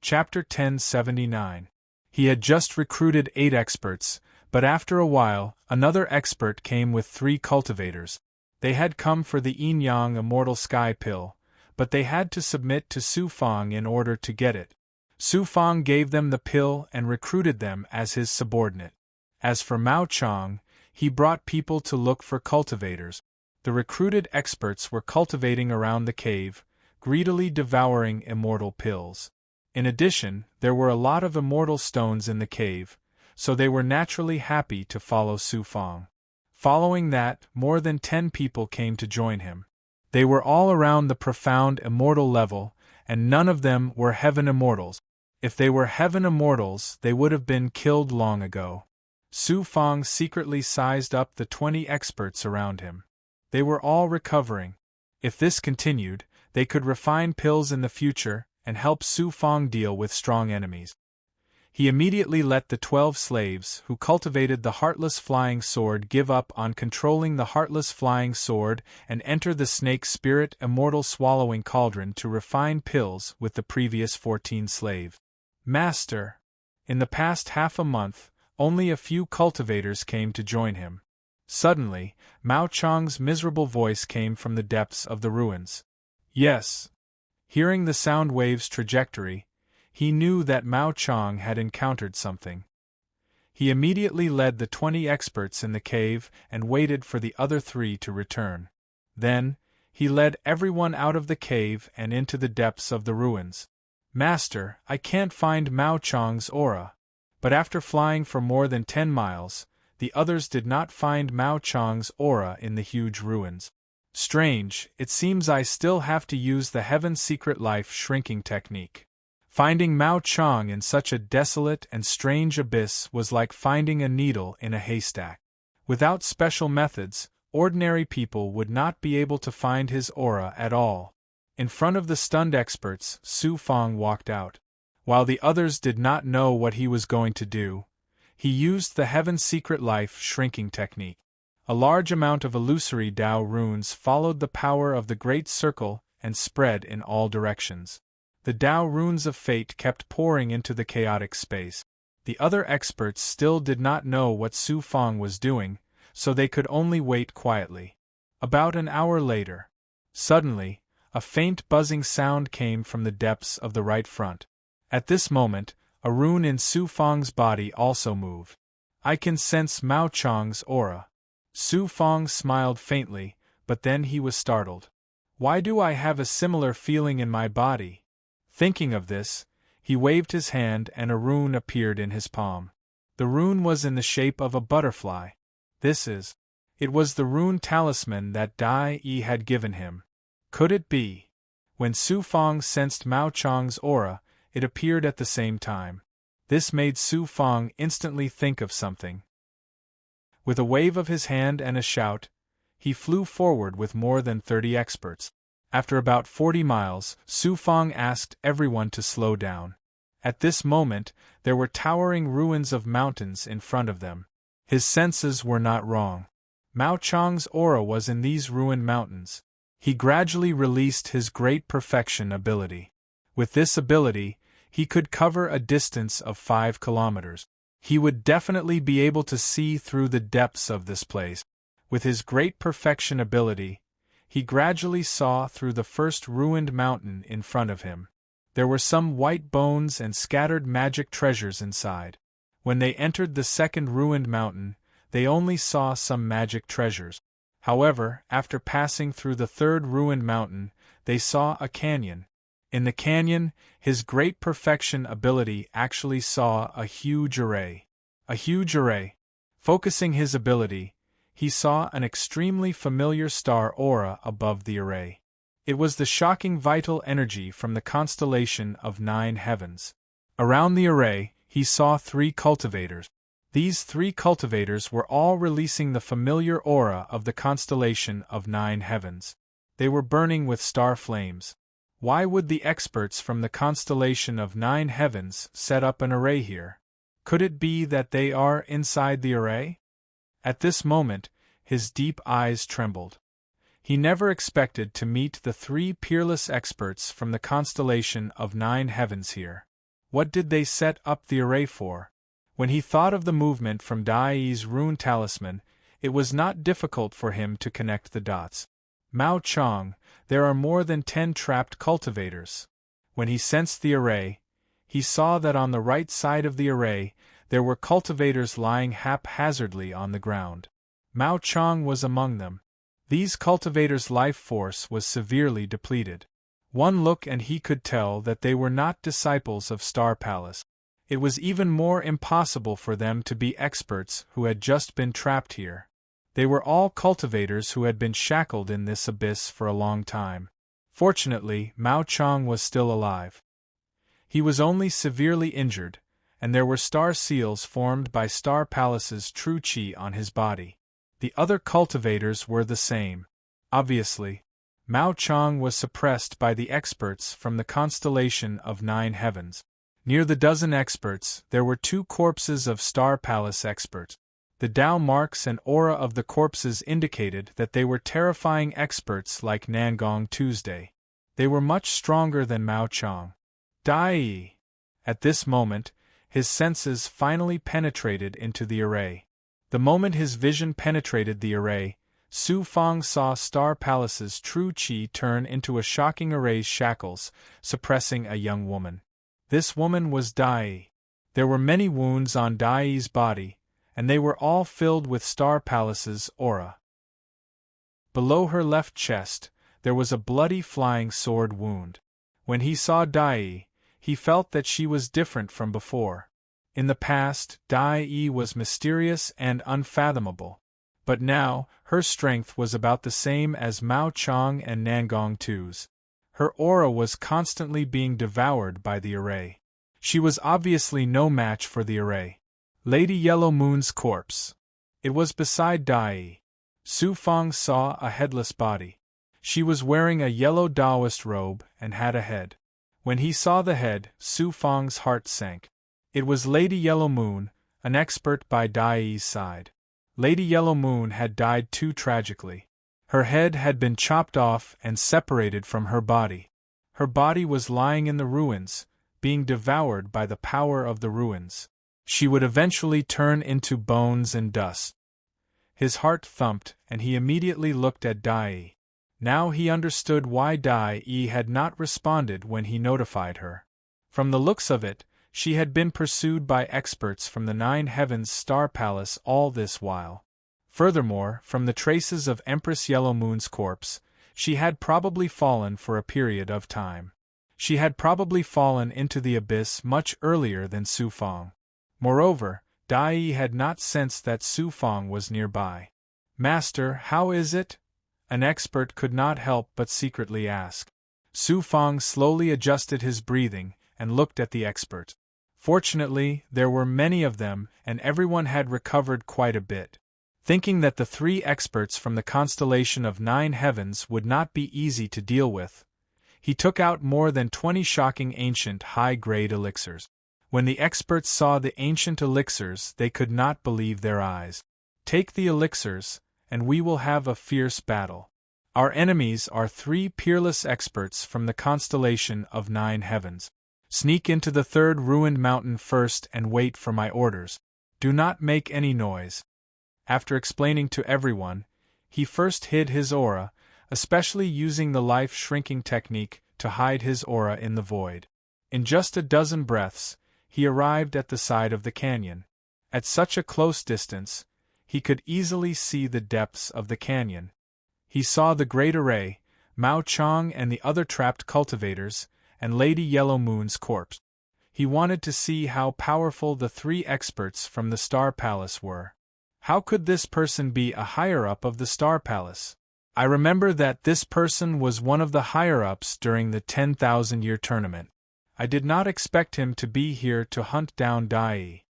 Chapter 1079. He had just recruited 8 experts, but after a while, another expert came with 3 cultivators. They had come for the yin-yang immortal sky pill, but they had to submit to Su Fang in order to get it. Su Fang gave them the pill and recruited them as his subordinate. As for Mao Chang, he brought people to look for cultivators. The recruited experts were cultivating around the cave, greedily devouring immortal pills. In addition, there were a lot of immortal stones in the cave, so they were naturally happy to follow Su Fang. Following that, more than 10 people came to join him. They were all around the profound immortal level, and none of them were heaven immortals. If they were heaven immortals, they would have been killed long ago. Su Fang secretly sized up the 20 experts around him. They were all recovering. If this continued, they could refine pills in the future and help Su Fang deal with strong enemies. He immediately let the 12 slaves who cultivated the Heartless Flying Sword give up on controlling the Heartless Flying Sword and enter the Snake Spirit Immortal Swallowing Cauldron to refine pills with the previous 14 slaves. Master! In the past half a month, only a few cultivators came to join him. Suddenly, Mao Chang's miserable voice came from the depths of the ruins. Yes. Hearing the sound wave's trajectory, he knew that Mao Chang had encountered something. He immediately led the 20 experts in the cave and waited for the other 3 to return. Then, he led everyone out of the cave and into the depths of the ruins. Master, I can't find Mao Chang's aura. But after flying for more than 10 miles, the others did not find Mao Chang's aura in the huge ruins. Strange, it seems I still have to use the Heaven Secret Life shrinking technique. Finding Mao Chang in such a desolate and strange abyss was like finding a needle in a haystack. Without special methods, ordinary people would not be able to find his aura at all. In front of the stunned experts, Su Fang walked out. While the others did not know what he was going to do, he used the Heaven Secret Life shrinking technique. A large amount of illusory Tao runes followed the power of the Great Circle and spread in all directions. The Tao runes of fate kept pouring into the chaotic space. The other experts still did not know what Su Fang was doing, so they could only wait quietly. About an hour later, suddenly, a faint buzzing sound came from the depths of the right front. At this moment, a rune in Su Fang's body also moved. I can sense Mao Chang's aura. Su Fang smiled faintly, but then he was startled. Why do I have a similar feeling in my body? Thinking of this, he waved his hand and a rune appeared in his palm. The rune was in the shape of a butterfly. It was the rune talisman that Dai Yi had given him. Could it be? When Su Fang sensed Mao Chang's aura, it appeared at the same time. This made Su Fang instantly think of something. With a wave of his hand and a shout, he flew forward with more than 30 experts. After about 40 miles, Su Fang asked everyone to slow down. At this moment, there were towering ruins of mountains in front of them. His senses were not wrong. Mao Chang's aura was in these ruined mountains. He gradually released his great perfection ability. With this ability, he could cover a distance of 5 kilometers. He would definitely be able to see through the depths of this place. With his great perfection ability, he gradually saw through the first ruined mountain in front of him. There were some white bones and scattered magic treasures inside. When they entered the second ruined mountain, they only saw some magic treasures. However, after passing through the third ruined mountain, they saw a canyon. In the canyon, his great perfection ability actually saw a huge array. A huge array. Focusing his ability, he saw an extremely familiar star aura above the array. It was the shocking vital energy from the constellation of 9 heavens. Around the array, he saw 3 cultivators. These 3 cultivators were all releasing the familiar aura of the constellation of 9 heavens. They were burning with star flames. Why would the experts from the constellation of 9 heavens set up an array here? Could it be that they are inside the array? At this moment, his deep eyes trembled. He never expected to meet the 3 peerless experts from the constellation of 9 heavens here. What did they set up the array for? When he thought of the movement from Dai's rune talisman, it was not difficult for him to connect the dots. Mao Chong, there are more than 10 trapped cultivators. When he sensed the array, he saw that on the right side of the array, there were cultivators lying haphazardly on the ground. Mao Chong was among them. These cultivators' life force was severely depleted. One look and he could tell that they were not disciples of Star Palace. It was even more impossible for them to be experts who had just been trapped here. They were all cultivators who had been shackled in this abyss for a long time. Fortunately, Mao Chong was still alive. He was only severely injured, and there were star seals formed by Star Palace's true qi on his body. The other cultivators were the same. Obviously, Mao Chong was suppressed by the experts from the constellation of 9 heavens. Near the dozen experts, there were 2 corpses of Star Palace experts. The Tao marks and aura of the corpses indicated that they were terrifying experts like Nangong Tuesday. They were much stronger than Mao Chong. Dai! At this moment, his senses finally penetrated into the array. The moment his vision penetrated the array, Su Fang saw Star Palace's true qi turn into a shocking array's shackles, suppressing a young woman. This woman was Dai. There were many wounds on Dai's body, and they were all filled with Star Palace's aura. Below her left chest, there was a bloody flying sword wound. When he saw Dai, he felt that she was different from before. In the past, Dai was mysterious and unfathomable. But now, her strength was about the same as Mao Chong and Nangong Tu's. Her aura was constantly being devoured by the array. She was obviously no match for the array. Lady Yellow Moon's corpse. It was beside Dai. Su Fang saw a headless body. She was wearing a yellow Taoist robe and had a head. When he saw the head, Su Fang's heart sank. It was Lady Yellow Moon, an expert by Dai's side. Lady Yellow Moon had died too tragically. Her head had been chopped off and separated from her body. Her body was lying in the ruins, being devoured by the power of the ruins. She would eventually turn into bones and dust. His heart thumped, and he immediately looked at Dai. Now he understood why Dai had not responded when he notified her. From the looks of it, she had been pursued by experts from the 9 heavens Star Palace all this while. Furthermore, from the traces of Empress Yellow Moon's corpse, she had probably fallen for a period of time. She had probably fallen into the abyss much earlier than Su Fang. Moreover, Dai had not sensed that Su Fang was nearby. "Master, how is it?" an expert could not help but secretly ask. Su Fang slowly adjusted his breathing and looked at the expert. Fortunately, there were many of them, and everyone had recovered quite a bit. Thinking that the 3 experts from the constellation of 9 heavens would not be easy to deal with, he took out more than 20 shocking ancient high-grade elixirs. When the experts saw the ancient elixirs, they could not believe their eyes. "Take the elixirs, and we will have a fierce battle. Our enemies are 3 peerless experts from the constellation of 9 heavens. Sneak into the 3rd ruined mountain first and wait for my orders. Do not make any noise." After explaining to everyone, he first hid his aura, especially using the life-shrinking technique to hide his aura in the void. In just a dozen breaths, he arrived at the side of the canyon. At such a close distance, he could easily see the depths of the canyon. He saw the great array, Mao Chong and the other trapped cultivators, and Lady Yellow Moon's corpse. He wanted to see how powerful the 3 experts from the Star Palace were. How could this person be a higher-up of the Star Palace? I remember that this person was one of the higher-ups during the 10,000-year tournament. I did not expect him to be here to hunt down Dai.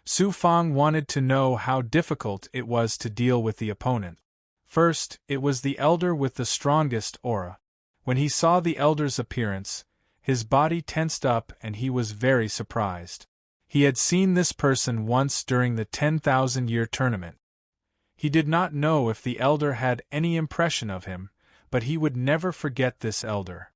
Su Fang wanted to know how difficult it was to deal with the opponent. First, it was the elder with the strongest aura. When he saw the elder's appearance, his body tensed up and he was very surprised. He had seen this person once during the 10,000-year tournament. He did not know if the elder had any impression of him, but he would never forget this elder.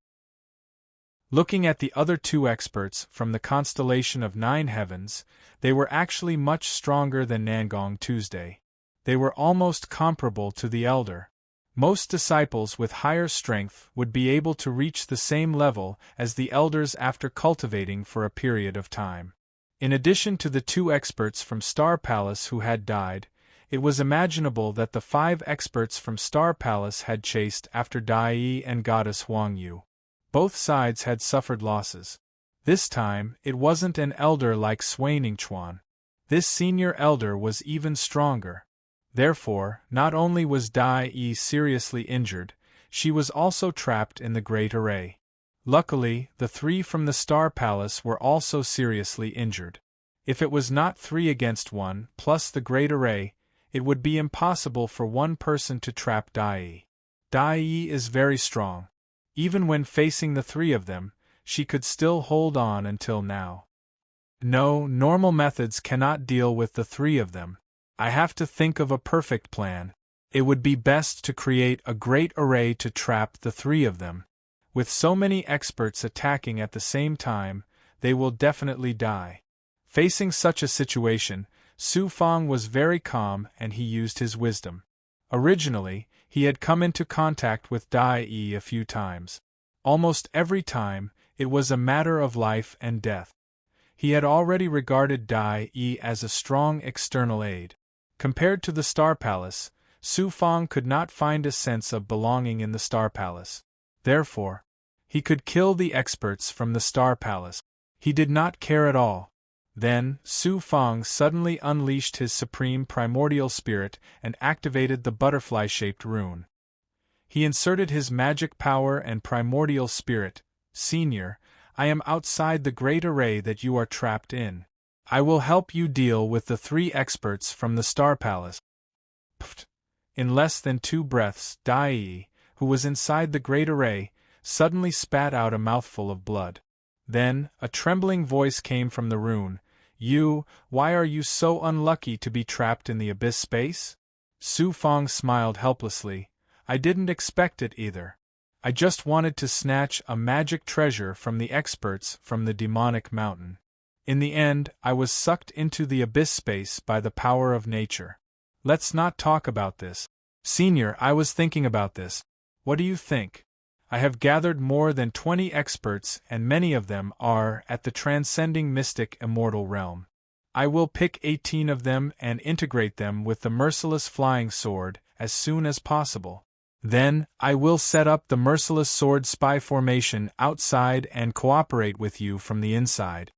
Looking at the other two experts from the constellation of 9 heavens, they were actually much stronger than Nangong Tuesday. They were almost comparable to the elder. Most disciples with higher strength would be able to reach the same level as the elders after cultivating for a period of time. In addition to the 2 experts from Star Palace who had died, it was imaginable that the 5 experts from Star Palace had chased after Dai and Goddess Huang Yu. Both sides had suffered losses. This time, it wasn't an elder like Swaning Chuan. This senior elder was even stronger. Therefore, not only was Dai seriously injured, she was also trapped in the Great Array. Luckily, the 3 from the Star Palace were also seriously injured. If it was not 3 against 1 plus the Great Array, it would be impossible for one person to trap Dai. Dai is very strong. Even when facing the 3 of them, she could still hold on until now. No, normal methods cannot deal with the 3 of them. I have to think of a perfect plan. It would be best to create a great array to trap the 3 of them. With so many experts attacking at the same time, they will definitely die. Facing such a situation, Su Fang was very calm and he used his wisdom. Originally, he had come into contact with Dai a few times. Almost every time, it was a matter of life and death. He had already regarded Dai as a strong external aid. Compared to the Star Palace, Su Fang could not find a sense of belonging in the Star Palace. Therefore, he could kill the experts from the Star Palace. He did not care at all. Then, Su Fang suddenly unleashed his supreme primordial spirit and activated the butterfly-shaped rune. He inserted his magic power and primordial spirit. Senior, I am outside the great array that you are trapped in. I will help you deal with the 3 experts from the Star Palace. Pfft. In less than 2 breaths, Dai, who was inside the great array, suddenly spat out a mouthful of blood. Then, a trembling voice came from the rune. Why are you so unlucky to be trapped in the abyss space? Su Fang smiled helplessly. I didn't expect it either. I just wanted to snatch a magic treasure from the experts from the demonic mountain. In the end, I was sucked into the abyss space by the power of nature. Let's not talk about this. Senior, I was thinking about this. What do you think? I have gathered more than 20 experts and many of them are at the transcending mystic immortal realm. I will pick 18 of them and integrate them with the merciless flying sword as soon as possible. Then, I will set up the merciless sword spy formation outside and cooperate with you from the inside.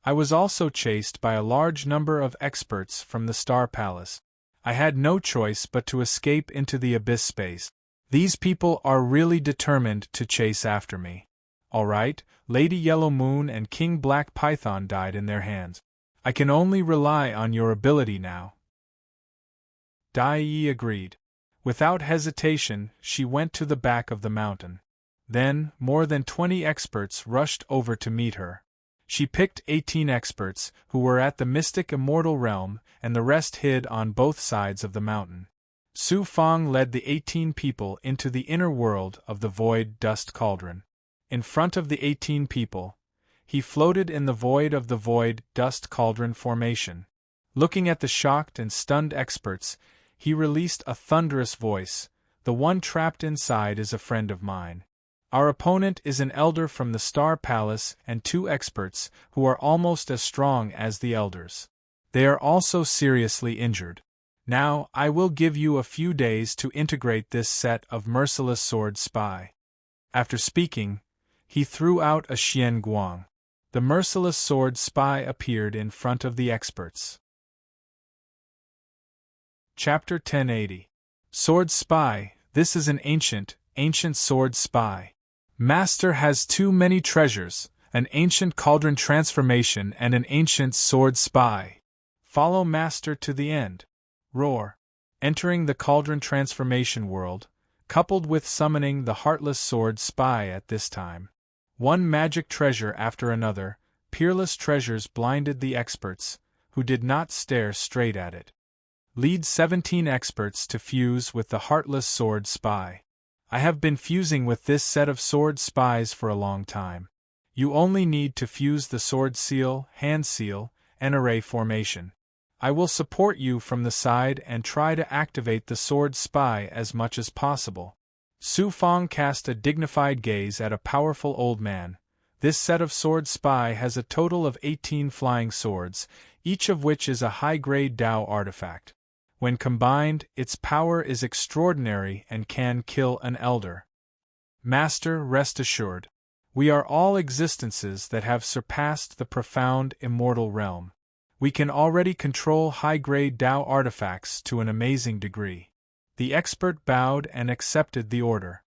I was also chased by a large number of experts from the Star Palace. I had no choice but to escape into the abyss space. These people are really determined to chase after me. All right, Lady Yellow Moon and King Black Python died in their hands. I can only rely on your ability now. Dai agreed. Without hesitation, she went to the back of the mountain. Then, more than 20 experts rushed over to meet her. She picked 18 experts, who were at the mystic immortal realm, and the rest hid on both sides of the mountain. Su Fang led the 18 people into the inner world of the void dust cauldron. In front of the 18 people, he floated in the void of the void dust cauldron formation. Looking at the shocked and stunned experts, he released a thunderous voice. The one trapped inside is a friend of mine. Our opponent is an elder from the Star Palace and 2 experts who are almost as strong as the elders. They are also seriously injured. Now, I will give you a few days to integrate this set of merciless sword spy. After speaking, he threw out a Xian Guang. The merciless sword spy appeared in front of the experts. Chapter 1080. Sword Spy. This is an ancient sword spy. Master has too many treasures, an ancient cauldron transformation and an ancient sword spy. Follow Master to the end. Roar. Entering the cauldron transformation world, coupled with summoning the heartless sword spy at this time. One magic treasure after another, peerless treasures blinded the experts, who did not stare straight at it. Lead 17 experts to fuse with the heartless sword spy. I have been fusing with this set of sword spies for a long time. You only need to fuse the sword seal, hand seal, and array formation. I will support you from the side and try to activate the sword spy as much as possible. Su Fong cast a dignified gaze at a powerful old man. This set of sword spy has a total of 18 flying swords, each of which is a high-grade Dao artifact. When combined, its power is extraordinary and can kill an elder. Master, rest assured. We are all existences that have surpassed the profound immortal realm. We can already control high-grade Dao artifacts to an amazing degree. The expert bowed and accepted the order.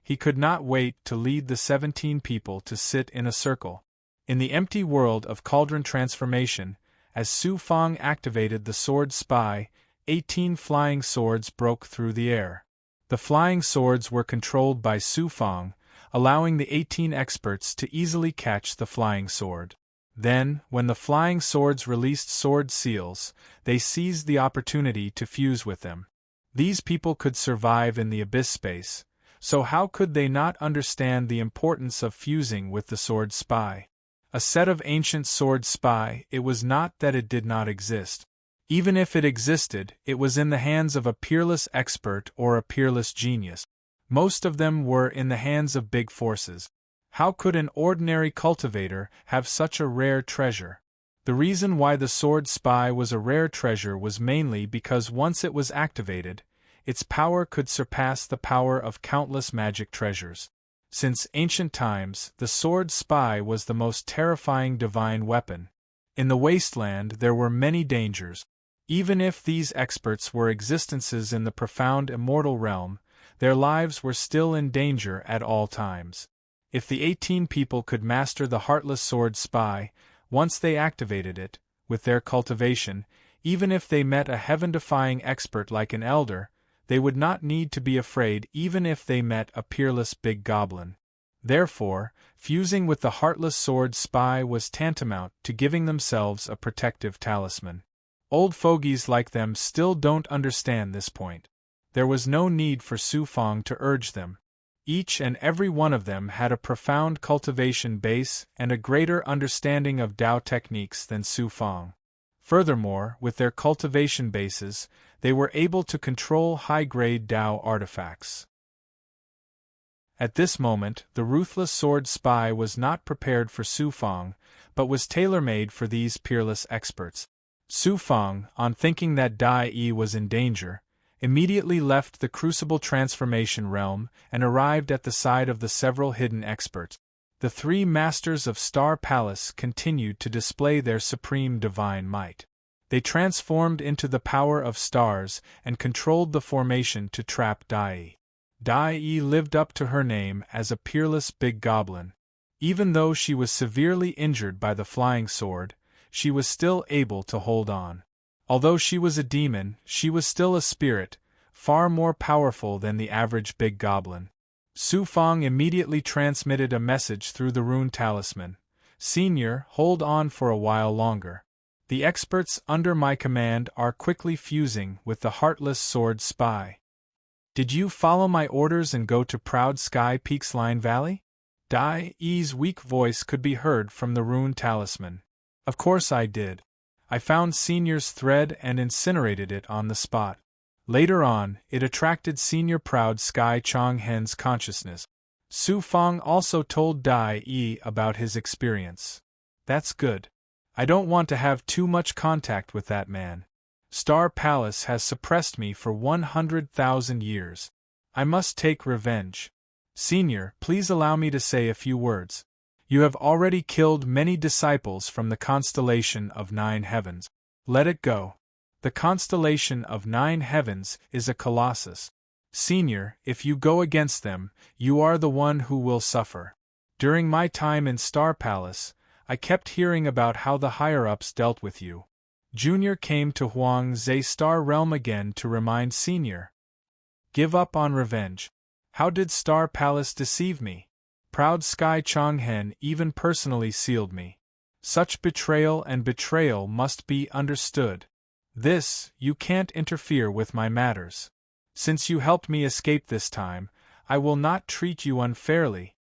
He could not wait to lead the 17 people to sit in a circle. In the empty world of cauldron transformation, as Su Fong activated the sword spy, 18 flying swords broke through the air. The flying swords were controlled by Su Fong, allowing the 18 experts to easily catch the flying sword. Then, when the flying swords released sword seals, they seized the opportunity to fuse with them. These people could survive in the abyss space, so how could they not understand the importance of fusing with the sword spy? A set of ancient sword spy, it was not that it did not exist. Even if it existed, it was in the hands of a peerless expert or a peerless genius. Most of them were in the hands of big forces. How could an ordinary cultivator have such a rare treasure? The reason why the sword spy was a rare treasure was mainly because once it was activated, its power could surpass the power of countless magic treasures. Since ancient times, the sword spy was the most terrifying divine weapon. In the wasteland there were many dangers. Even if these experts were existences in the profound immortal realm, their lives were still in danger at all times. If the 18 people could master the heartless sword spy, once they activated it, with their cultivation, even if they met a heaven-defying expert like an elder, they would not need to be afraid even if they met a peerless big goblin. Therefore, fusing with the heartless sword spy was tantamount to giving themselves a protective talisman. Old fogies like them still don't understand this point. There was no need for Su Fong to urge them. Each and every one of them had a profound cultivation base and a greater understanding of Dao techniques than Su Fong. Furthermore, with their cultivation bases, they were able to control high-grade Dao artifacts. At this moment, the ruthless sword spy was not prepared for Su Fong, but was tailor-made for these peerless experts. Su Fong, on thinking that Dai Yi was in danger, immediately left the crucible transformation realm and arrived at the side of the several hidden experts. The 3 masters of Star Palace continued to display their supreme divine might. They transformed into the power of stars and controlled the formation to trap Dai. Dai lived up to her name as a peerless big goblin. Even though she was severely injured by the flying sword, she was still able to hold on. Although she was a demon, she was still a spirit, far more powerful than the average big goblin. Su Fong immediately transmitted a message through the rune talisman. Senior, hold on for a while longer. The experts under my command are quickly fusing with the heartless sword spy. Did you follow my orders and go to Proud Sky Peaks Line Valley? Dai Yi's weak voice could be heard from the rune talisman. Of course I did. I found Senior's thread and incinerated it on the spot. Later on, it attracted Senior Proud Sky Chonghen's consciousness. Su Fong also told Dai Yi about his experience. That's good. I don't want to have too much contact with that man. Star Palace has suppressed me for 100,000 years. I must take revenge. Senior, please allow me to say a few words. You have already killed many disciples from the constellation of 9 heavens. Let it go. The constellation of 9 heavens is a colossus. Senior, if you go against them, you are the one who will suffer. During my time in Star Palace, I kept hearing about how the higher-ups dealt with you. Junior came to Huang Zhe Star Realm again to remind Senior. Give up on revenge. How did Star Palace deceive me? Proud Sky Chonghen even personally sealed me. Such betrayal and betrayal must be understood. This, you can't interfere with my matters. Since you helped me escape this time, I will not treat you unfairly.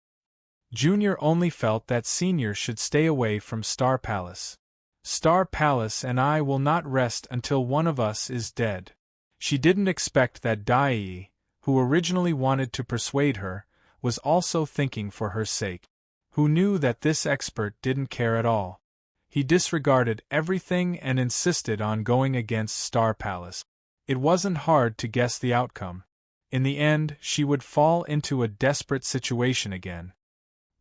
Junior only felt that Senior should stay away from Star Palace. Star Palace and I will not rest until one of us is dead. She didn't expect that Dai, who originally wanted to persuade her, was also thinking for her sake. Who knew that this expert didn't care at all? He disregarded everything and insisted on going against Star Palace. It wasn't hard to guess the outcome. In the end, she would fall into a desperate situation again.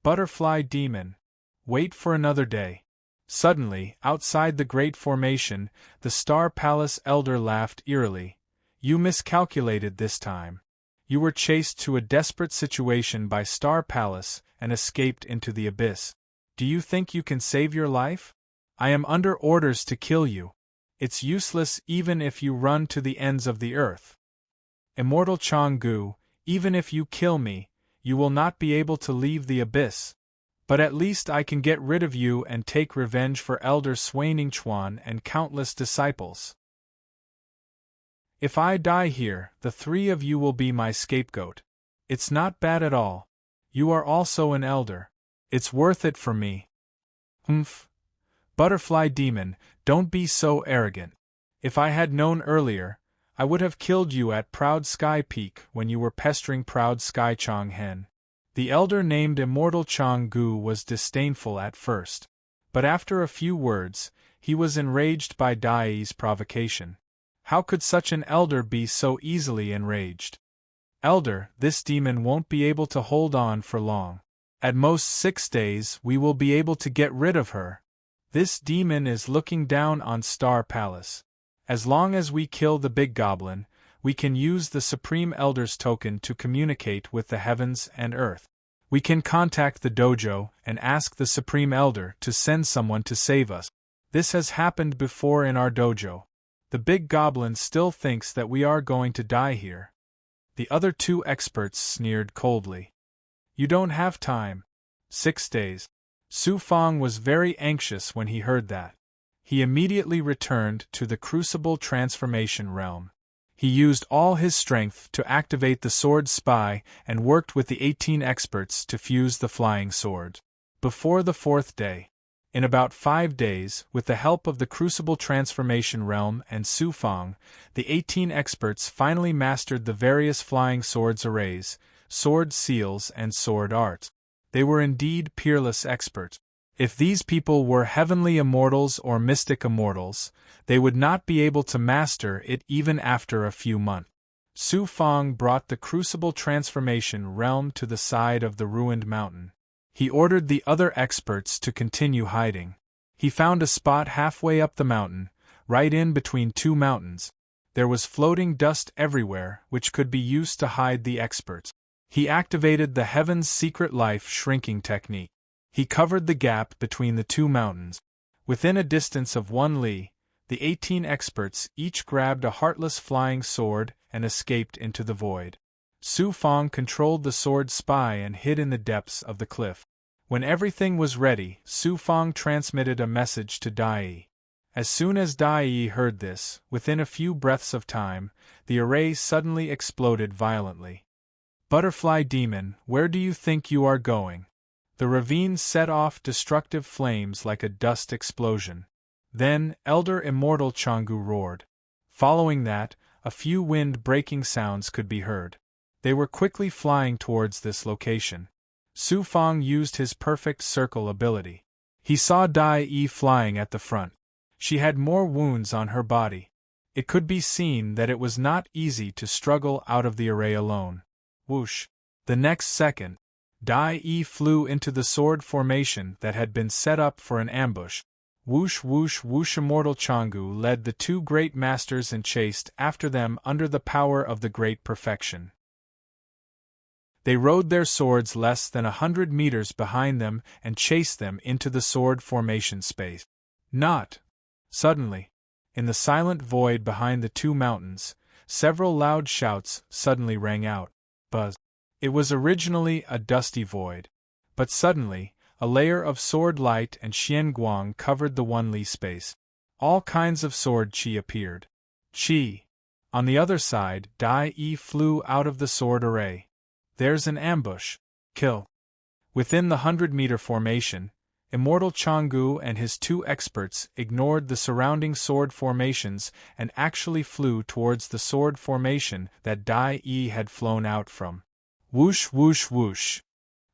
Butterfly Demon. Wait for another day. Suddenly, outside the Great Formation, the Star Palace elder laughed eerily. You miscalculated this time. You were chased to a desperate situation by Star Palace and escaped into the abyss. Do you think you can save your life? I am under orders to kill you. It's useless even if you run to the ends of the earth. Immortal Changgu, even if you kill me, you will not be able to leave the abyss. But at least I can get rid of you and take revenge for Elder Swaning Chuan and countless disciples. If I die here, the three of you will be my scapegoat. It's not bad at all. You are also an elder. It's worth it for me. Humph. Butterfly Demon, don't be so arrogant. If I had known earlier, I would have killed you at Proud Sky Peak when you were pestering Proud Sky Chong Hen. The elder named Immortal Changgu was disdainful at first. But after a few words, he was enraged by Dai's provocation. How could such an elder be so easily enraged? Elder, this demon won't be able to hold on for long. At most 6 days we will be able to get rid of her. This demon is looking down on Star Palace. As long as we kill the big goblin, we can use the Supreme Elder's token to communicate with the heavens and earth. We can contact the dojo and ask the Supreme Elder to send someone to save us. This has happened before in our dojo. The big goblin still thinks that we are going to die here. The other two experts sneered coldly. You don't have time. 6 days. Su Fong was very anxious when he heard that. He immediately returned to the Crucible Transformation Realm. He used all his strength to activate the Sword Spy and worked with the 18 experts to fuse the flying sword. Before the 4th day. In about 5 days, with the help of the Crucible Transformation Realm and Su Fong, the 18 experts finally mastered the various flying swords arrays, sword seals and sword art. They were indeed peerless experts. If these people were heavenly immortals or mystic immortals, they would not be able to master it even after a few months. Su Fong brought the Crucible Transformation Realm to the side of the ruined mountain. He ordered the other experts to continue hiding. He found a spot halfway up the mountain, right in between 2 mountains. There was floating dust everywhere, which could be used to hide the experts. He activated the Heaven's Secret Life shrinking technique. He covered the gap between the 2 mountains. Within a distance of 1 li, the 18 experts each grabbed a heartless flying sword and escaped into the void. Su Fong controlled the sword spy and hid in the depths of the cliff. When everything was ready, Su Fong transmitted a message to Dai. As soon as Dai heard this, within a few breaths of time, the array suddenly exploded violently. Butterfly Demon, where do you think you are going? The ravine set off destructive flames like a dust explosion. Then, Elder Immortal Changgu roared. Following that, a few wind-breaking sounds could be heard. They were quickly flying towards this location. Su Fong used his perfect circle ability. He saw Dai flying at the front. She had more wounds on her body. It could be seen that it was not easy to struggle out of the array alone. Whoosh! The next second, Dai flew into the sword formation that had been set up for an ambush. Whoosh whoosh whoosh! Immortal Changgu led the 2 great masters and chased after them under the power of the Great Perfection. They rode their swords less than 100 meters behind them and chased them into the sword formation space. Not. Suddenly, in the silent void behind the 2 mountains, several loud shouts suddenly rang out. Buzz. It was originally a dusty void. But suddenly, a layer of sword light and Xian Guang covered the 1 li space. All kinds of sword qi appeared. Qi. On the other side, Dai flew out of the sword array. There's an ambush. Kill. Within the 100-meter formation, Immortal Changgu and his 2 experts ignored the surrounding sword formations and actually flew towards the sword formation that Dai Yi had flown out from. Whoosh whoosh whoosh.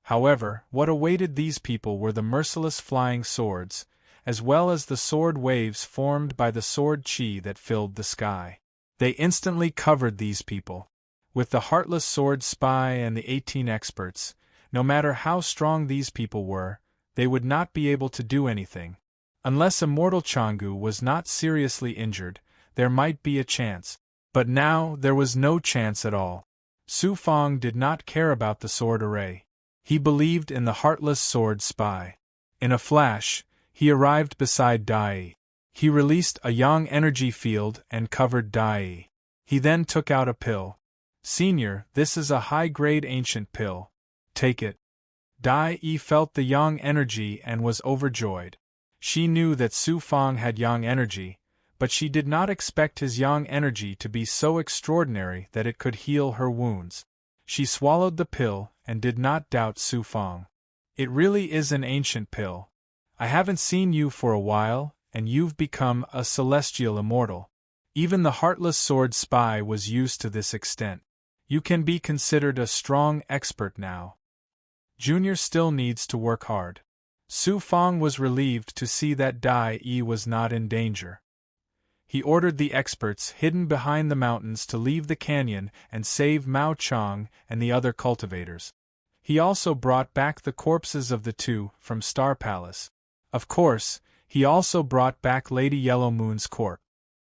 However, what awaited these people were the merciless flying swords, as well as the sword waves formed by the sword chi that filled the sky. They instantly covered these people. With the heartless sword spy and the 18 experts, no matter how strong these people were, they would not be able to do anything. Unless Immortal Changgu was not seriously injured, there might be a chance. But now there was no chance at all. Su Fong did not care about the sword array. He believed in the heartless sword spy. In a flash, he arrived beside Dai. He released a yang energy field and covered Dai. He then took out a pill. "Senior, this is a high-grade ancient pill. Take it." Dai Yi felt the yang energy and was overjoyed. She knew that Su Fong had yang energy, but she did not expect his yang energy to be so extraordinary that it could heal her wounds. She swallowed the pill and did not doubt Su Fong. "It really is an ancient pill. I haven't seen you for a while, and you've become a celestial immortal. Even the heartless sword spy was used to this extent. You can be considered a strong expert now. Junior still needs to work hard." Su Fong was relieved to see that Dai Yi was not in danger. He ordered the experts hidden behind the mountains to leave the canyon and save Mao Chang and the other cultivators. He also brought back the corpses of the 2 from Star Palace. Of course, he also brought back Lady Yellow Moon's corpse.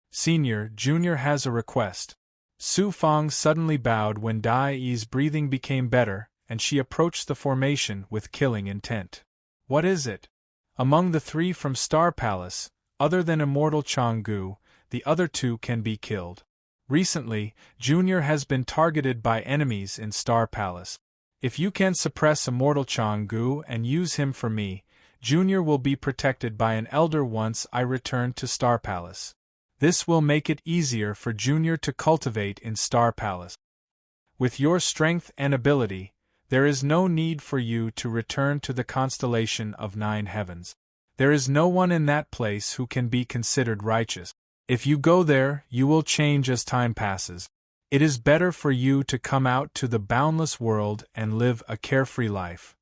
"Senior, Junior has a request." Su Fong suddenly bowed when Dai Yi's breathing became better, and she approached the formation with killing intent. "What is it?" "Among the 3 from Star Palace, other than Immortal Changgu, the other 2 can be killed. Recently, Junior has been targeted by enemies in Star Palace. If you can suppress Immortal Changgu and use him for me, Junior will be protected by an elder once I return to Star Palace. This will make it easier for Junior to cultivate in Star Palace. With your strength and ability, there is no need for you to return to the constellation of 9 heavens. There is no one in that place who can be considered righteous. If you go there, you will change as time passes. It is better for you to come out to the boundless world and live a carefree life.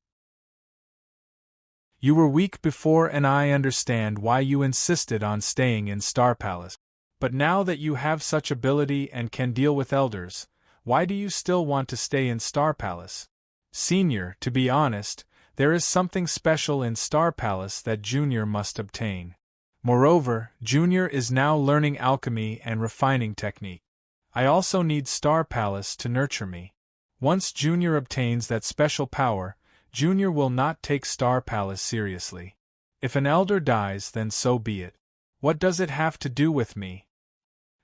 You were weak before and I understand why you insisted on staying in Star Palace. But now that you have such ability and can deal with elders, why do you still want to stay in Star Palace? Senior, to be honest, there is something special in Star Palace that Junior must obtain. Moreover, Junior is now learning alchemy and refining technique. I also need Star Palace to nurture me. Once Junior obtains that special power, Junior will not take Star Palace seriously. If an elder dies, then so be it. What does it have to do with me?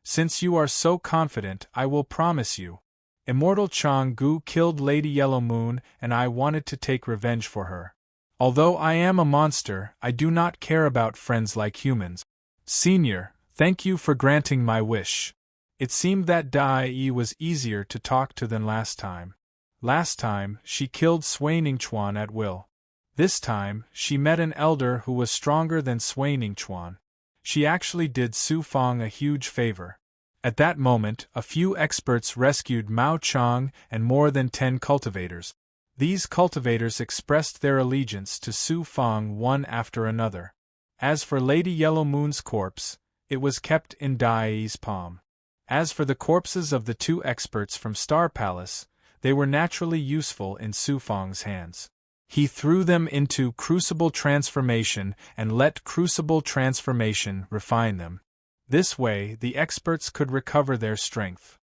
Since you are so confident, I will promise you. Immortal Changgu killed Lady Yellow Moon and I wanted to take revenge for her. Although I am a monster, I do not care about friends like humans. Senior, thank you for granting my wish. It seemed that Dai Yi was easier to talk to than last time. Last time, she killed Sui Ningchuan at will. This time, she met an elder who was stronger than Sui Ningchuan. She actually did Su Fong a huge favor. At that moment, a few experts rescued Mao Chang and more than 10 cultivators. These cultivators expressed their allegiance to Su Fong one after another. As for Lady Yellow Moon's corpse, it was kept in Dai Yi's palm. As for the corpses of the 2 experts from Star Palace, they were naturally useful in Su Fong's hands. He threw them into Crucible Transformation and let Crucible Transformation refine them. This way, the experts could recover their strength.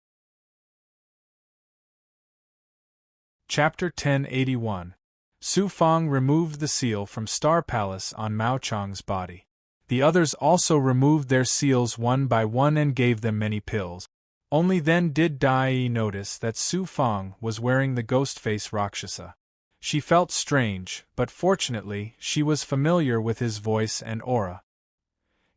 Chapter 1081. Su Fong removed the seal from Star Palace on Mao Chang's body. The others also removed their seals one by one and gave them many pills. Only then did Dai Yi notice that Su Fong was wearing the ghost face Rakshasa. She felt strange, but fortunately, she was familiar with his voice and aura.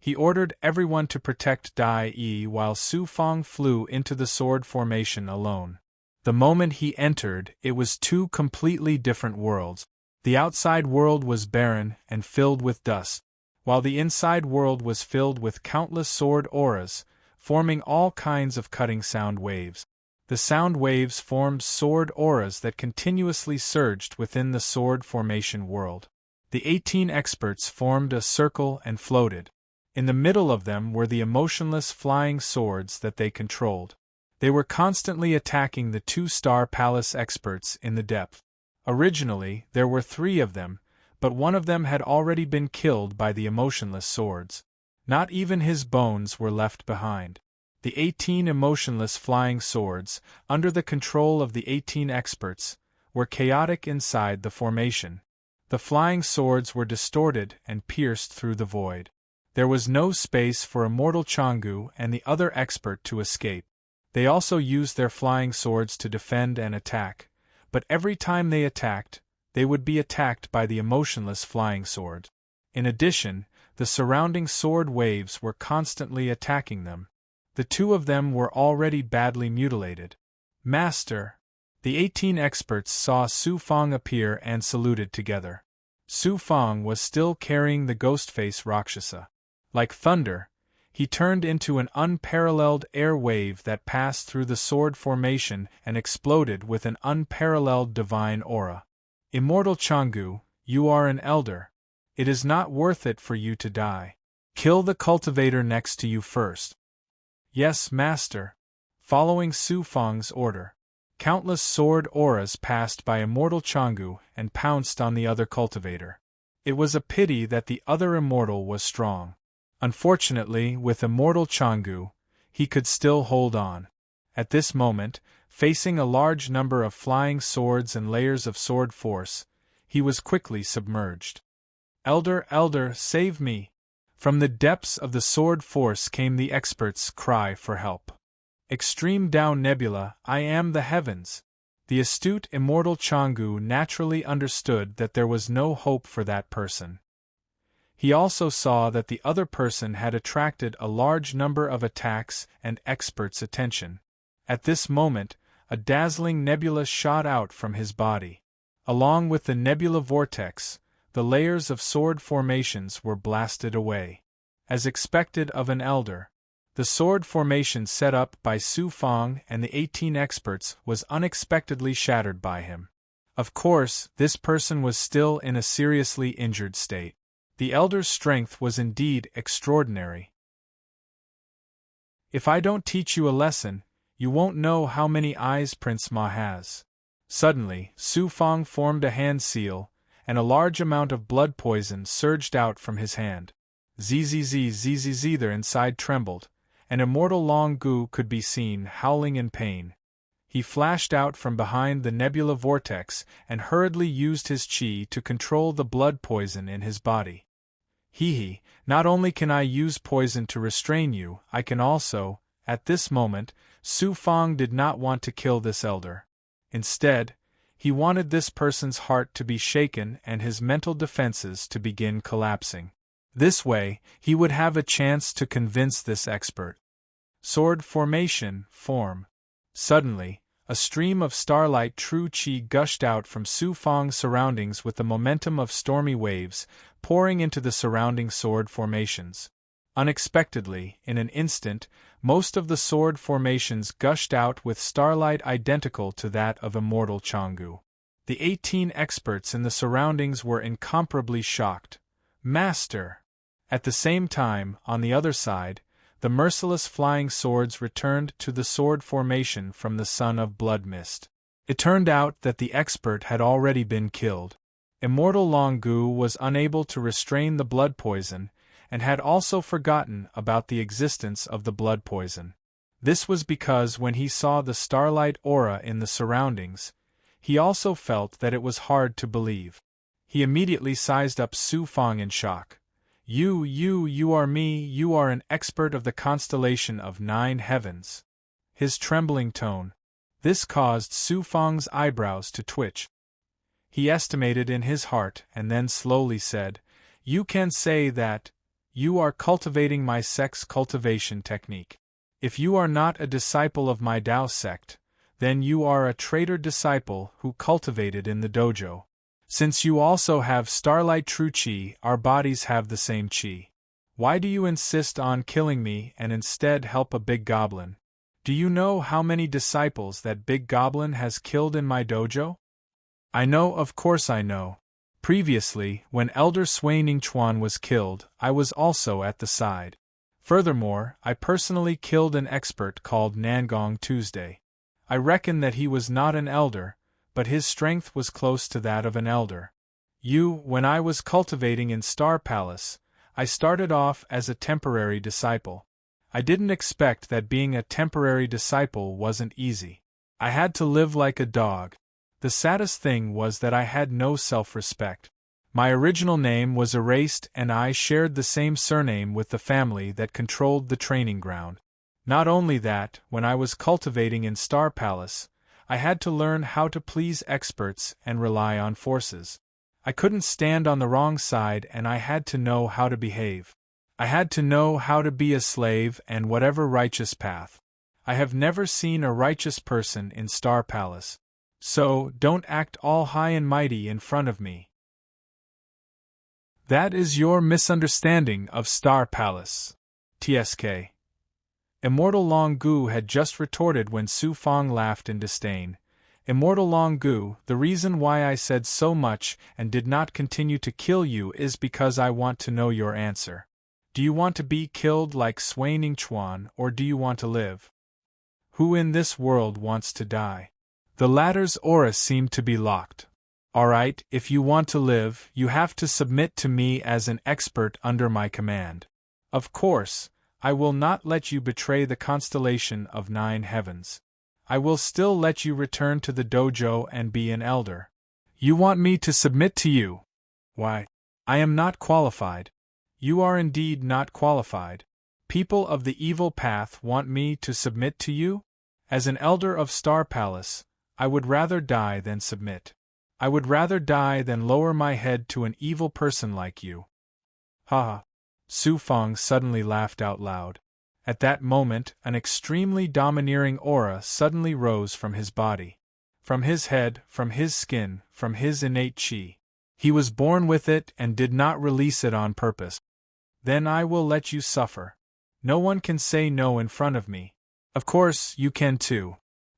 He ordered everyone to protect Dai Yi while Su Fong flew into the sword formation alone. The moment he entered, it was 2 completely different worlds. The outside world was barren and filled with dust, while the inside world was filled with countless sword auras, forming all kinds of cutting sound waves. The sound waves formed sword auras that continuously surged within the sword formation world. The 18 experts formed a circle and floated. In the middle of them were the emotionless flying swords that they controlled. They were constantly attacking the 2-star palace experts in the depth. Originally, there were 3 of them, but one of them had already been killed by the emotionless swords. Not even his bones were left behind. The 18 emotionless flying swords, under the control of the 18 experts, were chaotic inside the formation. The flying swords were distorted and pierced through the void. There was no space for Immortal Changu and the other expert to escape. They also used their flying swords to defend and attack, but every time they attacked, they would be attacked by the emotionless flying sword. In addition, the surrounding sword waves were constantly attacking them. The 2 of them were already badly mutilated. Master! The 18 experts saw Su Fang appear and saluted together. Su Fang was still carrying the Ghostface Rakshasa. Like thunder, he turned into an unparalleled air wave that passed through the sword formation and exploded with an unparalleled divine aura. Immortal Changu, you are an elder. It is not worth it for you to die. Kill the cultivator next to you first. Yes, master. Following Su Fang's order, countless sword auras passed by Immortal Changu and pounced on the other cultivator. It was a pity that the other immortal was strong. Unfortunately, with Immortal Changu, he could still hold on. At this moment, facing a large number of flying swords and layers of sword force, he was quickly submerged. Elder, elder, save me! From the depths of the sword force came the expert's cry for help. Extreme Down Nebula, I am the heavens! The astute Immortal Changu naturally understood that there was no hope for that person. He also saw that the other person had attracted a large number of attacks and experts' attention. At this moment, a dazzling nebula shot out from his body. Along with the nebula vortex, the layers of sword formations were blasted away. As expected of an elder, the sword formation set up by Su Fang and the 18 experts was unexpectedly shattered by him. Of course, this person was still in a seriously injured state. The elder's strength was indeed extraordinary. If I don't teach you a lesson, you won't know how many eyes Prince Ma has. Suddenly, Su Fang formed a hand seal, and a large amount of blood poison surged out from his hand. Zzz, their inside trembled, and Immortal Long Gu could be seen howling in pain. He flashed out from behind the nebula vortex and hurriedly used his chi to control the blood poison in his body. Hee, not only can I use poison to restrain you, I can also. At this moment, Su Fang did not want to kill this elder. Instead, he wanted this person's heart to be shaken and his mental defenses to begin collapsing. This way, he would have a chance to convince this expert. Sword formation, form. Suddenly, a stream of starlight true chi gushed out from Su Fang's surroundings with the momentum of stormy waves, pouring into the surrounding sword formations. Unexpectedly, in an instant, most of the sword formations gushed out with starlight identical to that of Immortal Changu. The 18 experts in the surroundings were incomparably shocked. Master! At the same time, on the other side, the merciless flying swords returned to the sword formation from the Son of Blood Mist. It turned out that the expert had already been killed. Immortal Long Gu was unable to restrain the blood poison, and had also forgotten about the existence of the blood poison. This was because when he saw the starlight aura in the surroundings, he also felt that it was hard to believe. He immediately sized up Su Fang in shock. You are me, you are an expert of the constellation of 9 heavens. His trembling tone. This caused Su Fang's eyebrows to twitch. He estimated in his heart and then slowly said, You can say that you are cultivating my sex cultivation technique. If you are not a disciple of my Tao sect, then you are a traitor disciple who cultivated in the dojo. Since you also have starlight true chi, our bodies have the same chi. Why do you insist on killing me and instead help a big goblin? Do you know how many disciples that big goblin has killed in my dojo? I know, of course I know. Previously, when Elder Sui Ningchuan was killed, I was also at the side. Furthermore, I personally killed an expert called Nangong Tuesday. I reckon that he was not an elder, but his strength was close to that of an elder. When I was cultivating in Star Palace, I started off as a temporary disciple. I didn't expect that being a temporary disciple wasn't easy. I had to live like a dog. The saddest thing was that I had no self-respect. My original name was erased and I shared the same surname with the family that controlled the training ground. Not only that, when I was cultivating in Star Palace, I had to learn how to please experts and rely on forces. I couldn't stand on the wrong side and I had to know how to behave. I had to know how to be a slave and whatever righteous path. I have never seen a righteous person in Star Palace. So, don't act all high and mighty in front of me. That is your misunderstanding of Star Palace. TSK. Immortal Long Gu had just retorted when Su Fong laughed in disdain. Immortal Long Gu, the reason why I said so much and did not continue to kill you is because I want to know your answer. Do you want to be killed like Sui Ningchuan or do you want to live? Who in this world wants to die? The latter's aura seemed to be locked. Alright, if you want to live, you have to submit to me as an expert under my command. Of course, I will not let you betray the constellation of 9 heavens. I will still let you return to the dojo and be an elder. You want me to submit to you? Why? I am not qualified. You are indeed not qualified. People of the evil path want me to submit to you? As an elder of Star Palace, I would rather die than submit. I would rather die than lower my head to an evil person like you. Ha ha. Su Fong suddenly laughed out loud. At that moment, an extremely domineering aura suddenly rose from his body. From his head, from his skin, from his innate chi. He was born with it and did not release it on purpose. Then I will let you suffer. No one can say no in front of me. Of course, you can too.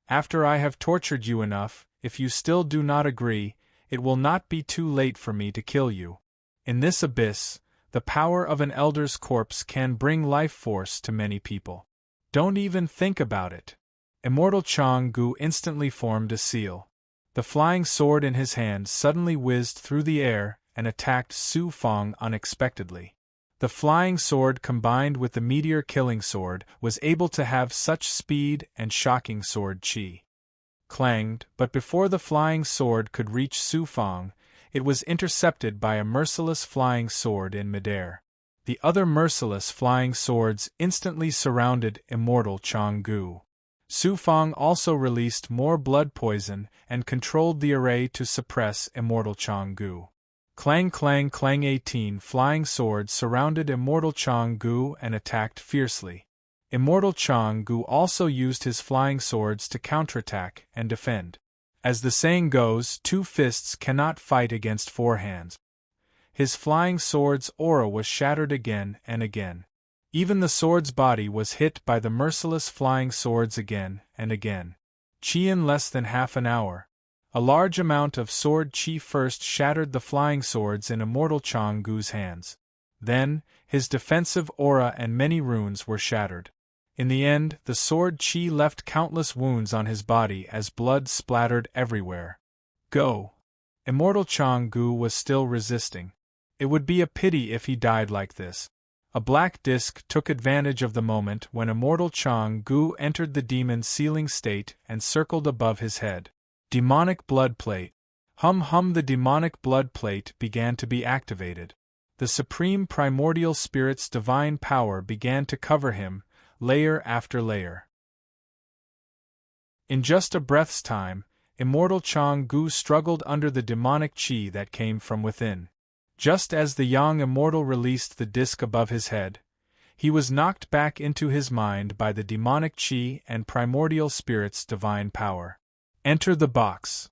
After I have tortured you enough, if you still do not agree, it will not be too late for me to kill you. In this abyss, the power of an elder's corpse can bring life force to many people. Don't even think about it. Immortal Chang Gu instantly formed a seal. The flying sword in his hand suddenly whizzed through the air and attacked Su Fong unexpectedly. The flying sword combined with the meteor killing sword was able to have such speed and shocking sword chi. Clanged, but before the flying sword could reach Su Fong, it was intercepted by a merciless flying sword in midair. The other merciless flying swords instantly surrounded Immortal Chang Gu. Su Fong also released more blood poison and controlled the array to suppress Immortal Chang Gu. Clang clang clang 18 flying swords surrounded Immortal Chang Gu and attacked fiercely. Immortal Chang Gu also used his flying swords to counterattack and defend. As the saying goes, 2 fists cannot fight against 4 hands. His flying sword's aura was shattered again and again. Even the sword's body was hit by the merciless flying swords again and again. Chi in less than half an hour. A large amount of sword chi first shattered the flying swords in Immortal Chang Gu's hands. Then, his defensive aura and many runes were shattered. In the end, the sword chi left countless wounds on his body as blood splattered everywhere. Go! Immortal Chang Gu was still resisting. It would be a pity if he died like this. A black disc took advantage of the moment when Immortal Chang Gu entered the demon sealing state and circled above his head. Demonic blood plate. Hum hum, the demonic blood plate began to be activated. The supreme primordial spirit's divine power began to cover him, layer after layer. In just a breath's time, Immortal Chang Gu struggled under the demonic chi that came from within. Just as the young immortal released the disc above his head, he was knocked back into his mind by the demonic chi and primordial spirit's divine power. Enter the box.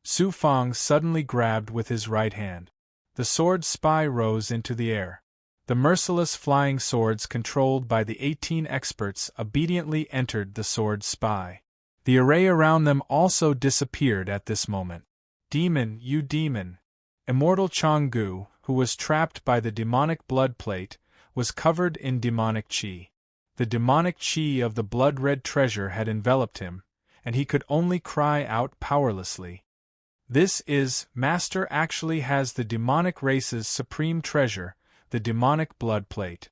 Su Fang suddenly grabbed with his right hand. The sword spy rose into the air. The merciless flying swords controlled by the 18 experts obediently entered the sword spy. The array around them also disappeared at this moment. Demon, you demon! Immortal Changgu, who was trapped by the demonic blood plate, was covered in demonic qi. The demonic qi of the blood-red treasure had enveloped him, and he could only cry out powerlessly. This is, Master actually has the demonic race's supreme treasure, the demonic blood plate.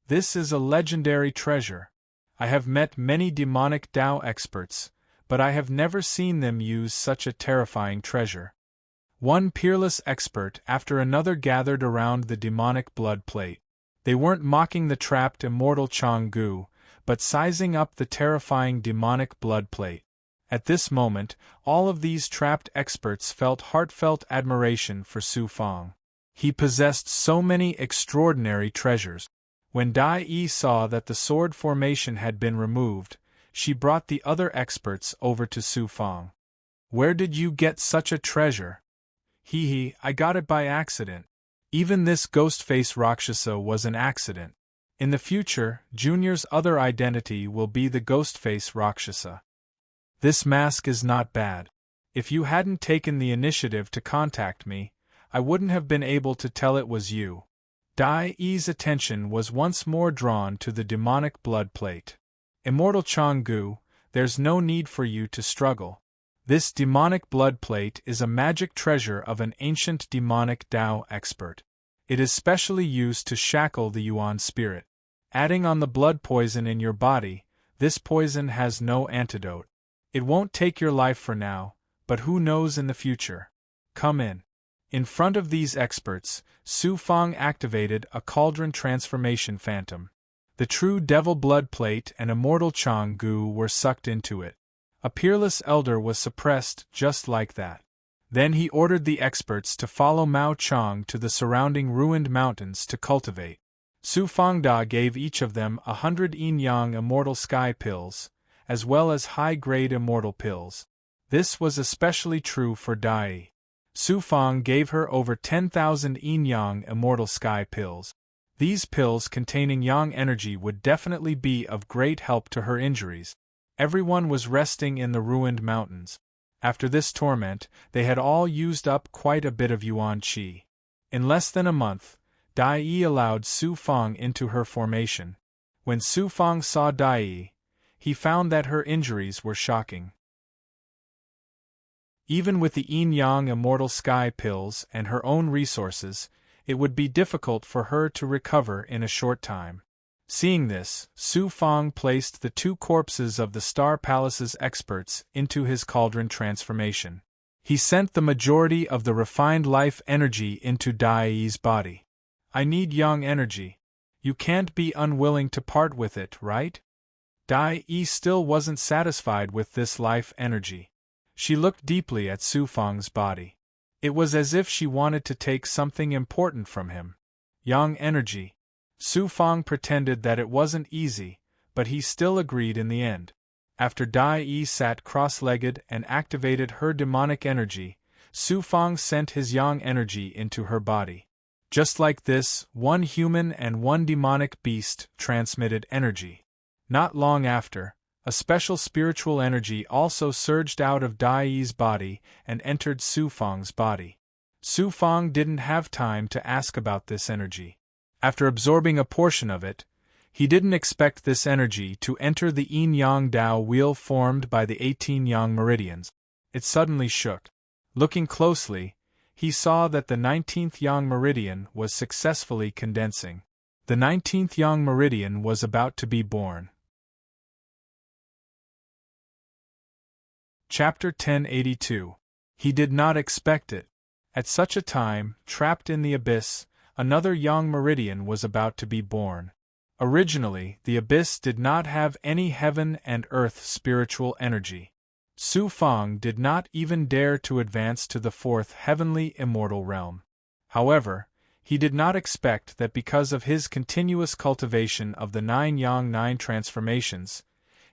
This is a legendary treasure. I have met many demonic Tao experts, but I have never seen them use such a terrifying treasure. One peerless expert after another gathered around the demonic blood plate. They weren't mocking the trapped immortal Changgu, but sizing up the terrifying demonic blood plate. At this moment, all of these trapped experts felt heartfelt admiration for Su Fang. He possessed so many extraordinary treasures. When Dai Yi saw that the sword formation had been removed, she brought the other experts over to Su Fang. Where did you get such a treasure? Hee, I got it by accident. Even this ghost-face Rakshasa was an accident. In the future, Junior's other identity will be the ghost-face Rakshasa. This mask is not bad. If you hadn't taken the initiative to contact me, I wouldn't have been able to tell it was you. Dai Yi's attention was once more drawn to the demonic blood plate. Immortal Changgu, there's no need for you to struggle. This demonic blood plate is a magic treasure of an ancient demonic Tao expert. It is specially used to shackle the Yuan spirit. Adding on the blood poison in your body, this poison has no antidote. It won't take your life for now, but who knows in the future. Come in. In front of these experts, Su Fang activated a cauldron transformation phantom. The true devil blood plate and immortal Changgu were sucked into it. A peerless elder was suppressed just like that. Then he ordered the experts to follow Mao Chang to the surrounding ruined mountains to cultivate. Su Fangda gave each of them 100 yin-yang immortal sky pills, as well as high-grade immortal pills. This was especially true for Dai. Su Fang gave her over 10,000 yin-yang immortal sky pills. These pills containing yang energy would definitely be of great help to her injuries. Everyone was resting in the ruined mountains. After this torment, they had all used up quite a bit of Yuan Qi. In less than a month, Dai Yi allowed Su Fang into her formation. When Su Fang saw Dai Yi, he found that her injuries were shocking. Even with the yin-yang immortal sky pills and her own resources, it would be difficult for her to recover in a short time. Seeing this, Su Fang placed the 2 corpses of the Star Palace's experts into his cauldron transformation. He sent the majority of the refined life energy into Dai Yi's body. I need yang energy. You can't be unwilling to part with it, right? Dai Yi still wasn't satisfied with this life energy. She looked deeply at Su Fang's body. It was as if she wanted to take something important from him. Yang energy. Su Fang pretended that it wasn't easy, but he still agreed in the end. After Dai Yi sat cross-legged and activated her demonic energy, Su Fang sent his yang energy into her body. Just like this, one human and one demonic beast transmitted energy. Not long after, a special spiritual energy also surged out of Dai Yi's body and entered Su Fang's body. Su Fang didn't have time to ask about this energy. After absorbing a portion of it, he didn't expect this energy to enter the yin-yang Tao wheel formed by the 18 yang meridians. It suddenly shook. Looking closely, he saw that the 19th yang meridian was successfully condensing. The 19th yang meridian was about to be born. Chapter 1082. He did not expect it. At such a time, trapped in the abyss, another yang meridian was about to be born. Originally, the abyss did not have any heaven and earth spiritual energy. Su Fang did not even dare to advance to the 4th heavenly immortal realm. However, he did not expect that because of his continuous cultivation of the 9 yang 9 transformations,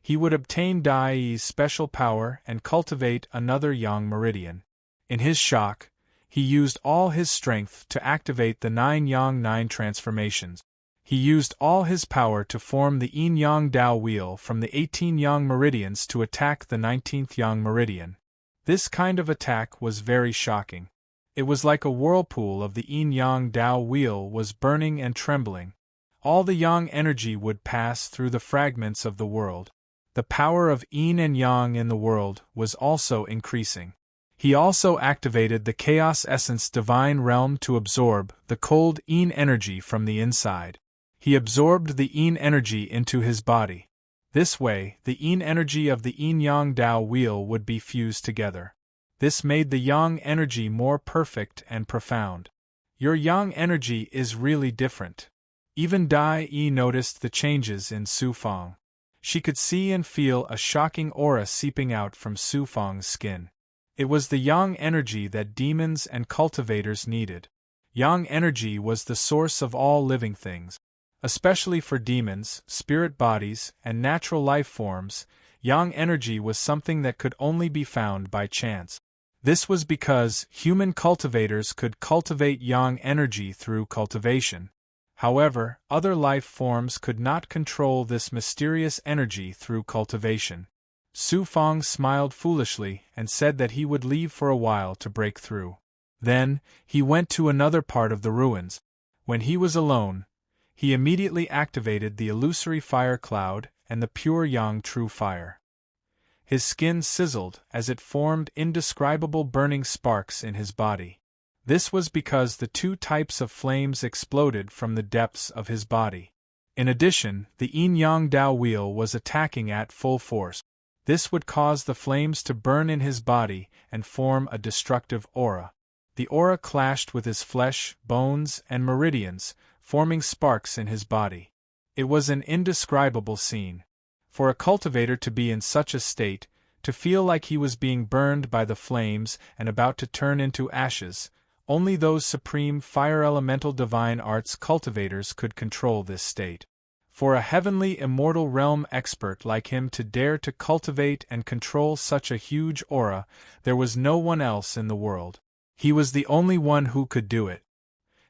he would obtain Dai Yi's special power and cultivate another yang meridian. In his shock, he used all his strength to activate the 9 Yang 9 transformations. He used all his power to form the yin-yang Tao wheel from the 18 Yang meridians to attack the 19th Yang meridian. This kind of attack was very shocking. It was like a whirlpool of the yin-yang Tao wheel was burning and trembling. All the yang energy would pass through the fragments of the world. The power of yin and yang in the world was also increasing. He also activated the chaos essence divine realm to absorb the cold yin energy from the inside. He absorbed the yin energy into his body. This way, the yin energy of the yin-yang Tao wheel would be fused together. This made the yang energy more perfect and profound. Your yang energy is really different. Even Dai Yi noticed the changes in Su Fang. She could see and feel a shocking aura seeping out from Su Fang's skin. It was the yang energy that demons and cultivators needed. Yang energy was the source of all living things. Especially for demons, spirit bodies, and natural life forms, yang energy was something that could only be found by chance. This was because human cultivators could cultivate yang energy through cultivation. However, other life forms could not control this mysterious energy through cultivation. Su Fang smiled foolishly and said that he would leave for a while to break through. Then, he went to another part of the ruins. When he was alone, he immediately activated the illusory fire cloud and the pure yang true fire. His skin sizzled as it formed indescribable burning sparks in his body. This was because the 2 types of flames exploded from the depths of his body. In addition, the yin-yang Tao wheel was attacking at full force. This would cause the flames to burn in his body and form a destructive aura. The aura clashed with his flesh, bones, and meridians, forming sparks in his body. It was an indescribable scene. For a cultivator to be in such a state, to feel like he was being burned by the flames and about to turn into ashes, only those supreme fire elemental divine arts cultivators could control this state. For a heavenly immortal realm expert like him to dare to cultivate and control such a huge aura, there was no one else in the world. He was the only one who could do it.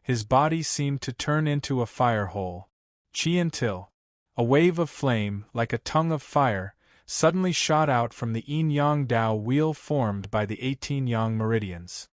His body seemed to turn into a fire hole. Chi until a wave of flame, like a tongue of fire, suddenly shot out from the yin-yang Tao wheel formed by the 18 yang meridians.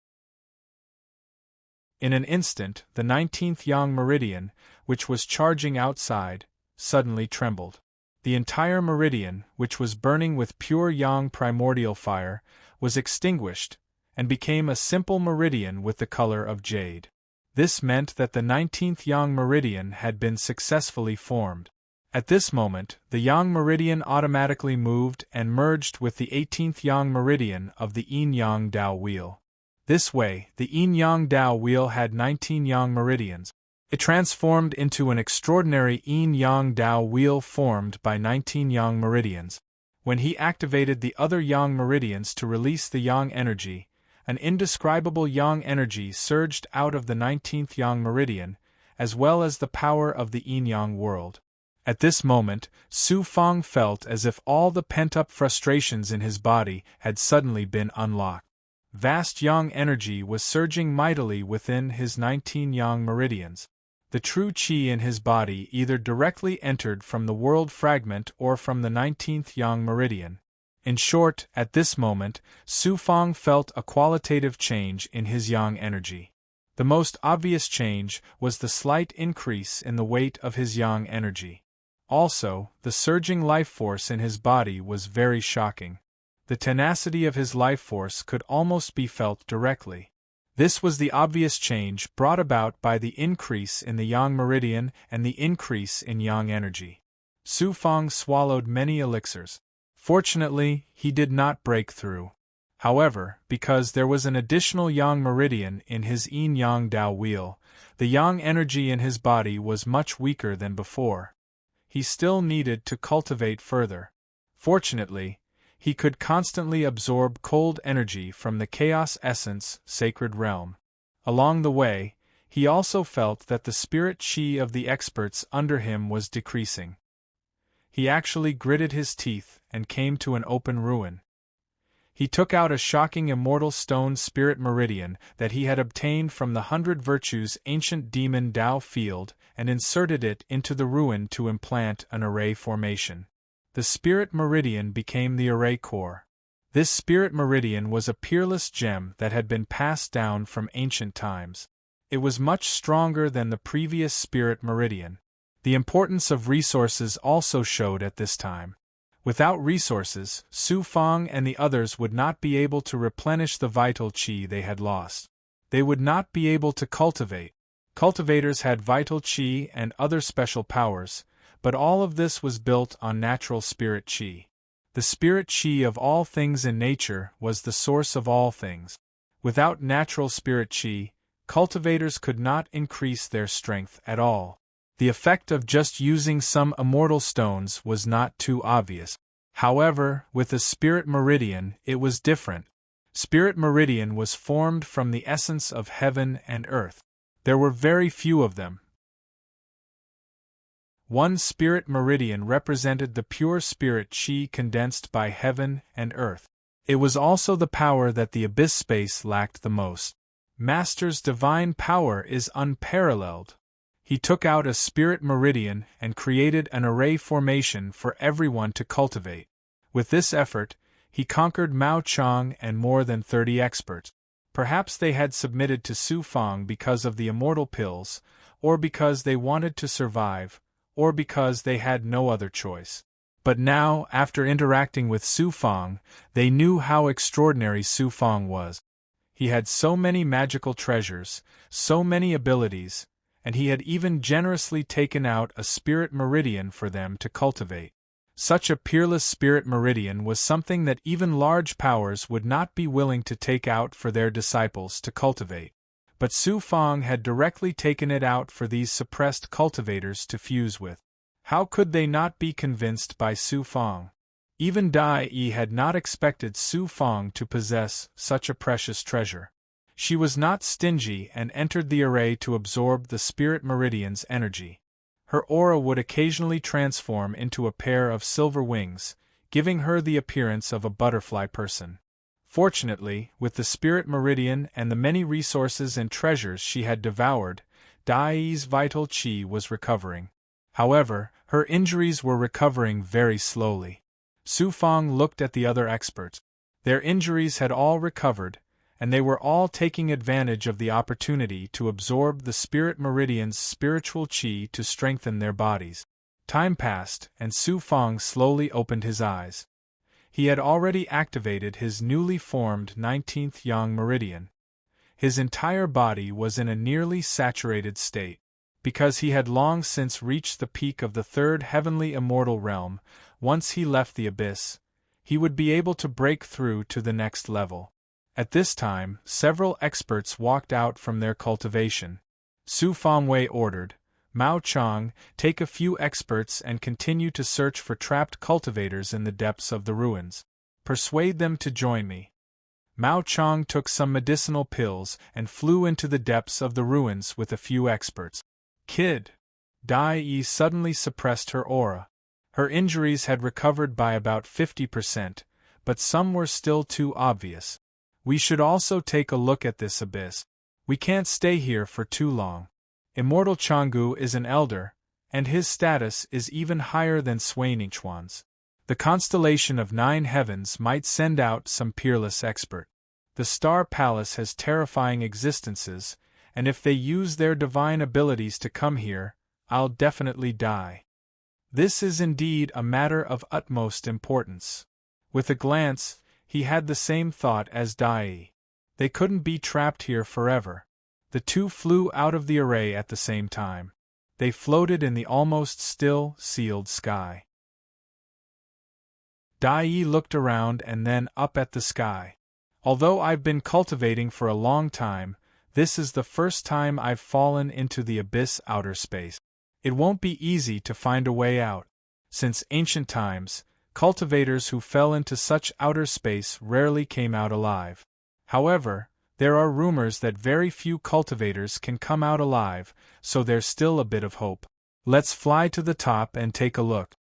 In an instant, the 19th yang meridian, which was charging outside, suddenly trembled. The entire meridian, which was burning with pure yang primordial fire, was extinguished, and became a simple meridian with the color of jade. This meant that the 19th yang meridian had been successfully formed. At this moment, the yang meridian automatically moved and merged with the 18th yang meridian of the yin-yang Tao wheel. This way, the yin-yang Tao wheel had 19 yang meridians. It transformed into an extraordinary yin-yang Tao wheel formed by 19 yang meridians. When he activated the other yang meridians to release the yang energy, an indescribable yang energy surged out of the 19th yang meridian, as well as the power of the yin-yang world. At this moment, Su Fang felt as if all the pent-up frustrations in his body had suddenly been unlocked. Vast yang energy was surging mightily within his 19 yang meridians. The true qi in his body either directly entered from the world fragment or from the 19th yang meridian. In short, at this moment, Su Fang felt a qualitative change in his yang energy. The most obvious change was the slight increase in the weight of his yang energy. Also, the surging life force in his body was very shocking. The tenacity of his life force could almost be felt directly. This was the obvious change brought about by the increase in the yang meridian and the increase in yang energy. Su Fang swallowed many elixirs. Fortunately, he did not break through. However, because there was an additional yang meridian in his yin-yang Tao wheel, the yang energy in his body was much weaker than before. He still needed to cultivate further. Fortunately, he could constantly absorb cold energy from the chaos essence sacred realm. Along the way, he also felt that the spirit chi of the experts under him was decreasing. He actually gritted his teeth and came to an open ruin. He took out a shocking immortal stone spirit meridian that he had obtained from the 100 Virtues ancient demon Tao field and inserted it into the ruin to implant an array formation. The spirit meridian became the array core. This spirit meridian was a peerless gem that had been passed down from ancient times. It was much stronger than the previous spirit meridian. The importance of resources also showed at this time. Without resources, Su Fang and the others would not be able to replenish the vital qi they had lost. They would not be able to cultivate. Cultivators had vital qi and other special powers, but all of this was built on natural spirit qi. The spirit qi of all things in nature was the source of all things. Without natural spirit qi, cultivators could not increase their strength at all. The effect of just using some immortal stones was not too obvious. However, with the spirit meridian, it was different. Spirit meridian was formed from the essence of heaven and earth. There were very few of them. One spirit meridian represented the pure spirit qi condensed by heaven and earth. It was also the power that the abyss space lacked the most. Master's divine power is unparalleled. He took out a spirit meridian and created an array formation for everyone to cultivate. With this effort, he conquered Mao Chang and more than 30 experts. Perhaps they had submitted to Su Fang because of the immortal pills, or because they wanted to survive, or because they had no other choice. But now, after interacting with Su Fang, they knew how extraordinary Su Fang was. He had so many magical treasures, so many abilities, and he had even generously taken out a spirit meridian for them to cultivate. Such a peerless spirit meridian was something that even large powers would not be willing to take out for their disciples to cultivate. But Su Fang had directly taken it out for these suppressed cultivators to fuse with. How could they not be convinced by Su Fang? Even Dai Yi had not expected Su Fang to possess such a precious treasure. She was not stingy and entered the array to absorb the spirit meridian's energy. Her aura would occasionally transform into a pair of silver wings, giving her the appearance of a butterfly person. Fortunately, with the spirit meridian and the many resources and treasures she had devoured, Dai Yi's vital qi was recovering. However, her injuries were recovering very slowly. Su Fang looked at the other experts. Their injuries had all recovered, and they were all taking advantage of the opportunity to absorb the spirit meridian's spiritual qi to strengthen their bodies. Time passed, and Su Fang slowly opened his eyes. He had already activated his newly formed 19th yang meridian. His entire body was in a nearly saturated state. Because he had long since reached the peak of the third heavenly immortal realm, once he left the abyss, he would be able to break through to the next level. At this time, several experts walked out from their cultivation. Su Fangwei ordered, "Mao Chang, take a few experts and continue to search for trapped cultivators in the depths of the ruins. Persuade them to join me." Mao Chang took some medicinal pills and flew into the depths of the ruins with a few experts. "Kid!" Dai Yi suddenly suppressed her aura. Her injuries had recovered by about 50%, but some were still too obvious. "We should also take a look at this abyss. We can't stay here for too long. Immortal Changgu is an elder, and his status is even higher than Sui Ningchuan's. The constellation of 9 heavens might send out some peerless expert. The Star Palace has terrifying existences, and if they use their divine abilities to come here, I'll definitely die. This is indeed a matter of utmost importance." With a glance, he had the same thought as Dai Yi. They couldn't be trapped here forever. The two flew out of the array at the same time. They floated in the almost still, sealed sky. Dai Yi looked around and then up at the sky. "Although I've been cultivating for a long time, this is the first time I've fallen into the abyss outer space. It won't be easy to find a way out. Since ancient times, cultivators who fell into such outer space rarely came out alive. However, there are rumors that very few cultivators can come out alive, so there's still a bit of hope. Let's fly to the top and take a look."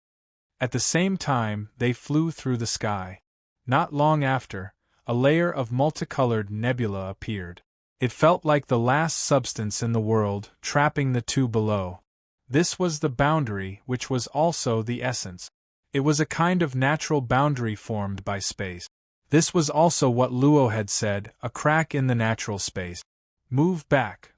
At the same time, they flew through the sky. Not long after, a layer of multicolored nebula appeared. It felt like the last substance in the world, trapping the two below. This was the boundary, which was also the essence. It was a kind of natural boundary formed by space. This was also what Luo had said, a crack in the natural space. Move back.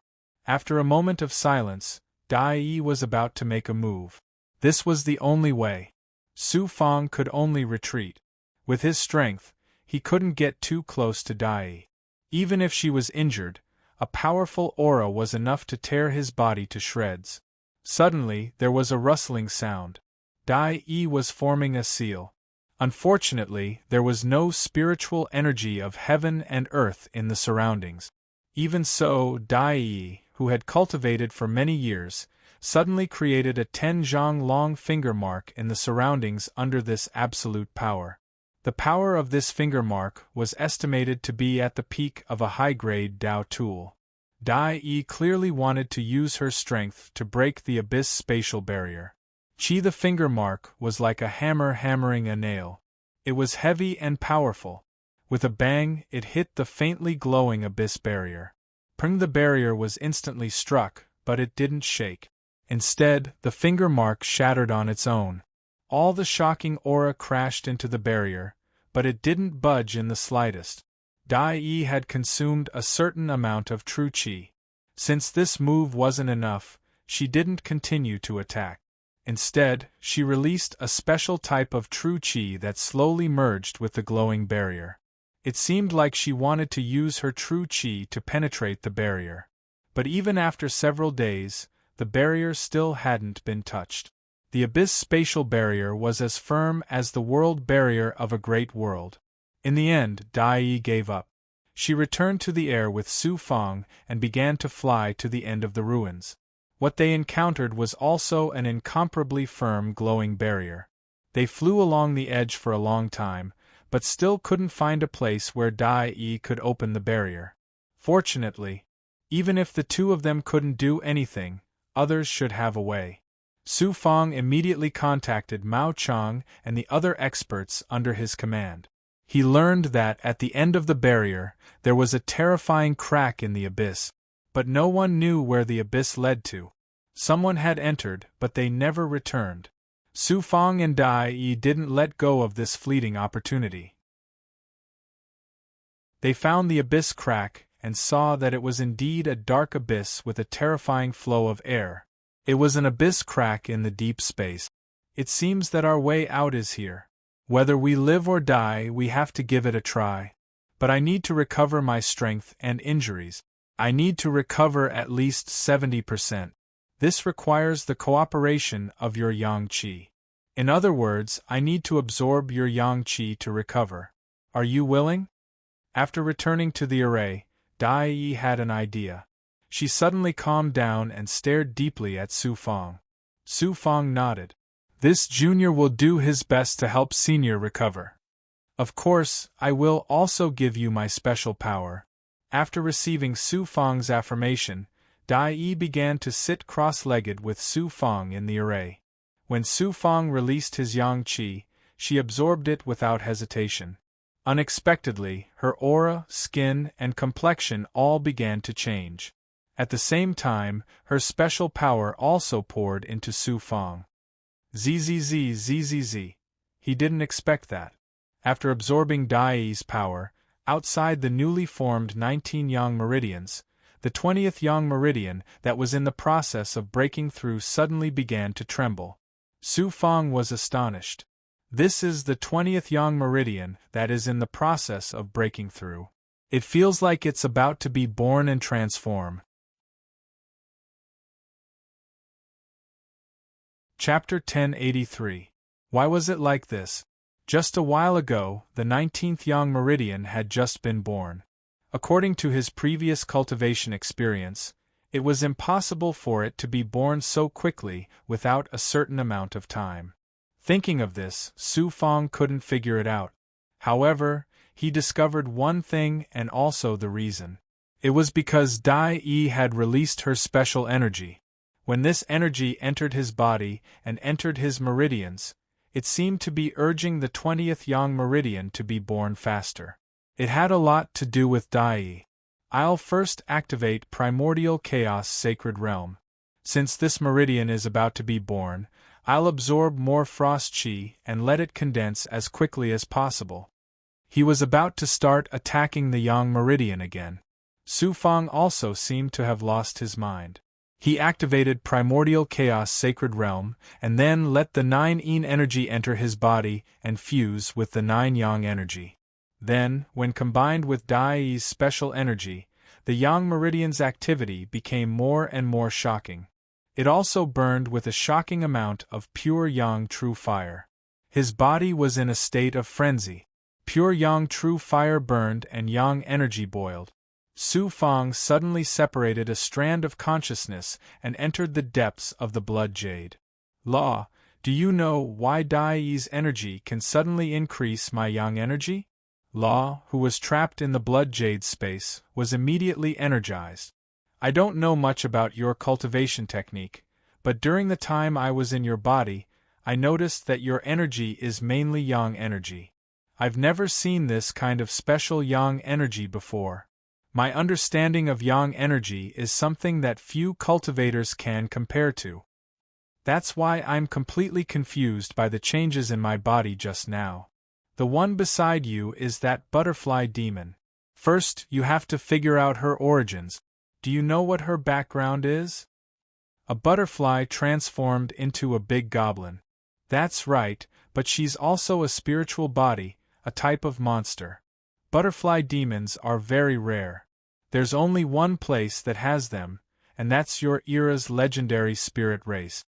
After a moment of silence, Dai Yi was about to make a move. This was the only way. Su Fang could only retreat. With his strength, he couldn't get too close to Dai Yi. Even if she was injured, a powerful aura was enough to tear his body to shreds. Suddenly, there was a rustling sound. Dai Yi was forming a seal. Unfortunately, there was no spiritual energy of heaven and earth in the surroundings. Even so, Dai Yi, who had cultivated for many years, suddenly created a 10-zhang long finger mark in the surroundings under this absolute power. The power of this finger mark was estimated to be at the peak of a high-grade Dao tool. Dai Yi clearly wanted to use her strength to break the abyss spatial barrier. The finger mark was like a hammer hammering a nail. It was heavy and powerful. With a bang, it hit the faintly glowing abyss barrier. The barrier was instantly struck, but it didn't shake. Instead, the finger mark shattered on its own. All the shocking aura crashed into the barrier, but it didn't budge in the slightest. Dai Yi had consumed a certain amount of true qi. Since this move wasn't enough, she didn't continue to attack. Instead, she released a special type of true qi that slowly merged with the glowing barrier. It seemed like she wanted to use her true qi to penetrate the barrier. But even after several days, the barrier still hadn't been touched. The abyss spatial barrier was as firm as the world barrier of a great world. In the end, Dai Yi gave up. She returned to the air with Su Fang and began to fly to the end of the ruins. What they encountered was also an incomparably firm glowing barrier. They flew along the edge for a long time, but still couldn't find a place where Dai Yi could open the barrier. Fortunately, even if the two of them couldn't do anything, others should have a way. Su Fang immediately contacted Mao Chang and the other experts under his command. He learned that at the end of the barrier, there was a terrifying crack in the abyss, but no one knew where the abyss led to. Someone had entered, but they never returned. Su Fang and Dai Yi didn't let go of this fleeting opportunity. They found the abyss crack and saw that it was indeed a dark abyss with a terrifying flow of air. It was an abyss crack in the deep space. It seems that our way out is here. Whether we live or die, we have to give it a try. But I need to recover my strength and injuries. I need to recover at least 70%. This requires the cooperation of your yang qi. In other words, I need to absorb your yang qi to recover. Are you willing? After returning to the array, Dai Yi had an idea. She suddenly calmed down and stared deeply at Su Fang. Su Fang nodded. This junior will do his best to help senior recover. Of course, I will also give you my special power. After receiving Su Fang's affirmation, Dai Yi began to sit cross-legged with Su Fang in the array. When Su Fang released his yang qi, she absorbed it without hesitation. Unexpectedly, her aura, skin, and complexion all began to change. At the same time, her special power also poured into Su Fang. Zzz. He didn't expect that. After absorbing Dai Yi's power, outside the newly formed 19 yang meridians, the 20th yang meridian that was in the process of breaking through suddenly began to tremble. Su Fang was astonished. This is the 20th yang meridian that is in the process of breaking through. It feels like it's about to be born and transform. Chapter 1083. Why was it like this? Just a while ago, the 19th yang meridian had just been born. According to his previous cultivation experience, it was impossible for it to be born so quickly without a certain amount of time. Thinking of this, Su Fang couldn't figure it out. However, he discovered one thing and also the reason. It was because Dai Yi had released her special energy. When this energy entered his body and entered his meridians, it seemed to be urging the 20th yang meridian to be born faster. It had a lot to do with Dai. I'll first activate Primordial Chaos Sacred Realm. Since this meridian is about to be born, I'll absorb more frost chi and let it condense as quickly as possible. He was about to start attacking the yang meridian again. Su Fang also seemed to have lost his mind. He activated Primordial Chaos Sacred Realm, and then let the 9 yin energy enter his body and fuse with the 9 yang energy. Then, when combined with Dai's special energy, the yang meridian's activity became more and more shocking. It also burned with a shocking amount of pure yang true fire. His body was in a state of frenzy. Pure yang true fire burned and yang energy boiled. Su Fang suddenly separated a strand of consciousness and entered the depths of the blood jade. Law, do you know why Dai's energy can suddenly increase my yang energy? Law, who was trapped in the blood jade space, was immediately energized. I don't know much about your cultivation technique, but during the time I was in your body, I noticed that your energy is mainly yang energy. I've never seen this kind of special yang energy before. My understanding of yang energy is something that few cultivators can compare to. That's why I'm completely confused by the changes in my body just now. The one beside you is that butterfly demon. First, you have to figure out her origins. Do you know what her background is? A butterfly transformed into a big goblin. That's right, but she's also a spiritual body, a type of monster. Butterfly demons are very rare. There's only one place that has them, and that's your era's legendary spirit race.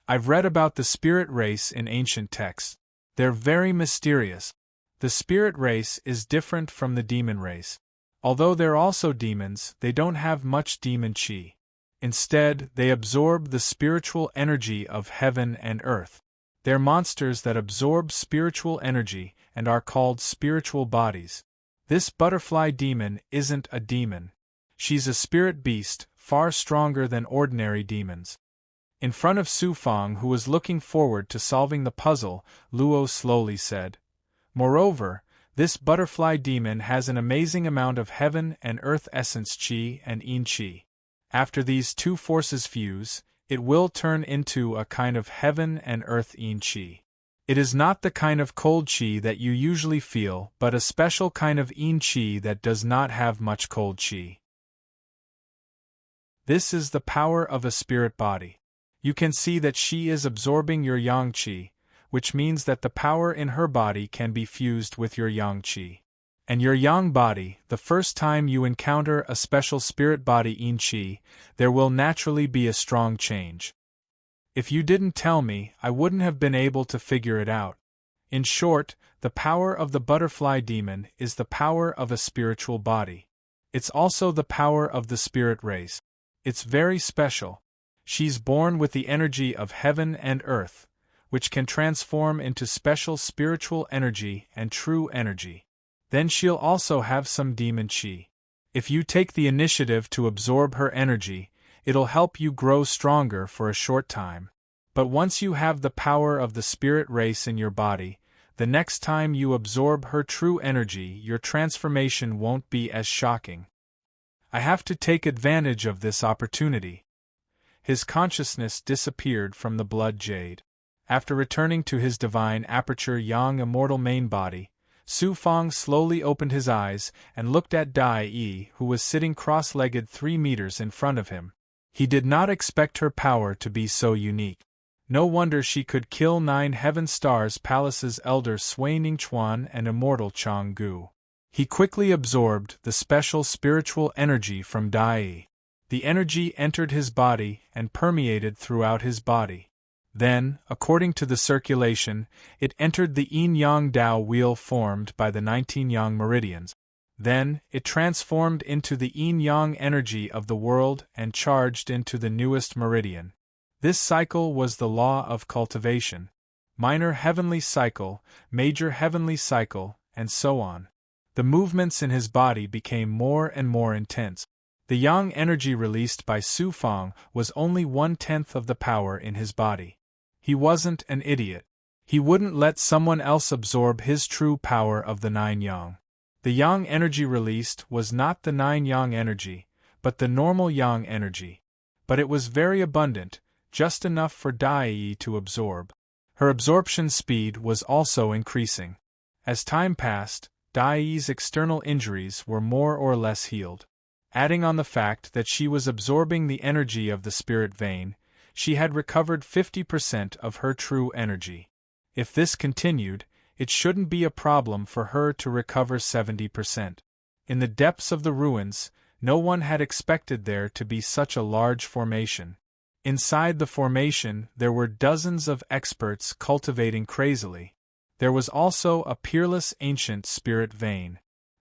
I've read about the spirit race in ancient texts. They're very mysterious. The spirit race is different from the demon race. Although they're also demons, they don't have much demon chi. Instead, they absorb the spiritual energy of heaven and earth. They're monsters that absorb spiritual energy and are called spiritual bodies. This butterfly demon isn't a demon. She's a spirit beast, far stronger than ordinary demons. In front of Su Fang, who was looking forward to solving the puzzle, Luo slowly said, "Moreover, this butterfly demon has an amazing amount of heaven and earth essence chi and yin chi. After these two forces fuse, it will turn into a kind of heaven and earth yin chi. It is not the kind of cold chi that you usually feel, but a special kind of yin chi that does not have much cold chi. This is the power of a spirit body. You can see that she is absorbing your yang chi, which means that the power in her body can be fused with your yang chi. And your yang body, the first time you encounter a special spirit body yin chi, there will naturally be a strong change. If you didn't tell me, I wouldn't have been able to figure it out. In short, the power of the butterfly demon is the power of a spiritual body. It's also the power of the spirit race. It's very special. She's born with the energy of heaven and earth, which can transform into special spiritual energy and true energy. Then she'll also have some demon chi. If you take the initiative to absorb her energy, it'll help you grow stronger for a short time. But once you have the power of the spirit race in your body, the next time you absorb her true energy, your transformation won't be as shocking. I have to take advantage of this opportunity." His consciousness disappeared from the blood jade. After returning to his divine aperture yang immortal main body, Su Fang slowly opened his eyes and looked at Dai Yi, who was sitting cross-legged 3 meters in front of him. He did not expect her power to be so unique. No wonder she could kill 9 Heaven Stars Palace's elder Sui Ningchuan and immortal Chang Gu. He quickly absorbed the special spiritual energy from Dai Yi. The energy entered his body and permeated throughout his body. Then, according to the circulation, it entered the yin-yang Dao wheel formed by the 19 yang meridians. Then, it transformed into the yin-yang energy of the world and charged into the newest meridian. This cycle was the law of cultivation. Minor heavenly cycle, major heavenly cycle, and so on. The movements in his body became more and more intense. The yang energy released by Su Fang was only 1/10 of the power in his body. He wasn't an idiot. He wouldn't let someone else absorb his true power of the 9 yang. The yang energy released was not the 9 yang energy, but the normal yang energy. But it was very abundant, just enough for Dai to absorb. Her absorption speed was also increasing. As time passed, Dai's external injuries were more or less healed. Adding on the fact that she was absorbing the energy of the spirit vein, she had recovered 50% of her true energy. If this continued, it shouldn't be a problem for her to recover 70%. In the depths of the ruins, no one had expected there to be such a large formation. Inside the formation, there were dozens of experts cultivating crazily. There was also a peerless ancient spirit vein.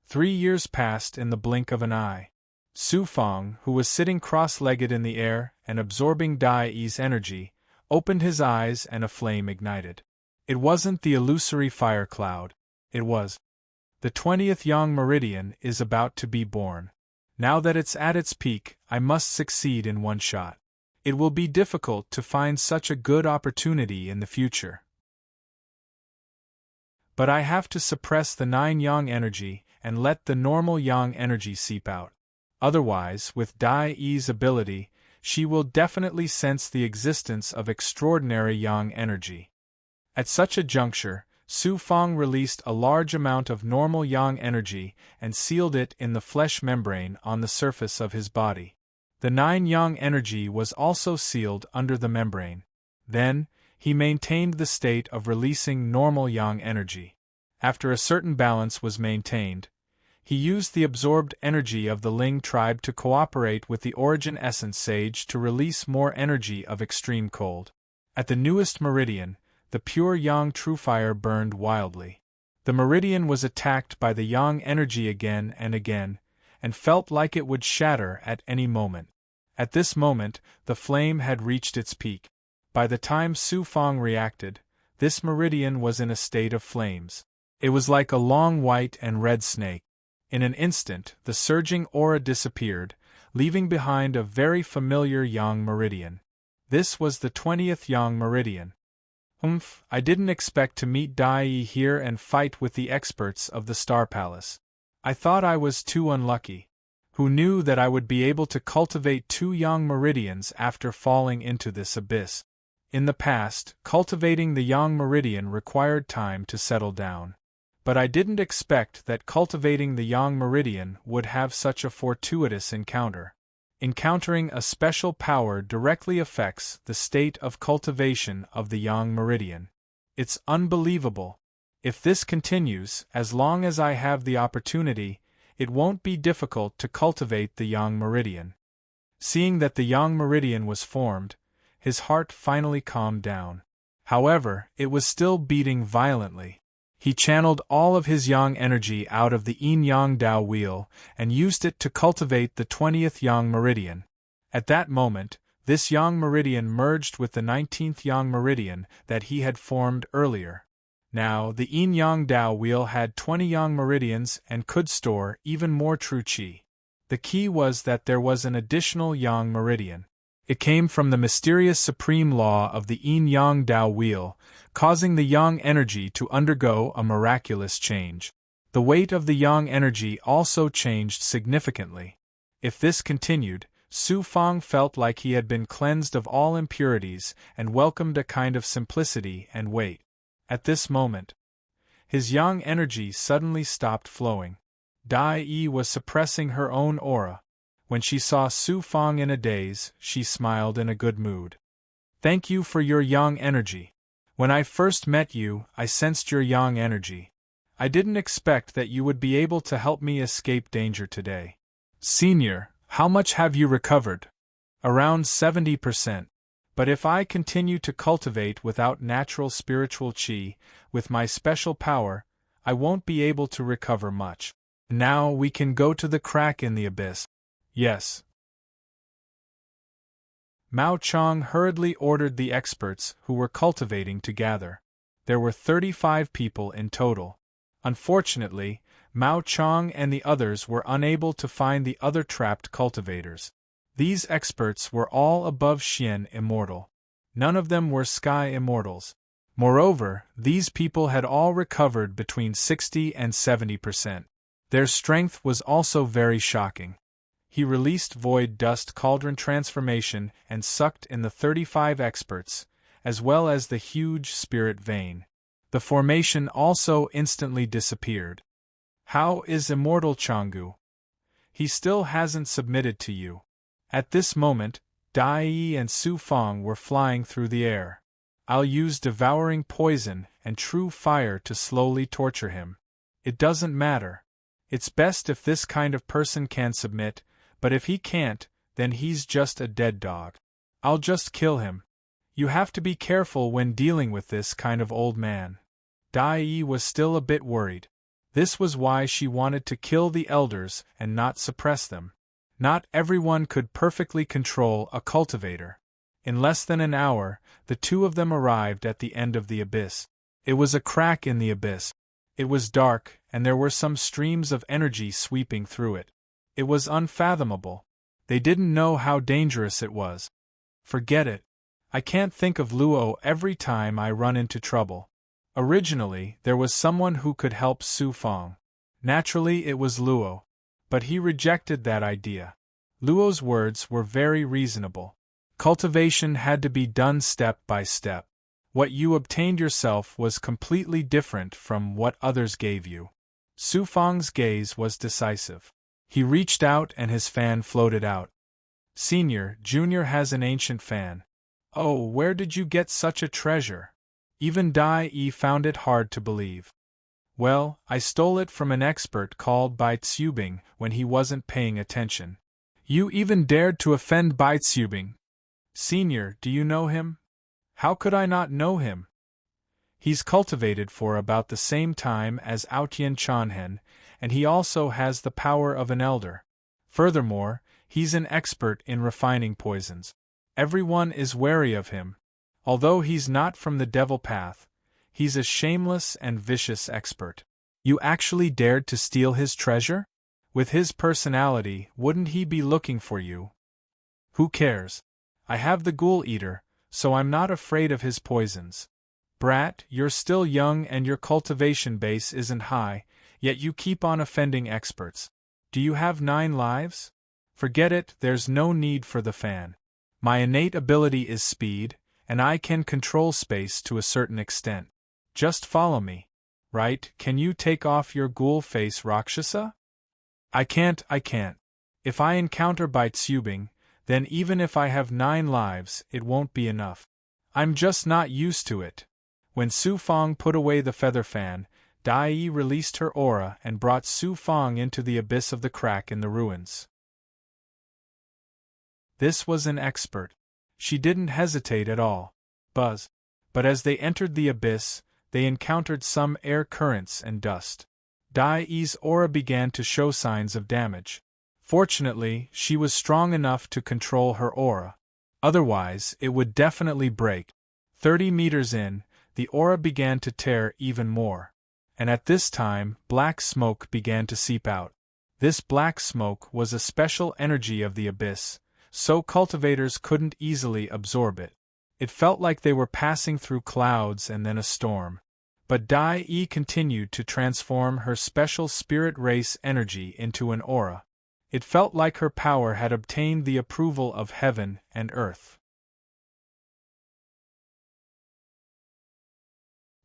3 years passed in the blink of an eye. Su Feng, who was sitting cross-legged in the air and absorbing Dai's energy, opened his eyes and a flame ignited. It wasn't the illusory fire cloud. It was. The 20th Yang Meridian is about to be born. Now that it's at its peak, I must succeed in one shot. It will be difficult to find such a good opportunity in the future. But I have to suppress the 9 yang energy and let the normal yang energy seep out. Otherwise, with Dai's ability, she will definitely sense the existence of extraordinary yang energy. At such a juncture, Su Feng released a large amount of normal yang energy and sealed it in the flesh membrane on the surface of his body. The 9 yang energy was also sealed under the membrane. Then, he maintained the state of releasing normal yang energy. After a certain balance was maintained, he used the absorbed energy of the Ling tribe to cooperate with the Origin Essence Sage to release more energy of extreme cold. At the newest meridian, the pure yang true fire burned wildly. The meridian was attacked by the yang energy again and felt like it would shatter at any moment. At this moment, the flame had reached its peak. By the time Su Feng reacted, this meridian was in a state of flames. It was like a long white and red snake. In an instant, the surging aura disappeared, leaving behind a very familiar yang meridian. This was the 20th yang meridian. I didn't expect to meet Dai here and fight with the experts of the Star Palace. I thought I was too unlucky. Who knew that I would be able to cultivate 2 yang meridians after falling into this abyss? In the past, cultivating the yang meridian required time to settle down. But I didn't expect that cultivating the yang meridian would have such a fortuitous encounter. Encountering a special power directly affects the state of cultivation of the yang meridian. It's unbelievable. If this continues, as long as I have the opportunity, it won't be difficult to cultivate the yang meridian. Seeing that the yang meridian was formed, his heart finally calmed down. However, it was still beating violently. He channeled all of his yang energy out of the yin-yang Tao wheel and used it to cultivate the 20th yang meridian. At that moment, this yang meridian merged with the 19th yang meridian that he had formed earlier. Now, the yin-yang Tao wheel had 20 yang meridians and could store even more true qi. The key was that there was an additional yang meridian. It came from the mysterious supreme law of the yin-yang Tao wheel, causing the yang energy to undergo a miraculous change. The weight of the yang energy also changed significantly. If this continued, Su Feng felt like he had been cleansed of all impurities and welcomed a kind of simplicity and weight. At this moment, his yang energy suddenly stopped flowing. Dai was suppressing her own aura. When she saw Su Feng in a daze, she smiled in a good mood. "Thank you for your yang energy. When I first met you, I sensed your yang energy. I didn't expect that you would be able to help me escape danger today. Senior, how much have you recovered?" "Around 70%. But if I continue to cultivate without natural spiritual qi, with my special power, I won't be able to recover much. Now we can go to the crack in the abyss." "Yes." Mao Chang hurriedly ordered the experts who were cultivating to gather. There were 35 people in total. Unfortunately, Mao Chang and the others were unable to find the other trapped cultivators. These experts were all above Xian immortal. None of them were sky immortals. Moreover, these people had all recovered between 60 and 70%. Their strength was also very shocking. He released Void Dust Cauldron transformation and sucked in the 35 experts, as well as the huge spirit vein. The formation also instantly disappeared. How is Immortal Chang'e? He still hasn't submitted to you. At this moment, Dai Yi and Su Fang were flying through the air. I'll use devouring poison and true fire to slowly torture him. It doesn't matter. It's best if this kind of person can submit, but if he can't, then he's just a dead dog. I'll just kill him. You have to be careful when dealing with this kind of old man. Dai Yi was still a bit worried. This was why she wanted to kill the elders and not suppress them. Not everyone could perfectly control a cultivator. In less than an hour, the two of them arrived at the end of the abyss. It was a crack in the abyss. It was dark, and there were some streams of energy sweeping through it. It was unfathomable. They didn't know how dangerous it was. Forget it. I can't think of Luo every time I run into trouble. Originally, there was someone who could help Su Fang. Naturally, it was Luo. But he rejected that idea. Luo's words were very reasonable. Cultivation had to be done step by step. What you obtained yourself was completely different from what others gave you. Su Fang's gaze was decisive. He reached out and his fan floated out. Senior, Junior has an ancient fan. Oh, where did you get such a treasure? Even Dai Yi found it hard to believe. Well, I stole it from an expert called Bai Tsubing when he wasn't paying attention. You even dared to offend Bai Tsubing. Senior, do you know him? How could I not know him? He's cultivated for about the same time as Aotian Chanhen, and he also has the power of an elder. Furthermore, he's an expert in refining poisons. Everyone is wary of him. Although he's not from the devil path, he's a shameless and vicious expert. You actually dared to steal his treasure? With his personality, wouldn't he be looking for you? Who cares? I have the Ghoul Eater, so I'm not afraid of his poisons. Brat, you're still young and your cultivation base isn't high, yet you keep on offending experts. Do you have 9 lives? Forget it, there's no need for the fan. My innate ability is speed, and I can control space to a certain extent. Just follow me. Right, can you take off your ghoul face Rakshasa? I can't. If I encounter Bai Tsubing, then even if I have 9 lives, it won't be enough. I'm just not used to it. When Su Fang put away the feather fan, Dai Yi released her aura and brought Su Fang into the abyss of the crack in the ruins. This was an expert. She didn't hesitate at all. Buzz. But as they entered the abyss, they encountered some air currents and dust. Dai Yi's aura began to show signs of damage. Fortunately, she was strong enough to control her aura. Otherwise, it would definitely break. 30 meters in, the aura began to tear even more. And at this time, black smoke began to seep out. This black smoke was a special energy of the abyss, so cultivators couldn't easily absorb it. It felt like they were passing through clouds and then a storm. But Dai Yi continued to transform her special spirit race energy into an aura. It felt like her power had obtained the approval of heaven and earth.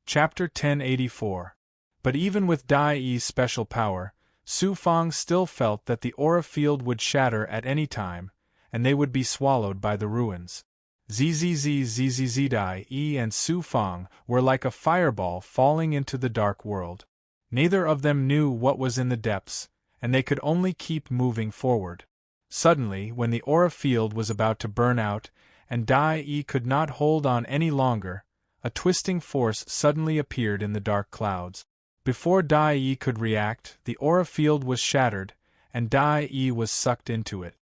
Chapter 1084. But even with Dai Yi's special power, Su Fang still felt that the aura field would shatter at any time, and they would be swallowed by the ruins. Zzz Dai Yi and Su Fang were like a fireball falling into the dark world. Neither of them knew what was in the depths, and they could only keep moving forward. Suddenly, when the aura field was about to burn out, and Dai Yi could not hold on any longer, a twisting force suddenly appeared in the dark clouds. Before Dai Yi could react, the aura field was shattered, and Dai Yi was sucked into it.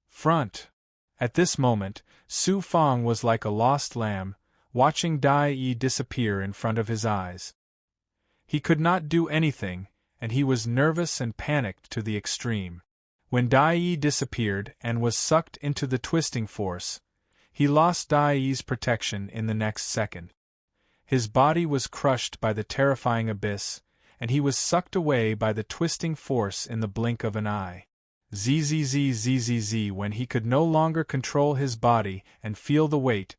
Front. At this moment, Su Fang was like a lost lamb, watching Dai Yi disappear in front of his eyes. He could not do anything, and he was nervous and panicked to the extreme. When Dai Yi disappeared and was sucked into the twisting force, he lost Dai Yi's protection in the next second. His body was crushed by the terrifying abyss, and he was sucked away by the twisting force in the blink of an eye. Zzz, when he could no longer control his body and feel the weight,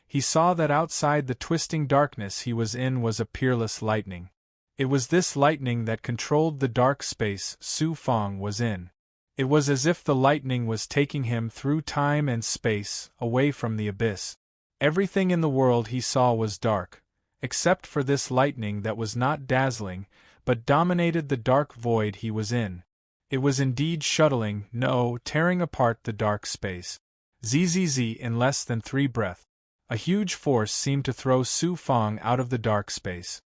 he saw that outside the twisting darkness he was in was a peerless lightning. It was this lightning that controlled the dark space Su Fong was in. It was as if the lightning was taking him through time and space, away from the abyss. Everything in the world he saw was dark, except for this lightning that was not dazzling, but dominated the dark void he was in. It was indeed shuttling, no, tearing apart the dark space. Zzz, in less than 3 breaths. A huge force seemed to throw Su Fong out of the dark space.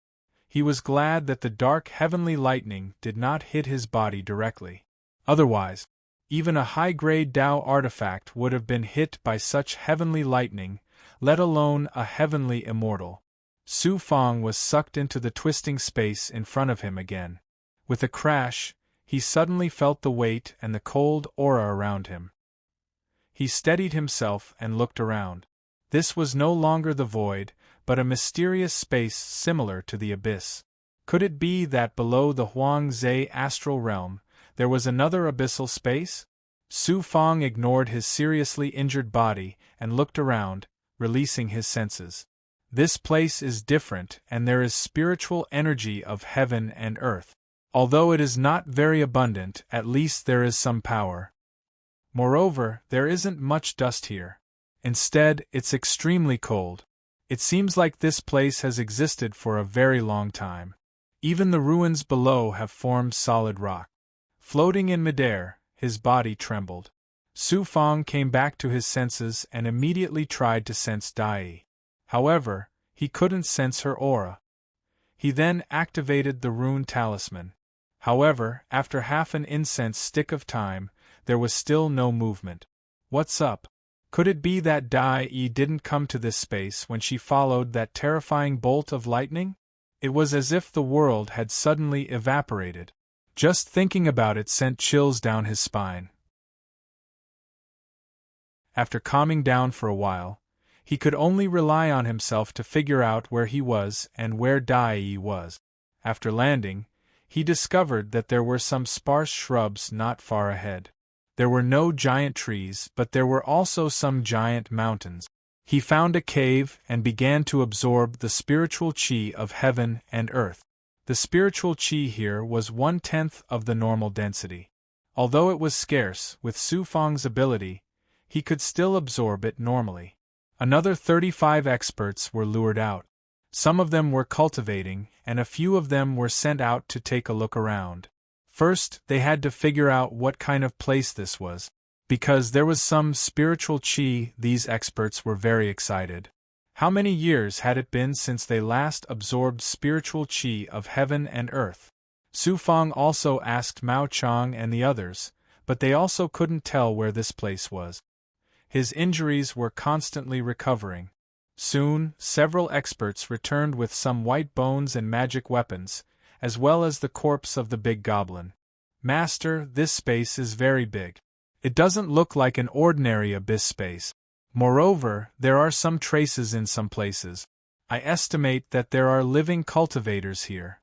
He was glad that the dark heavenly lightning did not hit his body directly. Otherwise, even a high-grade Tao artifact would have been hit by such heavenly lightning, let alone a heavenly immortal. Su Fong was sucked into the twisting space in front of him again. With a crash, he suddenly felt the weight and the cold aura around him. He steadied himself and looked around. This was no longer the void, but a mysterious space similar to the abyss. Could it be that below the Huangze astral realm, there was another abyssal space? Su Fong ignored his seriously injured body and looked around, releasing his senses. This place is different, and there is spiritual energy of heaven and earth. Although it is not very abundant, at least there is some power. Moreover, there isn't much dust here. Instead, it's extremely cold. It seems like this place has existed for a very long time. Even the ruins below have formed solid rock. Floating in midair, his body trembled. Su Fong came back to his senses and immediately tried to sense Dai. However, he couldn't sense her aura. He then activated the rune talisman. However, after half an incense stick of time, there was still no movement. What's up? Could it be that Dai didn't come to this space when she followed that terrifying bolt of lightning? It was as if the world had suddenly evaporated. Just thinking about it sent chills down his spine. After calming down for a while, he could only rely on himself to figure out where he was and where Dai was. After landing, he discovered that there were some sparse shrubs not far ahead. There were no giant trees, but there were also some giant mountains. He found a cave and began to absorb the spiritual chi of heaven and earth. The spiritual chi here was 1/10 of the normal density. Although it was scarce, with Su Fong's ability, he could still absorb it normally. Another 35 experts were lured out. Some of them were cultivating, and a few of them were sent out to take a look around. First, they had to figure out what kind of place this was. Because there was some spiritual chi, these experts were very excited. How many years had it been since they last absorbed spiritual chi of heaven and earth? Su Fong also asked Mao Chang and the others, but they also couldn't tell where this place was. His injuries were constantly recovering. Soon, several experts returned with some white bones and magic weapons, as well as the corpse of the big goblin. Master, this space is very big. It doesn't look like an ordinary abyss space. Moreover, there are some traces in some places. I estimate that there are living cultivators here.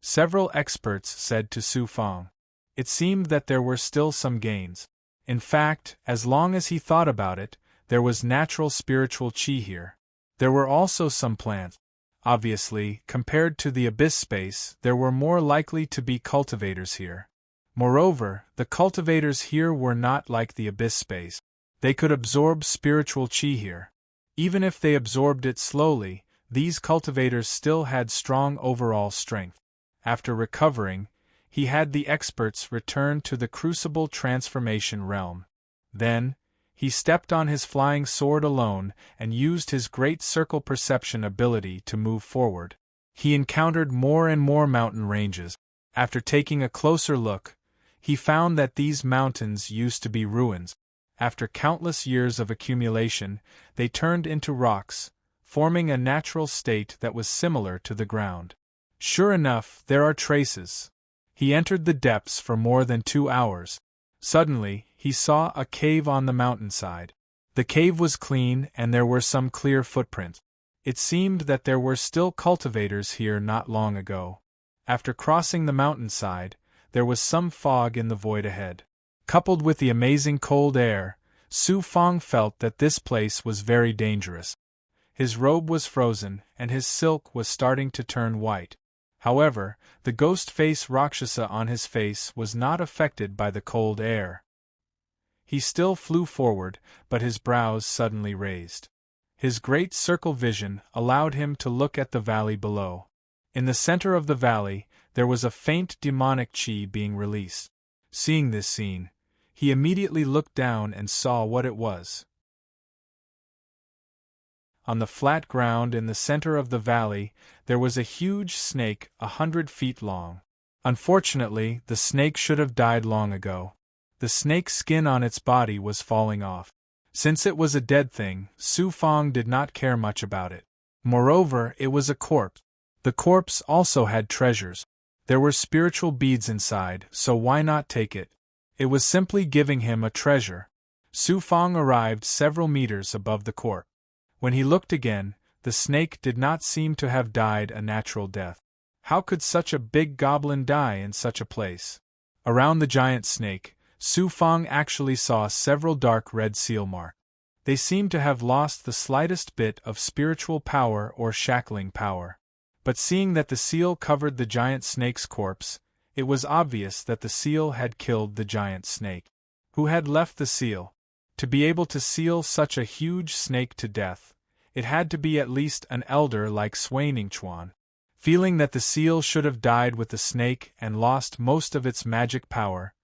Several experts said to Su Fong. It seemed that there were still some gains. In fact, as long as he thought about it, there was natural spiritual chi here. There were also some plants. Obviously, compared to the abyss space, there were more likely to be cultivators here. Moreover, the cultivators here were not like the abyss space. They could absorb spiritual chi here. Even if they absorbed it slowly, these cultivators still had strong overall strength. After recovering, he had the experts return to the crucible transformation realm. Then, he stepped on his flying sword alone and used his great circle perception ability to move forward. He encountered more and more mountain ranges. After taking a closer look, he found that these mountains used to be ruins. After countless years of accumulation, they turned into rocks, forming a natural state that was similar to the ground. Sure enough, there are traces. He entered the depths for more than 2 hours. Suddenly, he saw a cave on the mountainside. The cave was clean and there were some clear footprints. It seemed that there were still cultivators here not long ago. After crossing the mountainside, there was some fog in the void ahead. Coupled with the amazing cold air, Su Fong felt that this place was very dangerous. His robe was frozen, and his silk was starting to turn white. However, the ghost-face Rakshasa on his face was not affected by the cold air. He still flew forward, but his brows suddenly raised. His great circle vision allowed him to look at the valley below. In the center of the valley, there was a faint demonic chi being released. Seeing this scene, he immediately looked down and saw what it was. On the flat ground in the center of the valley, there was a huge snake 100 feet long. Unfortunately, the snake should have died long ago. The snake's skin on its body was falling off. Since it was a dead thing, Su Fong did not care much about it. Moreover, it was a corpse. The corpse also had treasures. There were spiritual beads inside, so why not take it? It was simply giving him a treasure. Su Fong arrived several meters above the corpse. When he looked again, the snake did not seem to have died a natural death. How could such a big goblin die in such a place? Around the giant snake, Su Fong actually saw several dark red seal marks. They seemed to have lost the slightest bit of spiritual power or shackling power. But seeing that the seal covered the giant snake's corpse, it was obvious that the seal had killed the giant snake. Who had left the seal? To be able to seal such a huge snake to death, it had to be at least an elder like Swaning Chuan. Feeling that the seal should have died with the snake and lost most of its magic power,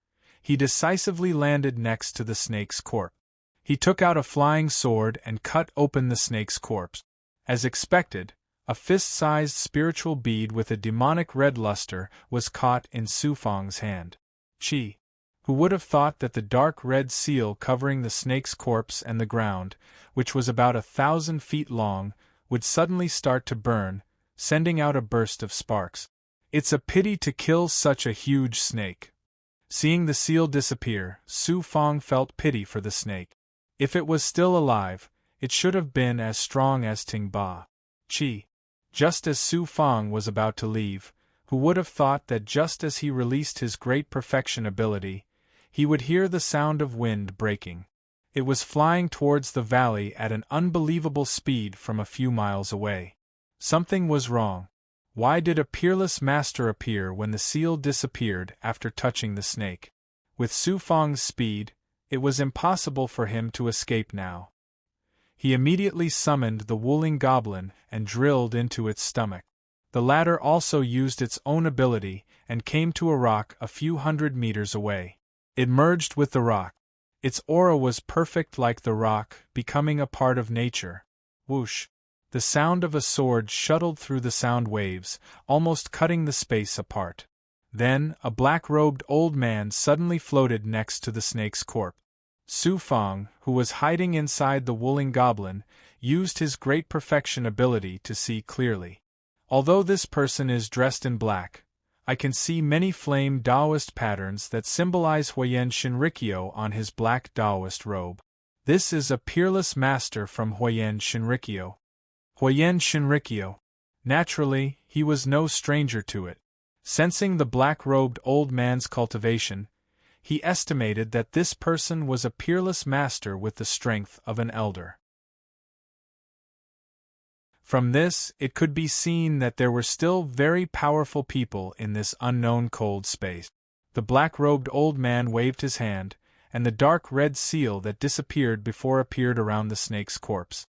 he decisively landed next to the snake's corpse. He took out a flying sword and cut open the snake's corpse. As expected, a fist-sized spiritual bead with a demonic red luster was caught in Su Fong's hand. Chi. Who would have thought that the dark red seal covering the snake's corpse and the ground, which was about 1,000 feet long, would suddenly start to burn, sending out a burst of sparks. It's a pity to kill such a huge snake. Seeing the seal disappear, Su Fong felt pity for the snake. If it was still alive, it should have been as strong as Ting Ba. Chi. Just as Su Fong was about to leave, who would have thought that just as he released his great perfection ability, he would hear the sound of wind breaking. It was flying towards the valley at an unbelievable speed from a few miles away. Something was wrong. Why did a peerless master appear when the seal disappeared after touching the snake? With Su Fong's speed, it was impossible for him to escape now. He immediately summoned the Wuling Goblin and drilled into its stomach. The latter also used its own ability and came to a rock a few hundred meters away. It merged with the rock. Its aura was perfect like the rock, becoming a part of nature. Whoosh! The sound of a sword shuttled through the sound waves, almost cutting the space apart. Then, a black-robed old man suddenly floated next to the snake's corpse. Su Fong, who was hiding inside the Wuling Goblin, used his great perfection ability to see clearly. Although this person is dressed in black, I can see many flame Taoist patterns that symbolize Huayan Shinrikyo on his black Taoist robe. This is a peerless master from Huayan Shinrikyo. Huayan Shinrikyo. Naturally, he was no stranger to it. Sensing the black-robed old man's cultivation, he estimated that this person was a peerless master with the strength of an elder. From this, it could be seen that there were still very powerful people in this unknown cold space. The black-robed old man waved his hand, and the dark red seal that disappeared before appeared around the snake's corpse.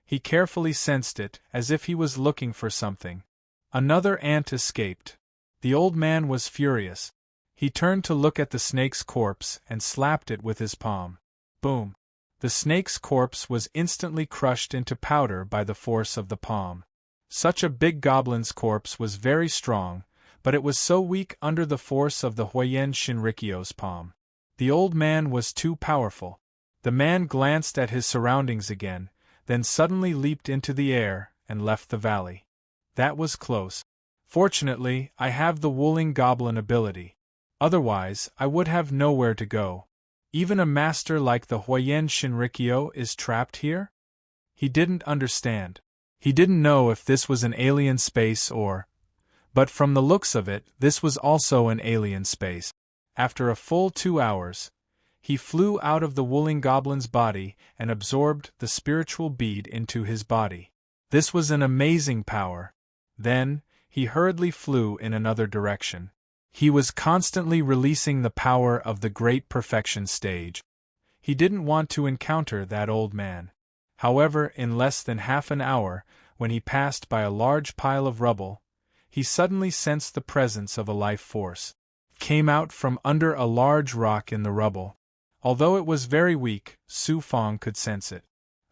He carefully sensed it, as if he was looking for something. Another ant escaped. The old man was furious. He turned to look at the snake's corpse and slapped it with his palm. Boom! The snake's corpse was instantly crushed into powder by the force of the palm. Such a big goblin's corpse was very strong, but it was so weak under the force of the Huayan Shinrikyo's palm. The old man was too powerful. The man glanced at his surroundings again, then suddenly leaped into the air and left the valley. That was close. Fortunately, I have the Wuling Goblin ability. Otherwise, I would have nowhere to go. Even a master like the Huayan Shinrikyo is trapped here? He didn't understand. He didn't know if this was an alien space or... But from the looks of it, this was also an alien space. After a full 2 hours, he flew out of the wooling goblin's body and absorbed the spiritual bead into his body. This was an amazing power. Then, he hurriedly flew in another direction. He was constantly releasing the power of the Great Perfection stage. He didn't want to encounter that old man. However, in less than half an hour, when he passed by a large pile of rubble, he suddenly sensed the presence of a life force. It came out from under a large rock in the rubble. Although it was very weak, Su Fong could sense it.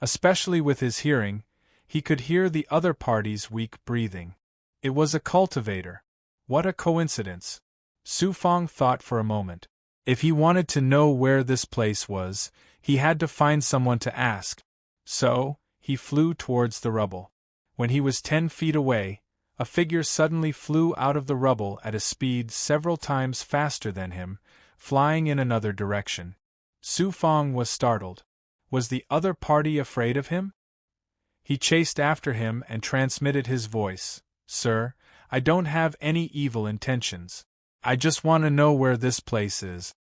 Especially with his hearing, he could hear the other party's weak breathing. It was a cultivator. What a coincidence! Su Fong thought for a moment. If he wanted to know where this place was, he had to find someone to ask. So, he flew towards the rubble. When he was 10 feet away, a figure suddenly flew out of the rubble at a speed several times faster than him, flying in another direction. Su Fong was startled. Was the other party afraid of him? He chased after him and transmitted his voice. "Sir, I don't have any evil intentions. I just want to know where this place is.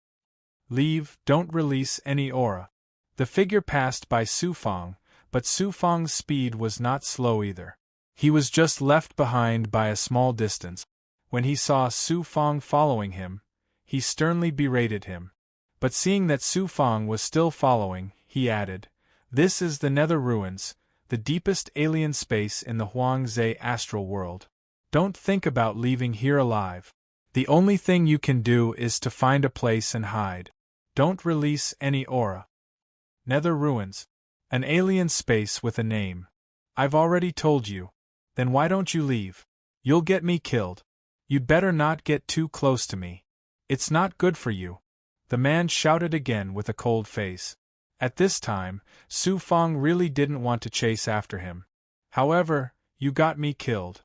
Leave, don't release any aura." The figure passed by Su Fong, but Su Fong's speed was not slow either. He was just left behind by a small distance. When he saw Su Fong following him, he sternly berated him. But seeing that Su Fong was still following, he added, "This is the Nether Ruins, the deepest alien space in the Huangze astral world. Don't think about leaving here alive. The only thing you can do is to find a place and hide. Don't release any aura." Nether Ruins. An alien space with a name. I've already told you. Then why don't you leave? You'll get me killed. You'd better not get too close to me. It's not good for you. The man shouted again with a cold face. At this time, Su Fong really didn't want to chase after him. However, you got me killed.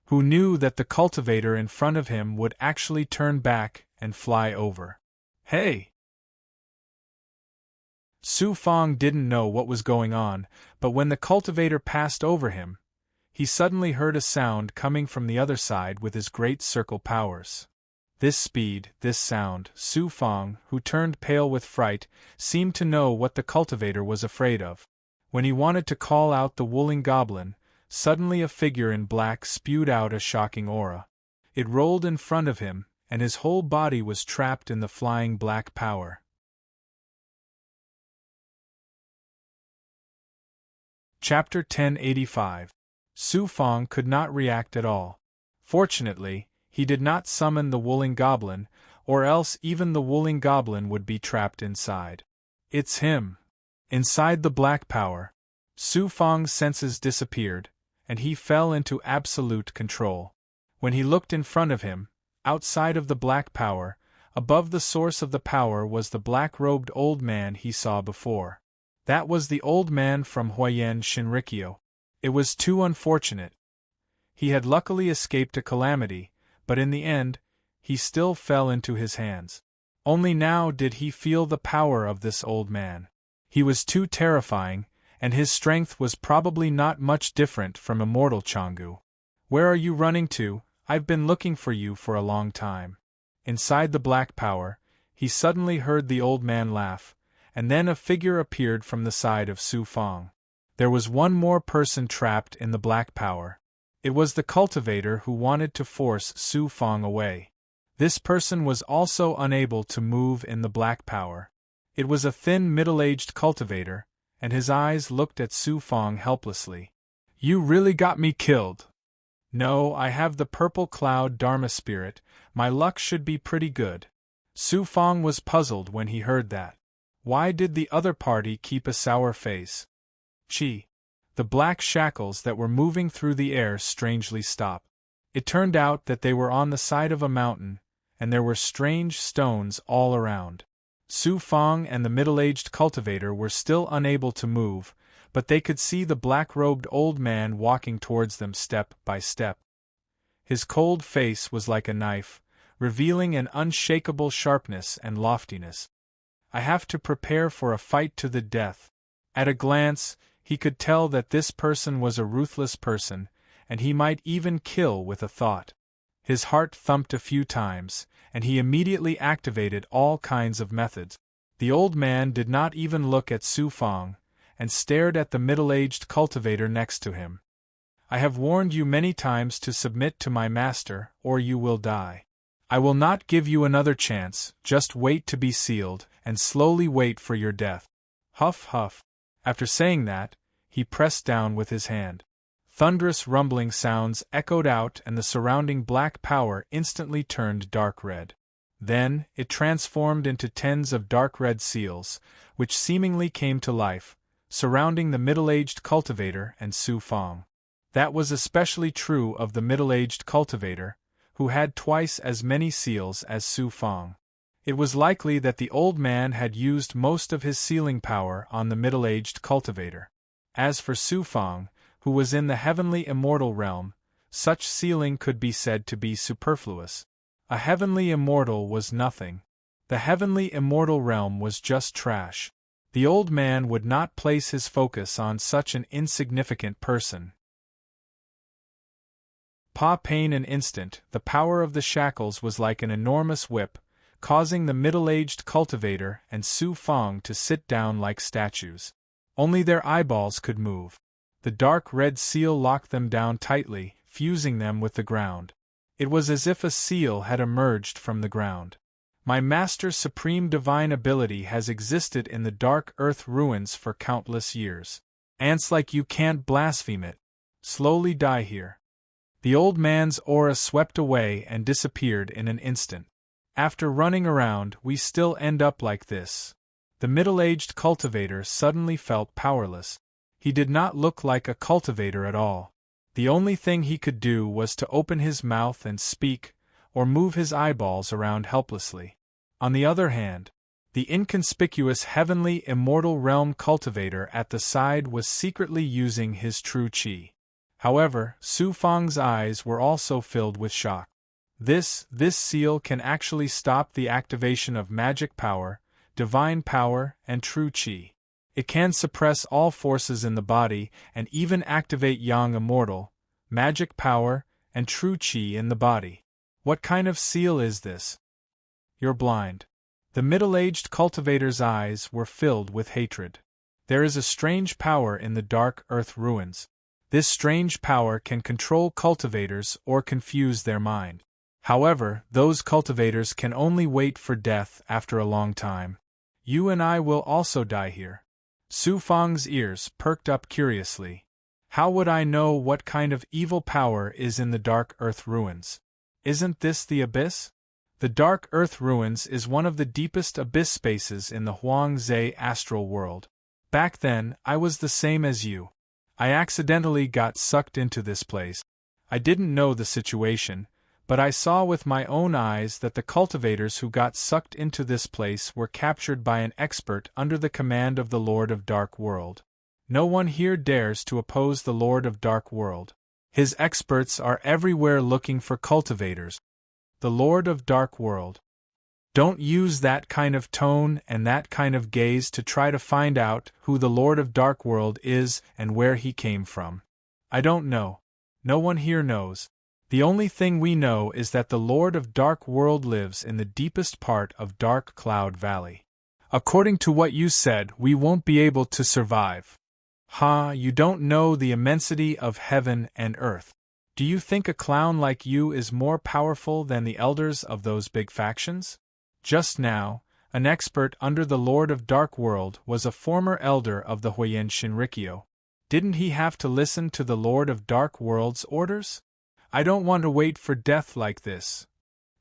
Who knew that the cultivator in front of him would actually turn back and fly over? Hey! Su Fong didn't know what was going on, but when the cultivator passed over him, he suddenly heard a sound coming from the other side with his great circle powers. This speed, this sound, Su Fong, who turned pale with fright, seemed to know what the cultivator was afraid of. When he wanted to call out the wooling goblin, suddenly a figure in black spewed out a shocking aura. It rolled in front of him, and his whole body was trapped in the flying black power. Chapter 1085. Su Fong could not react at all. Fortunately, he did not summon the wooling goblin, or else even the wooling goblin would be trapped inside. It's him. Inside the black power. Su Fong's senses disappeared, and he fell into absolute control. When he looked in front of him, outside of the black power, above the source of the power was the black-robed old man he saw before. That was the old man from Huayan Shinrikyo. It was too unfortunate. He had luckily escaped a calamity, but in the end, he still fell into his hands. Only now did he feel the power of this old man. He was too terrifying, and his strength was probably not much different from immortal Chang'e. "Where are you running to? I've been looking for you for a long time." Inside the black power, he suddenly heard the old man laugh, and then a figure appeared from the side of Su Fong. There was one more person trapped in the black power. It was the cultivator who wanted to force Su Fong away. This person was also unable to move in the black power. It was a thin middle-aged cultivator, and his eyes looked at Su Fong helplessly. "You really got me killed." "No, I have the purple cloud Dharma spirit, my luck should be pretty good." Su Fong was puzzled when he heard that. Why did the other party keep a sour face? The black shackles that were moving through the air strangely stopped. It turned out that they were on the side of a mountain, and there were strange stones all around. Su Fong and the middle-aged cultivator were still unable to move, but they could see the black-robed old man walking towards them step by step. His cold face was like a knife, revealing an unshakable sharpness and loftiness. "I have to prepare for a fight to the death." At a glance, he could tell that this person was a ruthless person, and he might even kill with a thought. His heart thumped a few times, and he immediately activated all kinds of methods. The old man did not even look at Su Fang, and stared at the middle-aged cultivator next to him. I have warned you many times to submit to my master, or you will die. I will not give you another chance, just wait to be sealed, and slowly wait for your death. Huff huff. After saying that, he pressed down with his hand. Thunderous rumbling sounds echoed out and the surrounding black power instantly turned dark red. Then, it transformed into tens of dark red seals, which seemingly came to life, surrounding the middle-aged cultivator and Su Fang. That was especially true of the middle-aged cultivator, who had twice as many seals as Su Fang. It was likely that the old man had used most of his sealing power on the middle-aged cultivator. As for Su Fang, who was in the heavenly immortal realm, such sealing could be said to be superfluous. A heavenly immortal was nothing. The heavenly immortal realm was just trash. The old man would not place his focus on such an insignificant person. Pain an instant, the power of the shackles was like an enormous whip, causing the middle-aged cultivator and Su Fang to sit down like statues. Only their eyeballs could move. The dark red seal locked them down tightly, fusing them with the ground. It was as if a seal had emerged from the ground. My master's supreme divine ability has existed in the dark earth ruins for countless years. Ants like you can't blaspheme it. Slowly die here. The old man's aura swept away and disappeared in an instant. After running around, we still end up like this. The middle-aged cultivator suddenly felt powerless. He did not look like a cultivator at all. The only thing he could do was to open his mouth and speak, or move his eyeballs around helplessly. On the other hand, the inconspicuous heavenly immortal realm cultivator at the side was secretly using his true chi. However, Su Fang's eyes were also filled with shock. This seal can actually stop the activation of magic power, divine power, and true chi. It can suppress all forces in the body and even activate yang immortal, magic power, and true chi in the body. What kind of seal is this? You're blind. The middle-aged cultivator's eyes were filled with hatred. There is a strange power in the dark earth ruins. This strange power can control cultivators or confuse their mind. However, those cultivators can only wait for death after a long time. You and I will also die here. Su Fang's ears perked up curiously. How would I know what kind of evil power is in the dark earth ruins? Isn't this the abyss? The dark earth ruins is one of the deepest abyss spaces in the Huangze astral world. Back then, I was the same as you. I accidentally got sucked into this place. I didn't know the situation, but I saw with my own eyes that the cultivators who got sucked into this place were captured by an expert under the command of the Lord of Dark World. No one here dares to oppose the Lord of Dark World. His experts are everywhere looking for cultivators. The Lord of Dark World. Don't use that kind of tone and that kind of gaze to try to find out who the Lord of Dark World is and where he came from. I don't know. No one here knows. The only thing we know is that the Lord of Dark World lives in the deepest part of Dark Cloud Valley. According to what you said, we won't be able to survive. You don't know the immensity of heaven and earth. Do you think a clown like you is more powerful than the elders of those big factions? Just now, an expert under the Lord of Dark World was a former elder of the Huayan Shinrikyo. Didn't he have to listen to the Lord of Dark World's orders? I don't want to wait for death like this.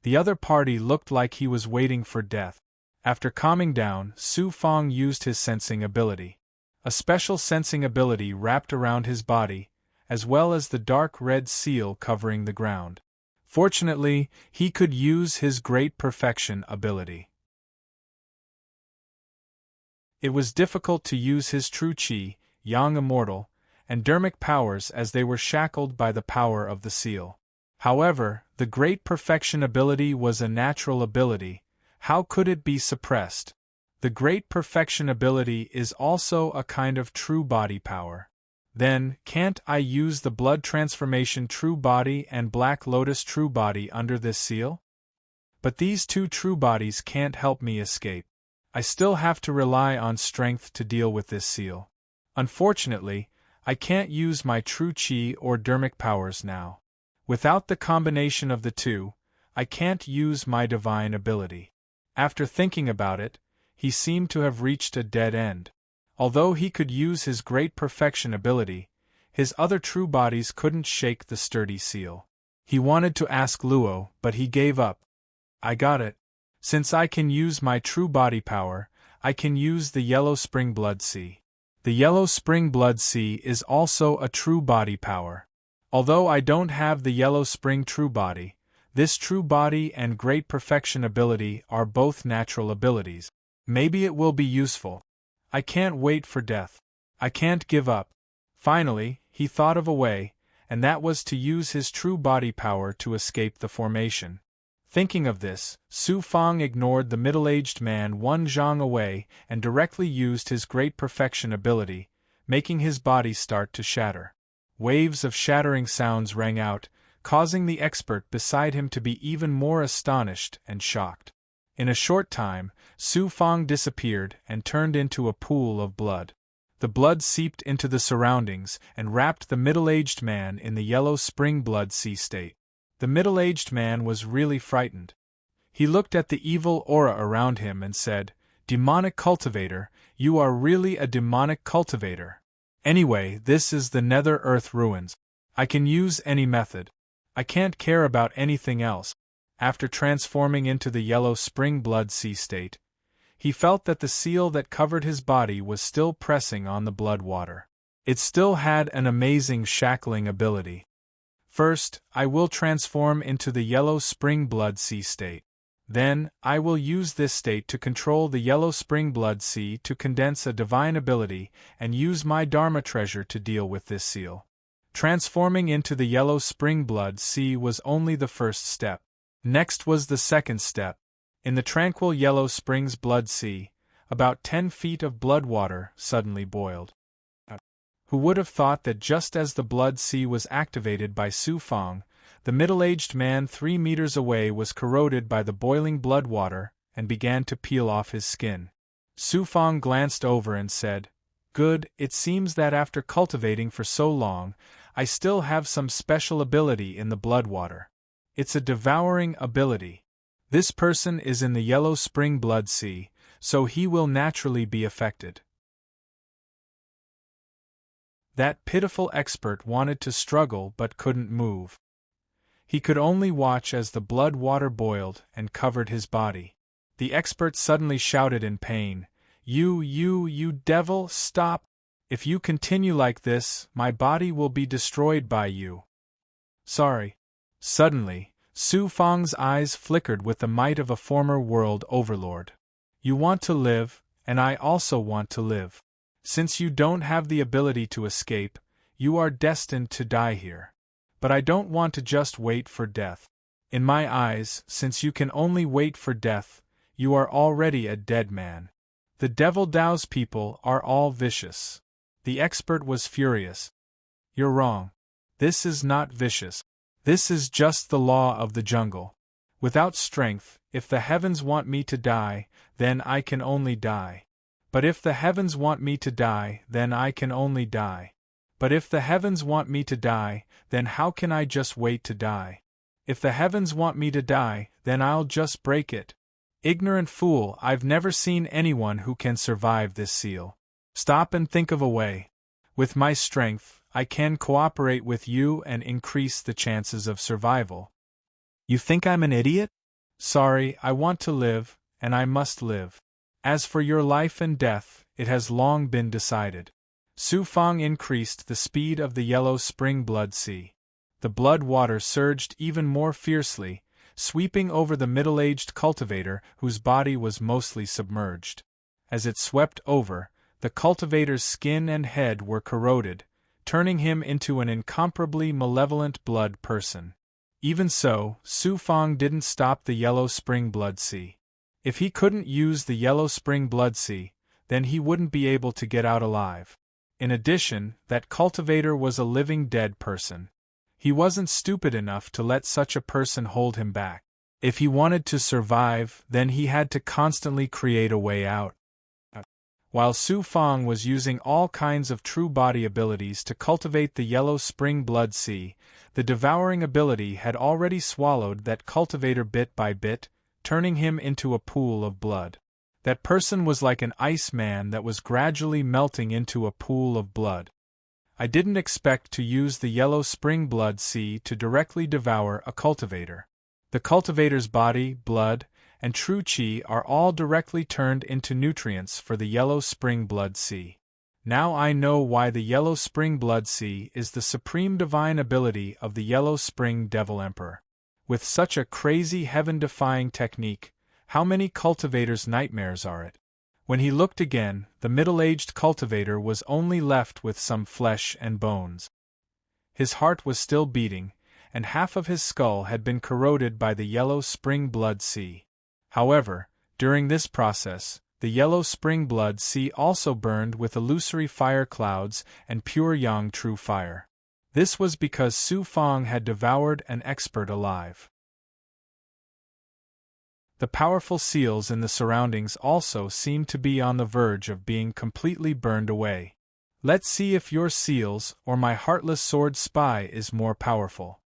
The other party looked like he was waiting for death. After calming down, Su Fang used his sensing ability. A special sensing ability wrapped around his body, as well as the dark red seal covering the ground. Fortunately, he could use his great perfection ability. It was difficult to use his true chi, yang immortal, and dermic powers as they were shackled by the power of the seal. However, the great perfection ability was a natural ability. How could it be suppressed? The great perfection ability is also a kind of true body power. Then, can't I use the blood transformation true body and black lotus true body under this seal? But these two true bodies can't help me escape. I still have to rely on strength to deal with this seal. Unfortunately, I can't use my true chi or dermic powers now. Without the combination of the two, I can't use my divine ability. After thinking about it, he seemed to have reached a dead end. Although he could use his great perfection ability, his other true bodies couldn't shake the sturdy seal. He wanted to ask Luo, but he gave up. I got it. Since I can use my true body power, I can use the yellow spring blood sea. The yellow spring blood sea is also a true body power. Although I don't have the yellow spring true body, this true body and great perfection ability are both natural abilities. Maybe it will be useful. I can't wait for death. I can't give up. Finally, he thought of a way, and that was to use his true body power to escape the formation. Thinking of this, Su Fang ignored the middle-aged man Wen Zhang away and directly used his great perfection ability, making his body start to shatter. Waves of shattering sounds rang out, causing the expert beside him to be even more astonished and shocked. In a short time, Su Fang disappeared and turned into a pool of blood. The blood seeped into the surroundings and wrapped the middle-aged man in the yellow spring blood sea state. The middle-aged man was really frightened. He looked at the evil aura around him and said, "Demonic cultivator, you are really a demonic cultivator. Anyway, this is the Nether Earth ruins. I can use any method. I can't care about anything else." After transforming into the yellow spring blood sea state, he felt that the seal that covered his body was still pressing on the blood water. It still had an amazing shackling ability. First, I will transform into the yellow spring blood sea state. Then, I will use this state to control the yellow spring blood sea to condense a divine ability and use my Dharma treasure to deal with this seal. Transforming into the yellow spring blood sea was only the first step. Next was the second step. In the tranquil yellow springs blood sea, about 10 feet of blood water suddenly boiled. Who would have thought that just as the blood sea was activated by Su Fang, the middle-aged man 3 meters away was corroded by the boiling blood water and began to peel off his skin. Su Fang glanced over and said, "Good, it seems that after cultivating for so long, I still have some special ability in the blood water. It's a devouring ability. This person is in the yellow spring blood sea, so he will naturally be affected." That pitiful expert wanted to struggle but couldn't move. He could only watch as the blood water boiled and covered his body. The expert suddenly shouted in pain, You devil, stop! If you continue like this, my body will be destroyed by you." "Sorry." Suddenly, Su Fang's eyes flickered with the might of a former world overlord. "You want to live, and I also want to live. Since you don't have the ability to escape, you are destined to die here. But I don't want to just wait for death. In my eyes, since you can only wait for death, you are already a dead man. The Devil Dao's people are all vicious." The expert was furious. "You're wrong. This is not vicious. This is just the law of the jungle. Without strength, if the heavens want me to die, then I can only die. But if the heavens want me to die, then I can only die. But if the heavens want me to die, then how can I just wait to die? If the heavens want me to die, then I'll just break it. Ignorant fool, I've never seen anyone who can survive this seal. Stop and think of a way. With my strength, I can cooperate with you and increase the chances of survival. You think I'm an idiot? Sorry, I want to live, and I must live. As for your life and death, it has long been decided." Su Fang increased the speed of the yellow spring blood sea. The blood water surged even more fiercely, sweeping over the middle-aged cultivator whose body was mostly submerged. As it swept over, the cultivator's skin and head were corroded, turning him into an incomparably malevolent blood person. Even so, Su Fang didn't stop the yellow spring blood sea. If he couldn't use the yellow spring blood sea, then he wouldn't be able to get out alive. In addition, that cultivator was a living dead person. He wasn't stupid enough to let such a person hold him back. If he wanted to survive, then he had to constantly create a way out. While Su Fang was using all kinds of true body abilities to cultivate the yellow spring blood sea, the devouring ability had already swallowed that cultivator bit by bit, turning him into a pool of blood. That person was like an ice man that was gradually melting into a pool of blood. I didn't expect to use the yellow spring blood sea to directly devour a cultivator. The cultivator's body, blood, and true chi are all directly turned into nutrients for the yellow spring blood sea. Now I know why the yellow spring blood sea is the supreme divine ability of the yellow spring devil emperor. With such a crazy heaven-defying technique, how many cultivators' nightmares are it? When he looked again, the middle-aged cultivator was only left with some flesh and bones. His heart was still beating, and half of his skull had been corroded by the yellow spring blood sea. However, during this process, the yellow spring blood sea also burned with illusory fire clouds and pure yang true fire. This was because Su Fang had devoured an expert alive. The powerful seals in the surroundings also seemed to be on the verge of being completely burned away. Let's see if your seals or my heartless sword spy is more powerful.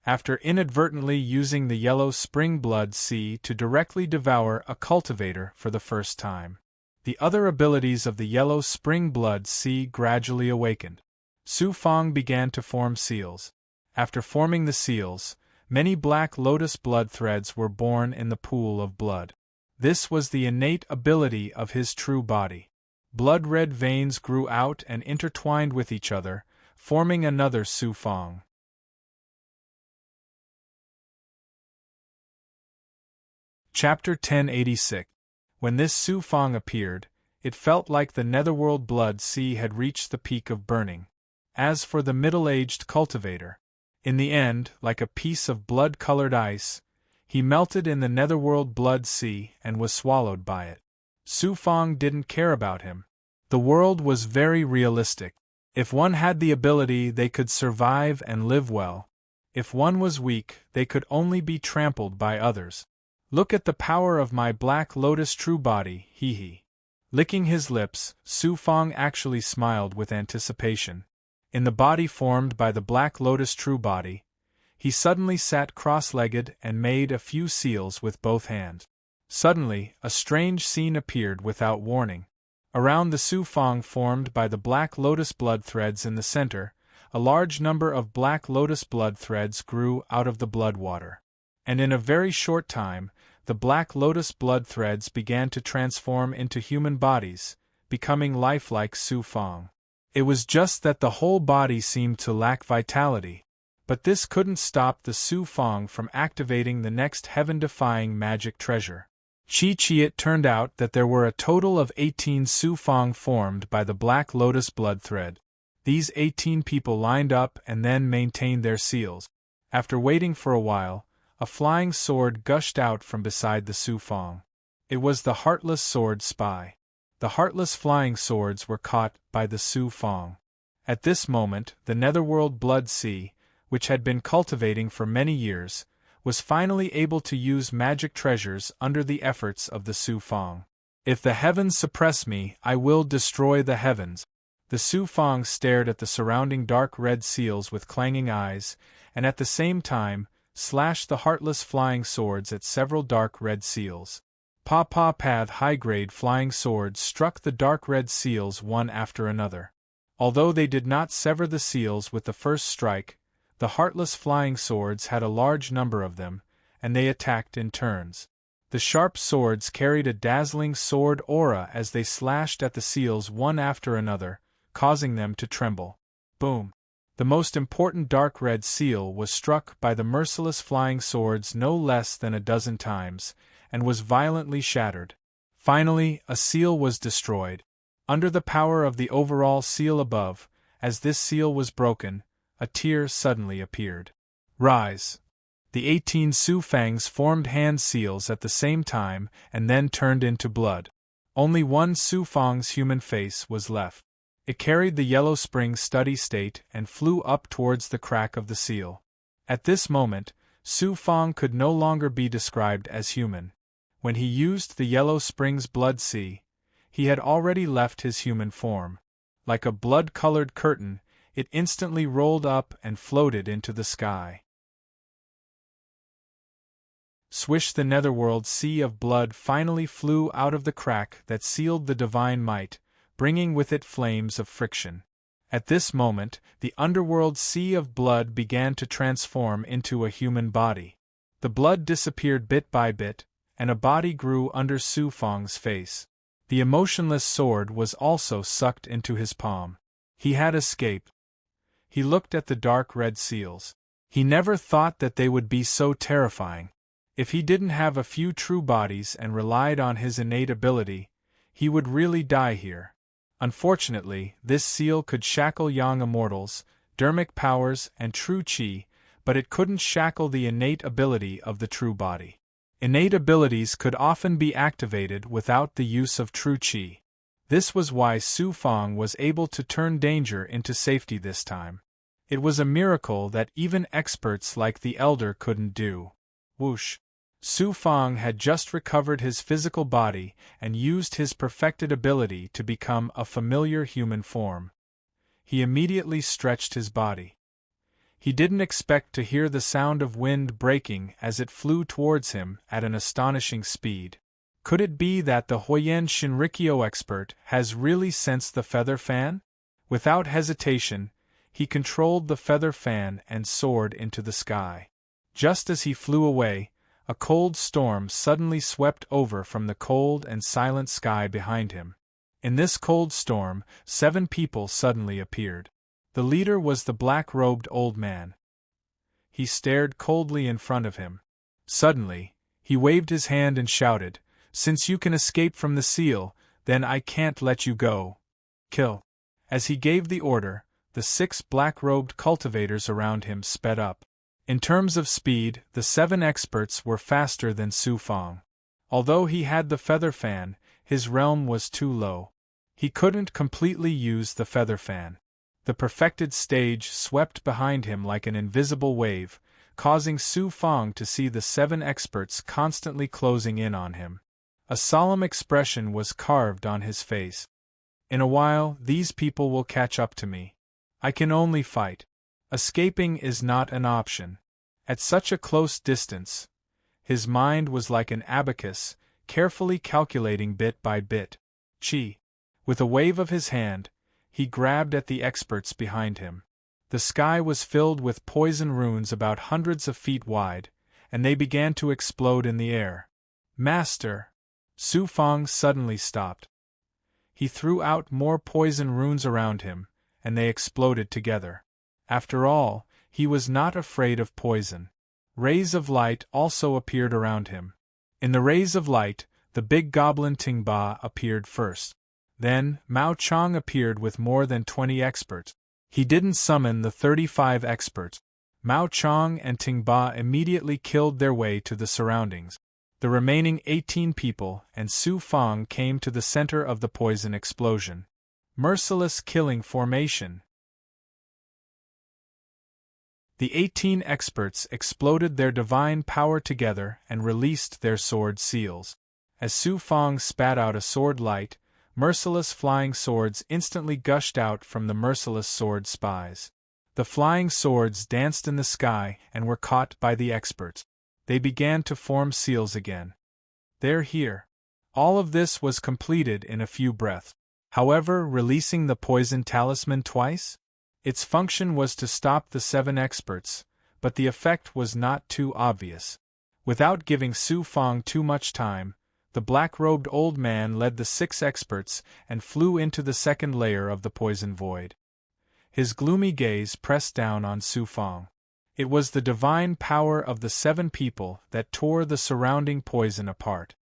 After inadvertently using the yellow spring blood sea to directly devour a cultivator for the first time, the other abilities of the yellow spring blood sea gradually awakened. Su Fang began to form seals. After forming the seals, many black lotus blood threads were born in the pool of blood. This was the innate ability of his true body. Blood-red veins grew out and intertwined with each other, forming another Su Fang. Chapter 1086. When this Su Fang appeared, it felt like the netherworld blood sea had reached the peak of burning. As for the middle-aged cultivator, in the end, like a piece of blood-colored ice, he melted in the netherworld blood sea and was swallowed by it. Su Fang didn't care about him. The world was very realistic. If one had the ability, they could survive and live well. If one was weak, they could only be trampled by others. Look at the power of my black lotus true body, hee. Licking his lips, Su Fang actually smiled with anticipation. In the body formed by the black lotus true body, he suddenly sat cross-legged and made a few seals with both hands. Suddenly, a strange scene appeared without warning. Around the Su Fang formed by the black lotus blood threads in the center, a large number of black lotus blood threads grew out of the blood water. And in a very short time, the black lotus blood threads began to transform into human bodies, becoming lifelike Su Fang. It was just that the whole body seemed to lack vitality. But this couldn't stop the Su Fang from activating the next heaven-defying magic treasure. It turned out that there were a total of 18 Su Fang formed by the black lotus blood thread. These 18 people lined up and then maintained their seals. After waiting for a while, a flying sword gushed out from beside the Su Fang. It was the heartless sword spy. The heartless flying swords were caught by the Su Fang. At this moment, the netherworld blood sea, which had been cultivating for many years, was finally able to use magic treasures under the efforts of the Su Fang. If the heavens suppress me, I will destroy the heavens. The Su Fang stared at the surrounding dark red seals with clanging eyes, and at the same time, slashed the heartless flying swords at several dark red seals. Path high-grade flying swords struck the dark red seals one after another. Although they did not sever the seals with the first strike, the heartless flying swords had a large number of them, and they attacked in turns. The sharp swords carried a dazzling sword aura as they slashed at the seals one after another, causing them to tremble. Boom! The most important dark red seal was struck by the merciless flying swords no less than a dozen times, and was violently shattered. Finally, a seal was destroyed. Under the power of the overall seal above, as this seal was broken, a tear suddenly appeared. Rise! The 18 Su Fangs formed hand seals at the same time and then turned into blood. Only one Su Fang's human face was left. It carried the yellow spring steady state and flew up towards the crack of the seal. At this moment, Su Fang could no longer be described as human. When he used the yellow spring's blood sea, he had already left his human form. Like a blood-colored curtain, it instantly rolled up and floated into the sky. Swish! The netherworld sea of blood finally flew out of the crack that sealed the divine might, bringing with it flames of friction. At this moment, the underworld sea of blood began to transform into a human body. The blood disappeared bit by bit, and a body grew under Su Fang's face. The emotionless sword was also sucked into his palm. He had escaped. He looked at the dark red seals. He never thought that they would be so terrifying. If he didn't have a few true bodies and relied on his innate ability, he would really die here. Unfortunately, this seal could shackle young immortals, dermic powers, and true chi, but it couldn't shackle the innate ability of the true body. Innate abilities could often be activated without the use of true chi. This was why Su Fang was able to turn danger into safety this time. It was a miracle that even experts like the Elder couldn't do. Whoosh! Su Fang had just recovered his physical body and used his perfected ability to become a familiar human form. He immediately stretched his body. He didn't expect to hear the sound of wind breaking as it flew towards him at an astonishing speed. Could it be that the Huoyan Shinrikyo expert has really sensed the feather fan? Without hesitation, he controlled the feather fan and soared into the sky. Just as he flew away, a cold storm suddenly swept over from the cold and silent sky behind him. In this cold storm, 7 people suddenly appeared. The leader was the black-robed old man. He stared coldly in front of him. Suddenly, he waved his hand and shouted, "Since you can escape from the seal, then I can't let you go. Kill!" As he gave the order, the 6 black-robed cultivators around him sped up. In terms of speed, the 7 experts were faster than Su Fang. Although he had the feather fan, his realm was too low. He couldn't completely use the feather fan. The perfected stage swept behind him like an invisible wave, causing Su Fang to see the 7 experts constantly closing in on him. A solemn expression was carved on his face. In a while, these people will catch up to me. I can only fight. Escaping is not an option. At such a close distance, his mind was like an abacus, carefully calculating bit by bit. Chi. With a wave of his hand, he grabbed at the experts behind him. The sky was filled with poison runes about hundreds of feet wide, and they began to explode in the air. "Master!" Su Fang suddenly stopped. He threw out more poison runes around him, and they exploded together. After all, he was not afraid of poison. Rays of light also appeared around him. In the rays of light, the big goblin Ting Ba appeared first. Then, Mao Chang appeared with more than 20 experts. He didn't summon the 35 experts. Mao Chang and Ting Ba immediately killed their way to the surroundings. The remaining 18 people and Su Fang came to the center of the poison explosion. Merciless killing formation. The 18 experts exploded their divine power together and released their sword seals. As Su Fang spat out a sword light, merciless flying swords instantly gushed out from the merciless sword spies. The flying swords danced in the sky and were caught by the experts. They began to form seals again. "They're here." All of this was completed in a few breaths. However, releasing the poison talisman twice? Its function was to stop the 7 experts, but the effect was not too obvious. Without giving Su Fang too much time, the black-robed old man led the 6 experts and flew into the second layer of the poison void. His gloomy gaze pressed down on Su Fang. It was the divine power of the 7 people that tore the surrounding poison apart.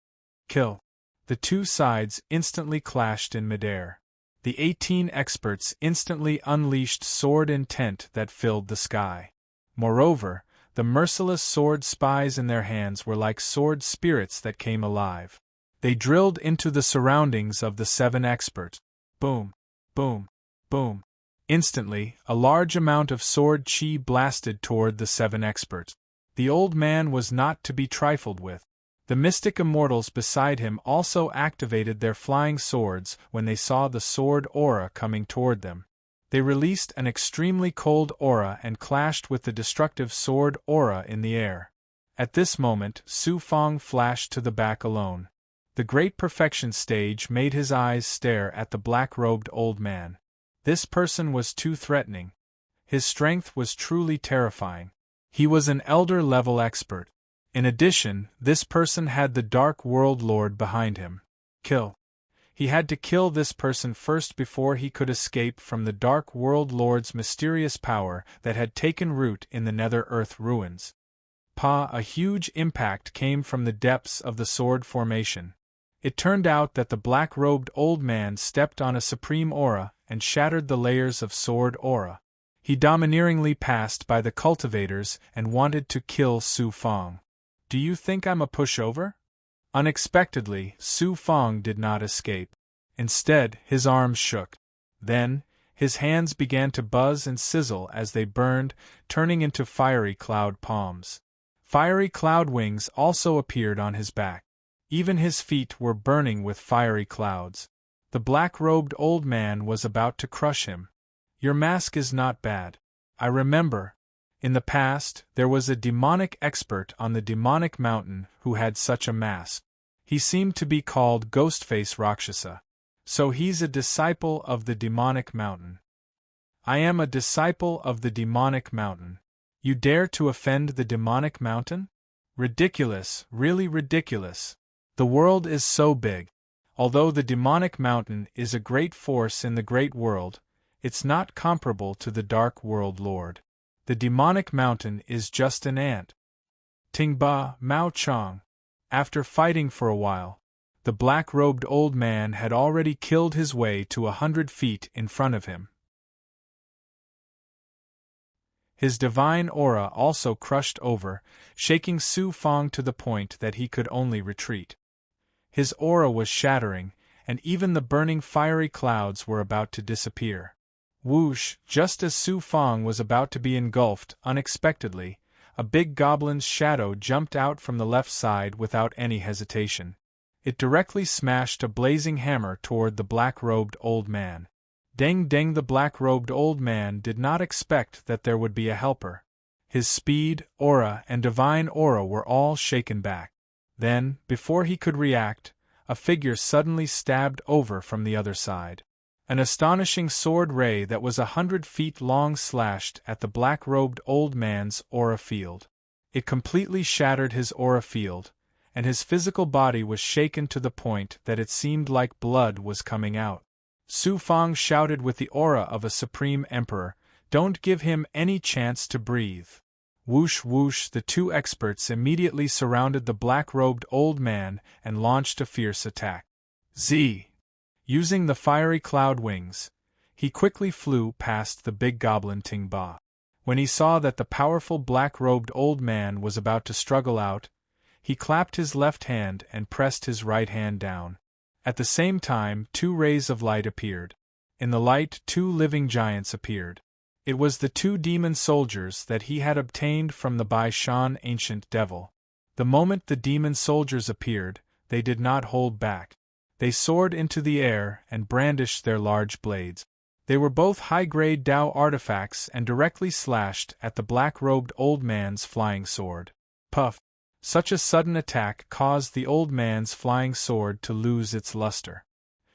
Kill! The 2 sides instantly clashed in midair. The 18 experts instantly unleashed sword intent that filled the sky. Moreover, the merciless sword spies in their hands were like sword spirits that came alive. They drilled into the surroundings of the 7 experts. Boom! Boom! Boom! Instantly, a large amount of sword chi blasted toward the 7 experts. The old man was not to be trifled with. The mystic immortals beside him also activated their flying swords when they saw the sword aura coming toward them. They released an extremely cold aura and clashed with the destructive sword aura in the air. At this moment, Su Fong flashed to the back alone. The great perfection stage made his eyes stare at the black-robed old man. This person was too threatening. His strength was truly terrifying. He was an elder-level expert. In addition, this person had the Dark World Lord behind him. Kill. He had to kill this person first before he could escape from the Dark World Lord's mysterious power that had taken root in the Nether-Earth ruins. A huge impact came from the depths of the sword formation. It turned out that the black-robed old man stepped on a supreme aura and shattered the layers of sword aura. He domineeringly passed by the cultivators and wanted to kill Su Fong. Do you think I'm a pushover? Unexpectedly, Su Fong did not escape. Instead, his arms shook. Then, his hands began to buzz and sizzle as they burned, turning into fiery cloud palms. Fiery cloud wings also appeared on his back. Even his feet were burning with fiery clouds. The black-robed old man was about to crush him. Your mask is not bad. I remember. In the past, there was a demonic expert on the demonic mountain who had such a mask. He seemed to be called Ghostface Rakshasa. So he's a disciple of the demonic mountain. I am a disciple of the demonic mountain. You dare to offend the demonic mountain? Ridiculous, really ridiculous. The world is so big. Although the demonic mountain is a great force in the great world, it's not comparable to the Dark World Lord. The demonic mountain is just an ant. Tingba Mao Chong. After fighting for a while, the black-robed old man had already killed his way to 100 feet in front of him. His divine aura also crushed over, shaking Su Fong to the point that he could only retreat. His aura was shattering, and even the burning fiery clouds were about to disappear. Whoosh! Just as Su Fong was about to be engulfed, unexpectedly, a big goblin's shadow jumped out from the left side without any hesitation. It directly smashed a blazing hammer toward the black-robed old man. Deng deng! The black-robed old man did not expect that there would be a helper. His speed, aura, and divine aura were all shaken back. Then, before he could react, a figure suddenly stabbed over from the other side. An astonishing sword ray that was 100 feet long slashed at the black-robed old man's aura field. It completely shattered his aura field, and his physical body was shaken to the point that it seemed like blood was coming out. Su Fong shouted with the aura of a supreme emperor, "Don't give him any chance to breathe." Whoosh whoosh! The 2 experts immediately surrounded the black-robed old man and launched a fierce attack. Z! Using the fiery cloud wings, he quickly flew past the big goblin Tingba. When he saw that the powerful black-robed old man was about to struggle out, he clapped his left hand and pressed his right hand down. At the same time, 2 rays of light appeared. In the light, 2 living giants appeared. It was the 2 demon soldiers that he had obtained from the Bai Shan ancient devil. The moment the demon soldiers appeared, they did not hold back. They soared into the air and brandished their large blades. They were both high-grade Dao artifacts and directly slashed at the black-robed old man's flying sword. Puff! Such a sudden attack caused the old man's flying sword to lose its luster.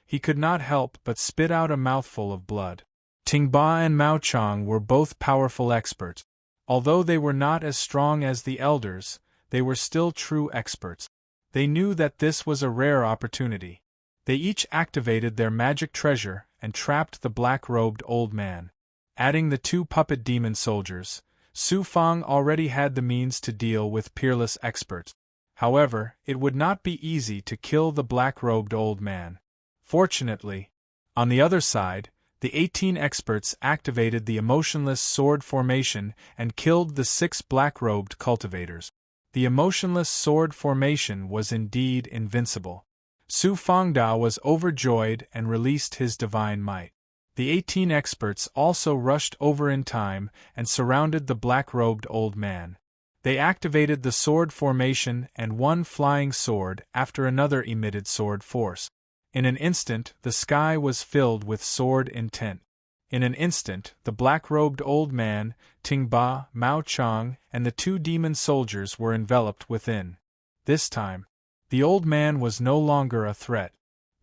He could not help but spit out a mouthful of blood. Tingba and Mao Chong were both powerful experts. Although they were not as strong as the elders, they were still true experts. They knew that this was a rare opportunity. They each activated their magic treasure and trapped the black-robed old man. Adding the 2 puppet demon soldiers, Su Fong already had the means to deal with peerless experts. However, it would not be easy to kill the black-robed old man. Fortunately, on the other side, the 18 experts activated the emotionless sword formation and killed the 6 black-robed cultivators. The emotionless sword formation was indeed invincible. Su Fongda was overjoyed and released his divine might. The 18 experts also rushed over in time and surrounded the black-robed old man. They activated the sword formation, and one flying sword after another emitted sword force. In an instant, the sky was filled with sword intent. In an instant, the black-robed old man, Ting Ba, Mao Chang, and the 2 demon soldiers were enveloped within. This time, the old man was no longer a threat.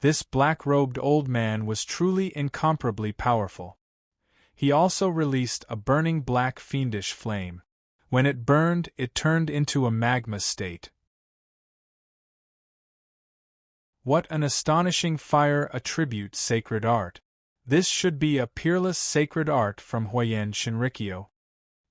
This black-robed old man was truly incomparably powerful. He also released a burning black fiendish flame. When it burned, it turned into a magma state. What an astonishing fire attribute sacred art! This should be a peerless sacred art from Huayan Shinrikyo.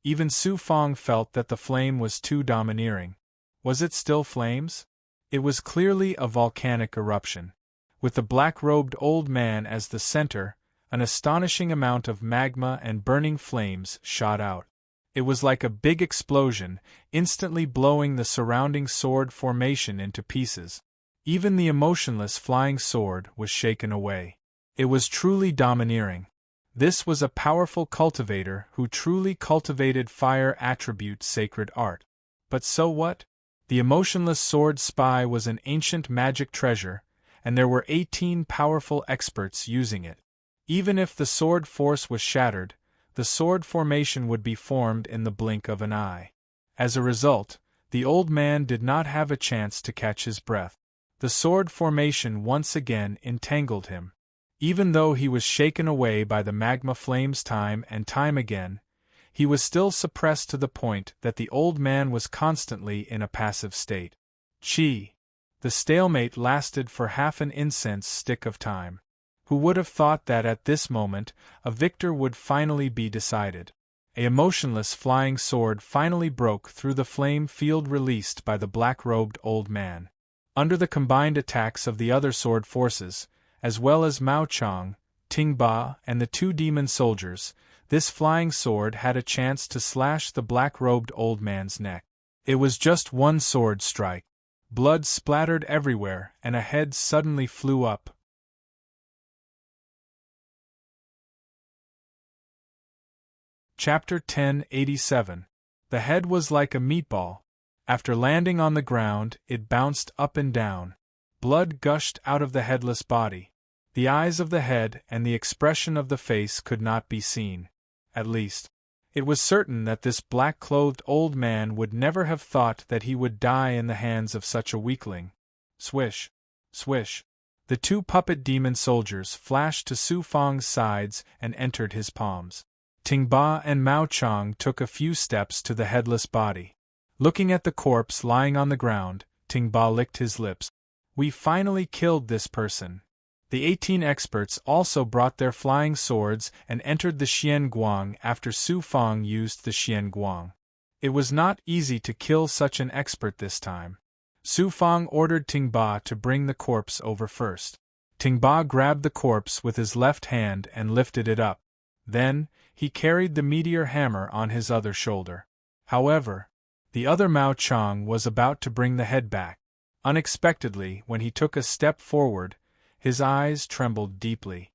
Even Su Fong felt that the flame was too domineering. Was it still flames? It was clearly a volcanic eruption. With the black-robed old man as the center, an astonishing amount of magma and burning flames shot out. It was like a big explosion, instantly blowing the surrounding sword formation into pieces. Even the emotionless flying sword was shaken away. It was truly domineering. This was a powerful cultivator who truly cultivated fire attribute sacred art. But so what? The emotionless sword spy was an ancient magic treasure, and there were 18 powerful experts using it. Even if the sword force was shattered, the sword formation would be formed in the blink of an eye. As a result, the old man did not have a chance to catch his breath. The sword formation once again entangled him. Even though he was shaken away by the magma flames time and time again, he was still suppressed to the point that the old man was constantly in a passive state. Chi. The stalemate lasted for half an incense stick of time. Who would have thought that at this moment, a victor would finally be decided? A emotionless flying sword finally broke through the flame field released by the black-robed old man. Under the combined attacks of the other sword forces, as well as Mao Chang, Ting Ba, and the 2 demon soldiers, this flying sword had a chance to slash the black-robed old man's neck. It was just one sword strike. Blood splattered everywhere, and a head suddenly flew up. Chapter 1087. The head was like a meatball. After landing on the ground, it bounced up and down. Blood gushed out of the headless body. The eyes of the head and the expression of the face could not be seen. At least, it was certain that this black-clothed old man would never have thought that he would die in the hands of such a weakling. Swish! Swish! The 2 puppet demon soldiers flashed to Su Fong's sides and entered his palms. Ting Ba and Mao Chang took a few steps to the headless body. Looking at the corpse lying on the ground, Ting Ba licked his lips. We finally killed this person. The 18 experts also brought their flying swords and entered the Xian Guang after Su Fong used the Xian Guang. It was not easy to kill such an expert this time. Su Fong ordered Ting Ba to bring the corpse over first. Ting Ba grabbed the corpse with his left hand and lifted it up. Then, he carried the meteor hammer on his other shoulder. However, the other Mao Chang was about to bring the head back. Unexpectedly, when he took a step forward, his eyes trembled deeply.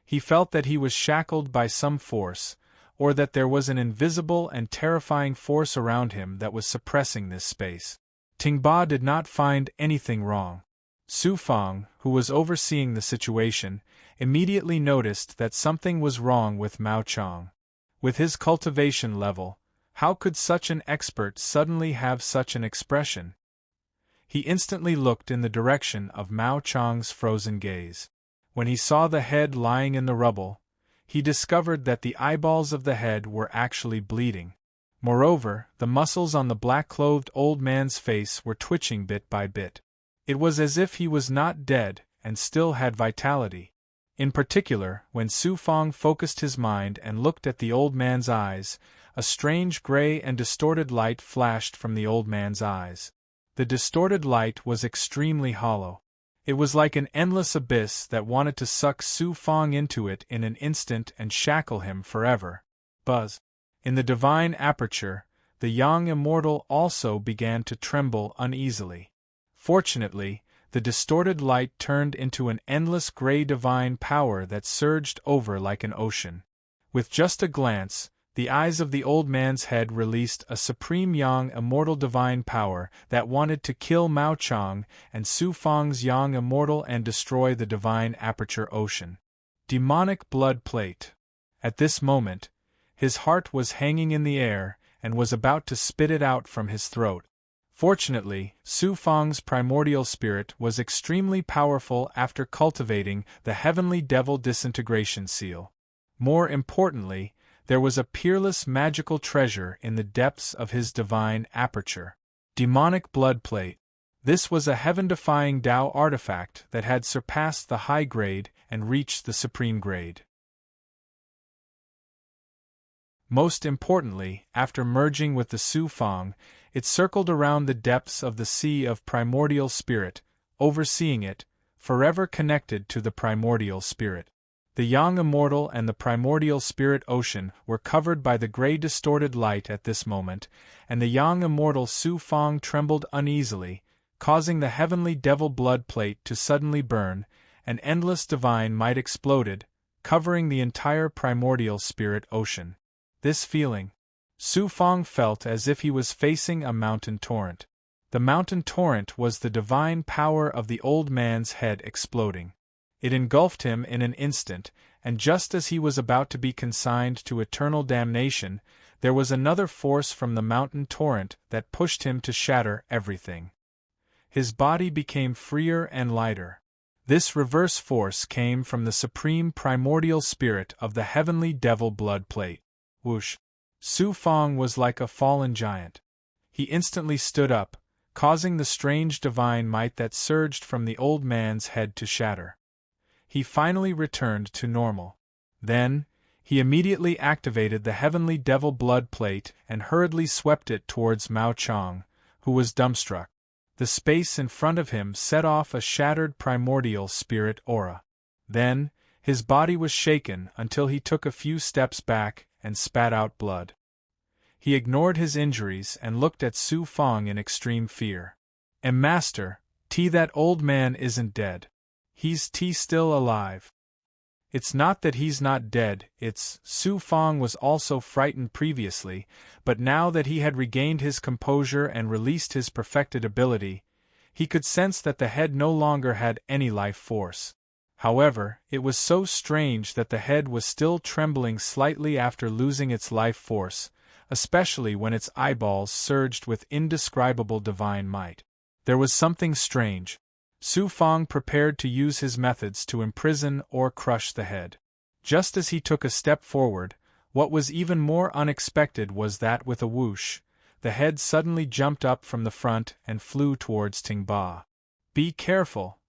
He felt that he was shackled by some force, or that there was an invisible and terrifying force around him that was suppressing this space. Ting Ba did not find anything wrong. Su Fong, who was overseeing the situation, immediately noticed that something was wrong with Mao Chang. With his cultivation level, how could such an expert suddenly have such an expression? He instantly looked in the direction of Mao Chang's frozen gaze. When he saw the head lying in the rubble, he discovered that the eyeballs of the head were actually bleeding. Moreover, the muscles on the black-clothed old man's face were twitching bit by bit. It was as if he was not dead and still had vitality. In particular, when Su Fong focused his mind and looked at the old man's eyes, a strange gray and distorted light flashed from the old man's eyes. The distorted light was extremely hollow. It was like an endless abyss that wanted to suck Su Fong into it in an instant and shackle him forever. Buzz! In the divine aperture, the young immortal also began to tremble uneasily. Fortunately, the distorted light turned into an endless gray divine power that surged over like an ocean. With just a glance, the eyes of the old man's head released a supreme yang immortal divine power that wanted to kill Mao Chang and Su Fang's yang immortal and destroy the divine aperture ocean. Demonic blood plate. At this moment, his heart was hanging in the air and was about to spit it out from his throat. Fortunately, Su Fang's primordial spirit was extremely powerful after cultivating the heavenly devil disintegration seal. More importantly, there was a peerless magical treasure in the depths of his divine aperture. Demonic blood plate. This was a heaven-defying Tao artifact that had surpassed the high grade and reached the supreme grade. Most importantly, after merging with the Su Fang, it circled around the depths of the sea of primordial spirit, overseeing it, forever connected to the primordial spirit. The yang immortal and the primordial spirit ocean were covered by the gray distorted light at this moment, and the yang immortal Su Fang trembled uneasily, causing the heavenly devil blood plate to suddenly burn. An endless divine might exploded, covering the entire primordial spirit ocean. This feeling, Su Fang felt as if he was facing a mountain torrent. The mountain torrent was the divine power of the old man's head exploding. It engulfed him in an instant, and just as he was about to be consigned to eternal damnation, there was another force from the mountain torrent that pushed him to shatter everything. His body became freer and lighter. This reverse force came from the supreme primordial spirit of the heavenly devil blood plate. Whoosh! Su Fang was like a fallen giant. He instantly stood up, causing the strange divine might that surged from the old man's head to shatter. He finally returned to normal. Then, he immediately activated the heavenly devil blood plate and hurriedly swept it towards Mao Chang, who was dumbstruck. The space in front of him set off a shattered primordial spirit aura. Then, his body was shaken until he took a few steps back and spat out blood. He ignored his injuries and looked at Su Fang in extreme fear. Master, that old man isn't dead. He's still alive. It's not that he's not dead, it's, Su Fang was also frightened previously, but now that he had regained his composure and released his perfected ability, he could sense that the head no longer had any life force. However, it was so strange that the head was still trembling slightly after losing its life force, especially when its eyeballs surged with indescribable divine might. There was something strange. Su Fang prepared to use his methods to imprison or crush the head. Just as he took a step forward, what was even more unexpected was that with a whoosh, the head suddenly jumped up from the front and flew towards Ting Ba. "Be careful!"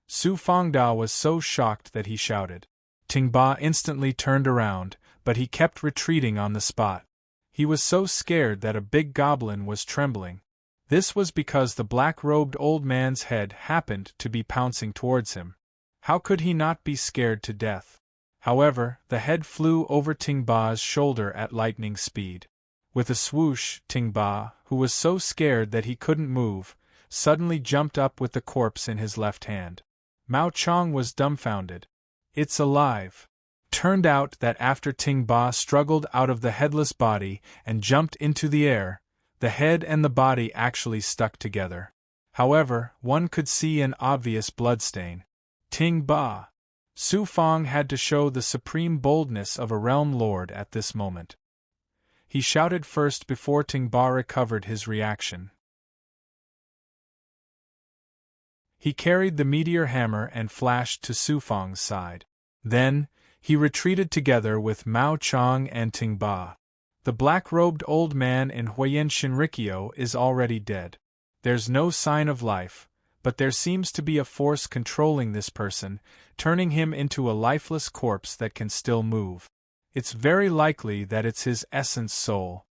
Su Fangda was so shocked that he shouted. Ting Ba instantly turned around, but he kept retreating on the spot. He was so scared that a big goblin was trembling. This was because the black-robed old man's head happened to be pouncing towards him. How could he not be scared to death? However, the head flew over Ting Ba's shoulder at lightning speed. With a swoosh, Ting Ba, who was so scared that he couldn't move, suddenly jumped up with the corpse in his left hand. Mao Chang was dumbfounded. "It's alive." Turned out that after Ting Ba struggled out of the headless body and jumped into the air, the head and the body actually stuck together. However, one could see an obvious bloodstain. Ting Ba! Su Fang had to show the supreme boldness of a realm lord at this moment. He shouted first before Ting Ba recovered his reaction. He carried the meteor hammer and flashed to Su Fang's side. Then, he retreated together with Mao Chang and Ting Ba. The black-robed old man in Huayan Shinrikyo is already dead. There's no sign of life, but there seems to be a force controlling this person, turning him into a lifeless corpse that can still move. It's very likely that it's his essence soul.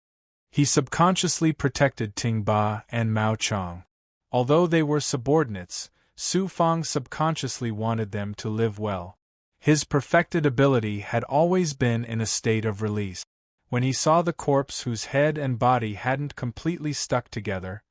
He subconsciously protected Ting Ba and Mao Chang. Although they were subordinates, Su Fang subconsciously wanted them to live well. His perfected ability had always been in a state of release. When he saw the corpse whose head and body hadn't completely stuck together,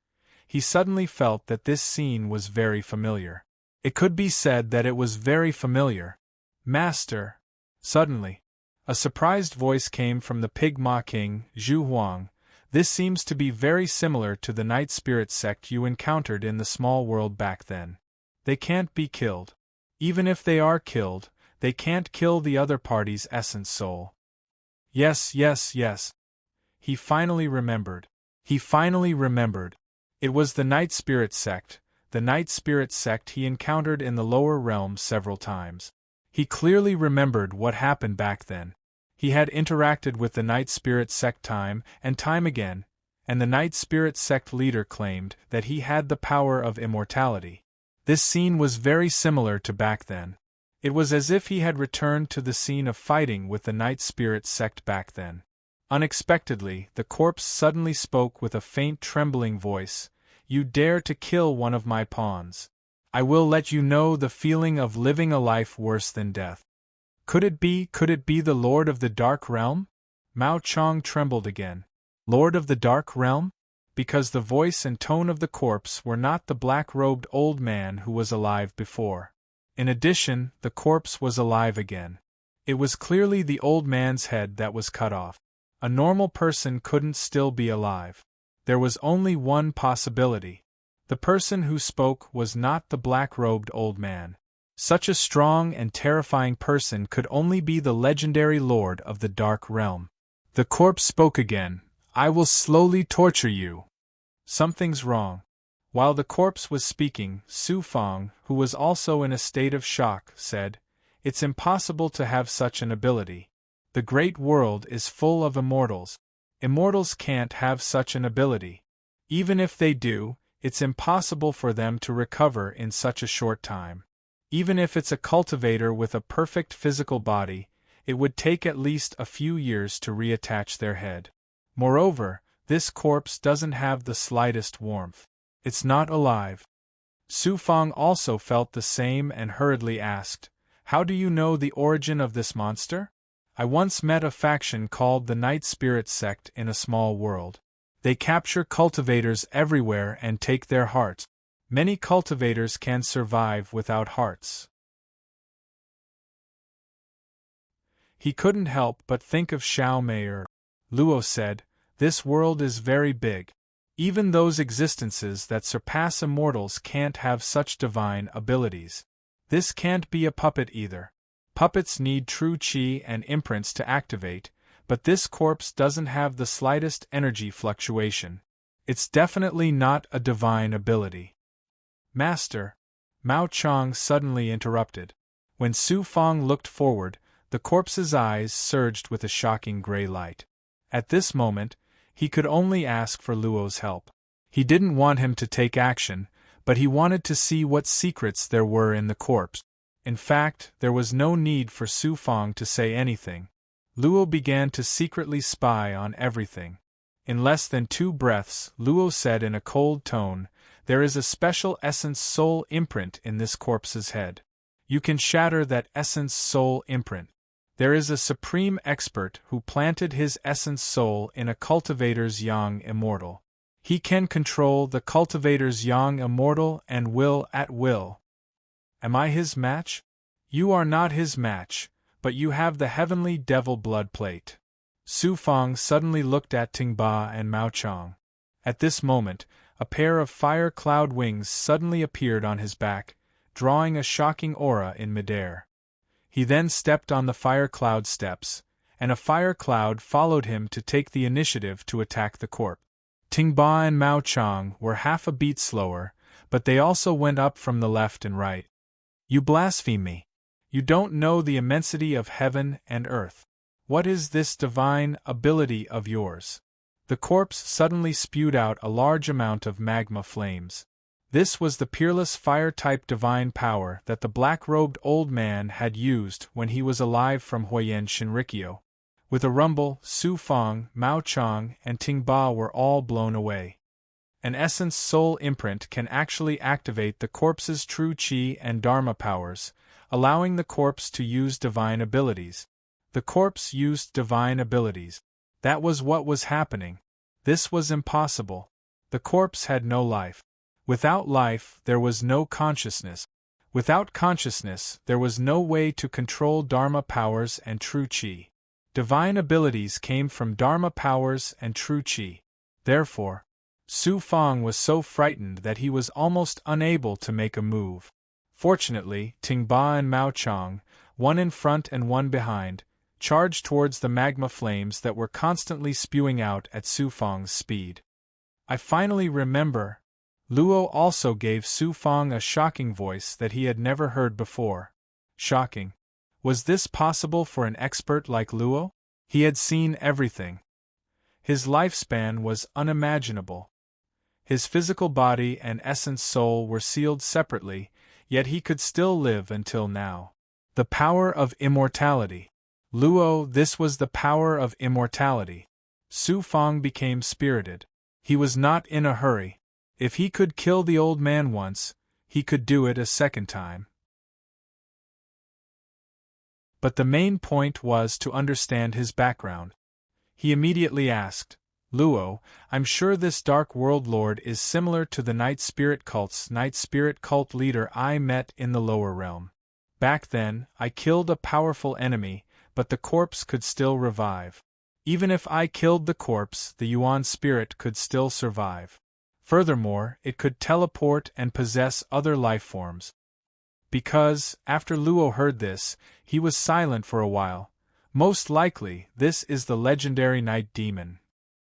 he suddenly felt that this scene was very familiar. It could be said that it was very familiar. Master! Suddenly, a surprised voice came from the Pig Ma King, Zhu Huang. This seems to be very similar to the night spirit sect you encountered in the small world back then. They can't be killed. Even if they are killed, they can't kill the other party's essence soul. Yes. He finally remembered. It was the night spirit sect, he encountered in the lower realms several times. He clearly remembered what happened back then. He had interacted with the night spirit sect time and time again, and the night spirit sect leader claimed that he had the power of immortality. This scene was very similar to back then. It was as if he had returned to the scene of fighting with the night spirit sect back then. Unexpectedly, the corpse suddenly spoke with a faint trembling voice. You dare to kill one of my pawns. I will let you know the feeling of living a life worse than death. Could it be the Lord of the Dark Realm? Mao Chong trembled again. Lord of the Dark Realm? Because the voice and tone of the corpse were not the black-robed old man who was alive before. In addition, the corpse was alive again. It was clearly the old man's head that was cut off. A normal person couldn't still be alive. There was only one possibility. The person who spoke was not the black-robed old man. Such a strong and terrifying person could only be the legendary Lord of the Dark Realm. The corpse spoke again. I will slowly torture you. Something's wrong. While the corpse was speaking, Su Fang, who was also in a state of shock, said, It's impossible to have such an ability. The great world is full of immortals. Immortals can't have such an ability. Even if they do, it's impossible for them to recover in such a short time. Even if it's a cultivator with a perfect physical body, it would take at least a few years to reattach their head. Moreover, this corpse doesn't have the slightest warmth. It's not alive. Su Fang also felt the same and hurriedly asked, How do you know the origin of this monster? I once met a faction called the Night Spirit Sect in a small world. They capture cultivators everywhere and take their hearts. Many cultivators can survive without hearts. He couldn't help but think of Xiao Mei. Luo said, This world is very big. Even those existences that surpass immortals can't have such divine abilities. This can't be a puppet either. Puppets need true qi and imprints to activate, but this corpse doesn't have the slightest energy fluctuation. It's definitely not a divine ability. Master, Mao Chong suddenly interrupted. When Su Fang looked forward, the corpse's eyes surged with a shocking gray light. At this moment, he could only ask for Luo's help. He didn't want him to take action, but he wanted to see what secrets there were in the corpse. In fact, there was no need for Su Fang to say anything. Luo began to secretly spy on everything. In less than 2 breaths, Luo said in a cold tone, There is a special essence soul imprint in this corpse's head. You can shatter that essence soul imprint. There is a supreme expert who planted his essence soul in a cultivator's yang immortal. He can control the cultivator's yang immortal and will at will. Am I his match? You are not his match, but you have the heavenly devil blood plate. Su Fang suddenly looked at Tingba and Mao Chong. At this moment, a pair of fire cloud wings suddenly appeared on his back, drawing a shocking aura in midair. He then stepped on the fire cloud steps, and a fire cloud followed him to take the initiative to attack the corpse. Tingba and Mao Chong were half a beat slower, but they also went up from the left and right. You blaspheme me. You don't know the immensity of heaven and earth. What is this divine ability of yours? The corpse suddenly spewed out a large amount of magma flames. This was the peerless fire-type divine power that the black-robed old man had used when he was alive from Huayan Shinrikyo. With a rumble, Su Fang, Mao Chong, and Tingba were all blown away. An essence soul imprint can actually activate the corpse's true qi and dharma powers, allowing the corpse to use divine abilities. The corpse used divine abilities. That was what was happening. This was impossible. The corpse had no life. Without life, there was no consciousness. Without consciousness, there was no way to control Dharma powers and true Qi. Divine abilities came from Dharma powers and true Qi. Therefore, Su Fang was so frightened that he was almost unable to make a move. Fortunately, Ting Ba and Mao Chang, one in front and one behind, charged towards the magma flames that were constantly spewing out at Su Fang's speed. I finally remember. Luo also gave Su Fang a shocking voice that he had never heard before. Shocking. Was this possible for an expert like Luo? He had seen everything. His lifespan was unimaginable. His physical body and essence soul were sealed separately, yet he could still live until now. The power of immortality. Luo, this was the power of immortality. Su Fang became spirited. He was not in a hurry. If he could kill the old man once, he could do it a second time. But the main point was to understand his background. He immediately asked, Luo, I'm sure this Dark World Lord is similar to the Night Spirit cult's Night Spirit cult leader I met in the lower realm. Back then, I killed a powerful enemy, but the corpse could still revive. Even if I killed the corpse, the Yuan spirit could still survive. Furthermore, it could teleport and possess other life forms. Because, after Luo heard this, he was silent for a while. Most likely, this is the legendary Night Demon.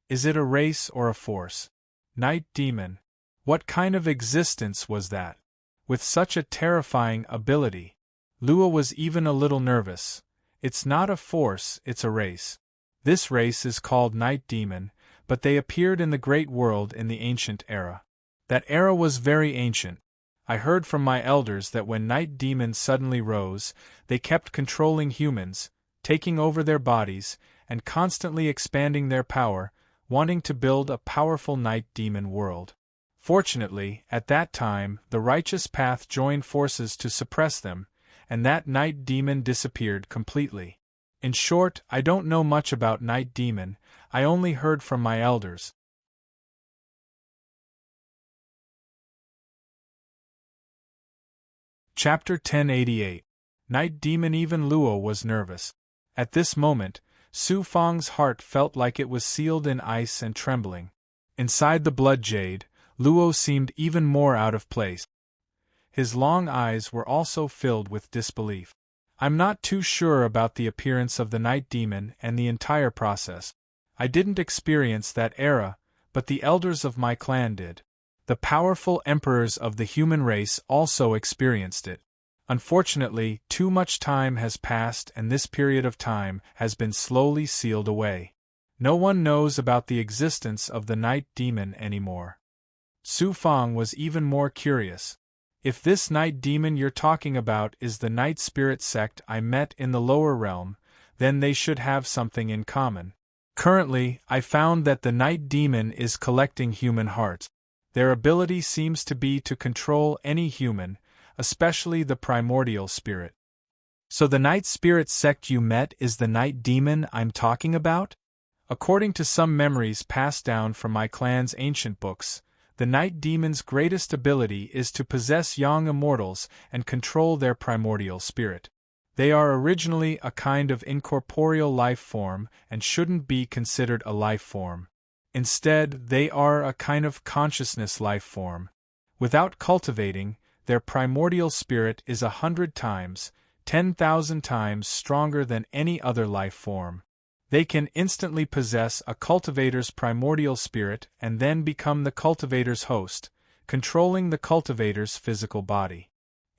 Is it a race or a force? Night Demon. What kind of existence was that? With such a terrifying ability. Luo was even a little nervous. It's not a force, it's a race. This race is called Night Demon, but they appeared in the Great World in the ancient era. That era was very ancient. I heard from my elders that when Night Demons suddenly rose, they kept controlling humans, taking over their bodies, and constantly expanding their power, wanting to build a powerful Night Demon world. Fortunately, at that time, the righteous path joined forces to suppress them, and that Night Demon disappeared completely. In short, I don't know much about Night Demon, I only heard from my elders. Chapter 1088. Night Demon. Even Luo was nervous. At this moment, Su Fang's heart felt like it was sealed in ice and trembling. Inside the blood jade, Luo seemed even more out of place. His long eyes were also filled with disbelief. I'm not too sure about the appearance of the Night Demon and the entire process. I didn't experience that era, but the elders of my clan did. The powerful emperors of the human race also experienced it. Unfortunately, too much time has passed and this period of time has been slowly sealed away. No one knows about the existence of the Night Demon anymore. Su Fang was even more curious. If this Night Demon you're talking about is the Night Spirit sect I met in the lower realm, then they should have something in common. Currently, I found that the Night Demon is collecting human hearts. Their ability seems to be to control any human, especially the primordial spirit. So the Night Spirit sect you met is the Night Demon I'm talking about? According to some memories passed down from my clan's ancient books, the Night Demon's greatest ability is to possess young immortals and control their primordial spirit. They are originally a kind of incorporeal life form and shouldn't be considered a life form. Instead, they are a kind of consciousness life form. Without cultivating, their primordial spirit is 100 times, 10,000 times stronger than any other life form. They can instantly possess a cultivator's primordial spirit and then become the cultivator's host, controlling the cultivator's physical body.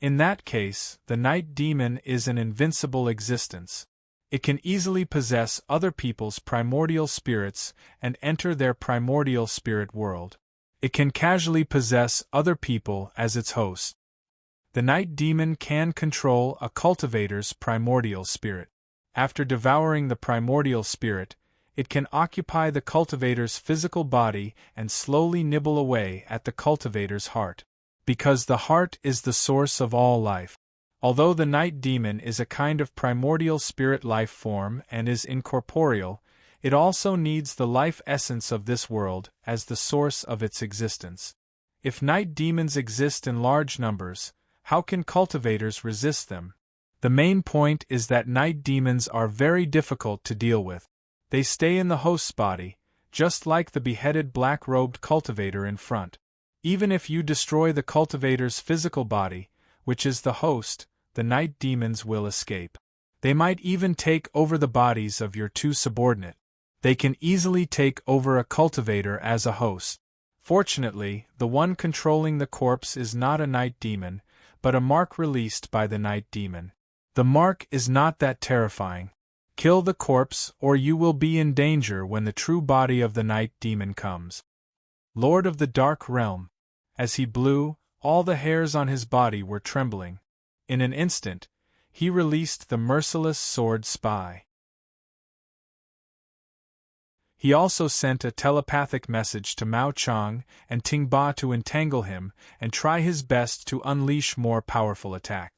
In that case, the Night Demon is an invincible existence. It can easily possess other people's primordial spirits and enter their primordial spirit world. It can casually possess other people as its host. The Night Demon can control a cultivator's primordial spirit. After devouring the primordial spirit, it can occupy the cultivator's physical body and slowly nibble away at the cultivator's heart. Because the heart is the source of all life. Although the Night Demon is a kind of primordial spirit life form and is incorporeal, it also needs the life essence of this world as the source of its existence. If Night Demons exist in large numbers, How can cultivators resist them? The main point is that night demons are very difficult to deal with. They stay in the host's body, just like the beheaded black-robed cultivator in front. Even if you destroy the cultivator's physical body, which is the host, the night demons will escape. They might even take over the bodies of your two subordinates. They can easily take over a cultivator as a host. Fortunately, the one controlling the corpse is not a night demon, but a mark released by the night demon. The mark is not that terrifying. Kill the corpse or you will be in danger when the true body of the night demon comes. Lord of the Dark Realm. As he blew, all the hairs on his body were trembling. In an instant, he released the merciless sword spy. He also sent a telepathic message to Mao Chang and Ting Ba to entangle him and try his best to unleash more powerful attack.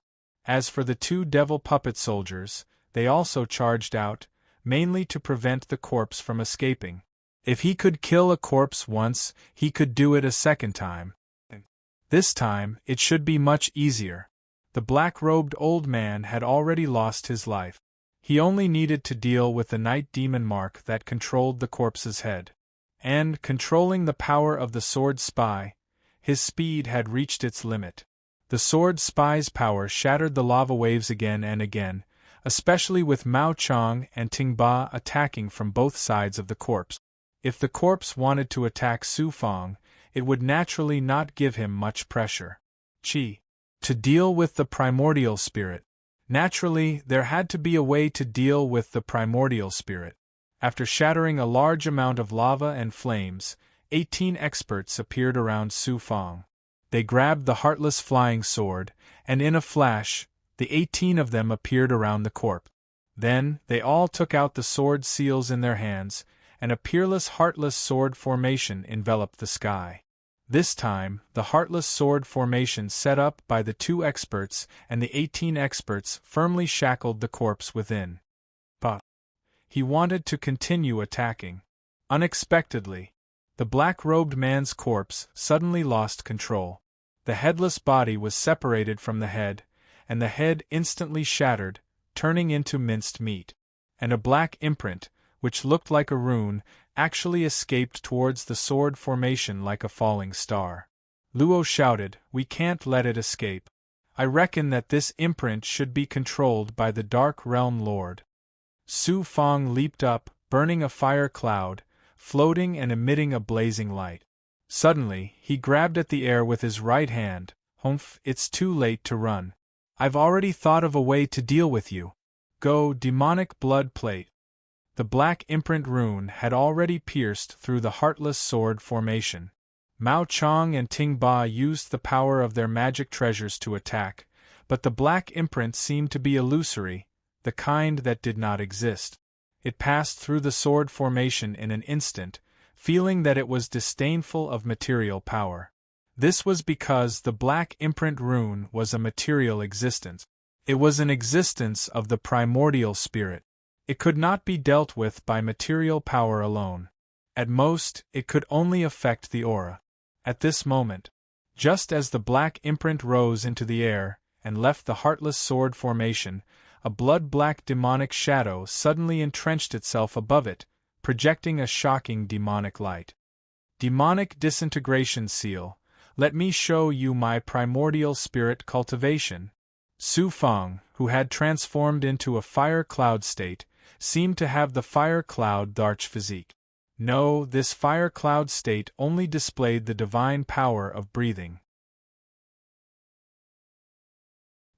As for the two devil puppet soldiers, they also charged out, mainly to prevent the corpse from escaping. If he could kill a corpse once, he could do it a second time. This time, it should be much easier. The black-robed old man had already lost his life. He only needed to deal with the night demon mark that controlled the corpse's head. And, controlling the power of the sword spy, his speed had reached its limit. The sword spy's power shattered the lava waves again and again, especially with Mao Chang and Ting Ba attacking from both sides of the corpse. If the corpse wanted to attack Su Fang, it would naturally not give him much pressure. To deal with the primordial spirit. Naturally, there had to be a way to deal with the primordial spirit. After shattering a large amount of lava and flames, 18 experts appeared around Su Fang. They grabbed the heartless flying sword, and in a flash, the 18 of them appeared around the corpse. Then, they all took out the sword seals in their hands, and a peerless heartless sword formation enveloped the sky. This time, the heartless sword formation set up by the 2 experts and the 18 experts firmly shackled the corpse within. But he wanted to continue attacking. Unexpectedly, the black-robed man's corpse suddenly lost control. The headless body was separated from the head, and the head instantly shattered, turning into minced meat. And a black imprint, which looked like a rune, actually escaped towards the sword formation like a falling star. Luo shouted, "We can't let it escape. I reckon that this imprint should be controlled by the Dark Realm Lord." Su Fang leaped up, burning a fire cloud, floating and emitting a blazing light. Suddenly, he grabbed at the air with his right hand. "Humph, it's too late to run. I've already thought of a way to deal with you. Go, demonic blood plate." The black imprint rune had already pierced through the heartless sword formation. Mao Chang and Ting Ba used the power of their magic treasures to attack, but the black imprint seemed to be illusory, the kind that did not exist. It passed through the sword formation in an instant, feeling that it was disdainful of material power. This was because the black imprint rune was a material existence. It was an existence of the primordial spirit. It could not be dealt with by material power alone. At most, it could only affect the aura. At this moment, just as the black imprint rose into the air and left the heartless sword formation, a blood-black demonic shadow suddenly entrenched itself above it, projecting a shocking demonic light. Demonic disintegration seal. Let me show you my primordial spirit cultivation. Su Fang, who had transformed into a fire cloud state, seemed to have the fire cloud darch physique. No, this fire cloud state only displayed the divine power of breathing.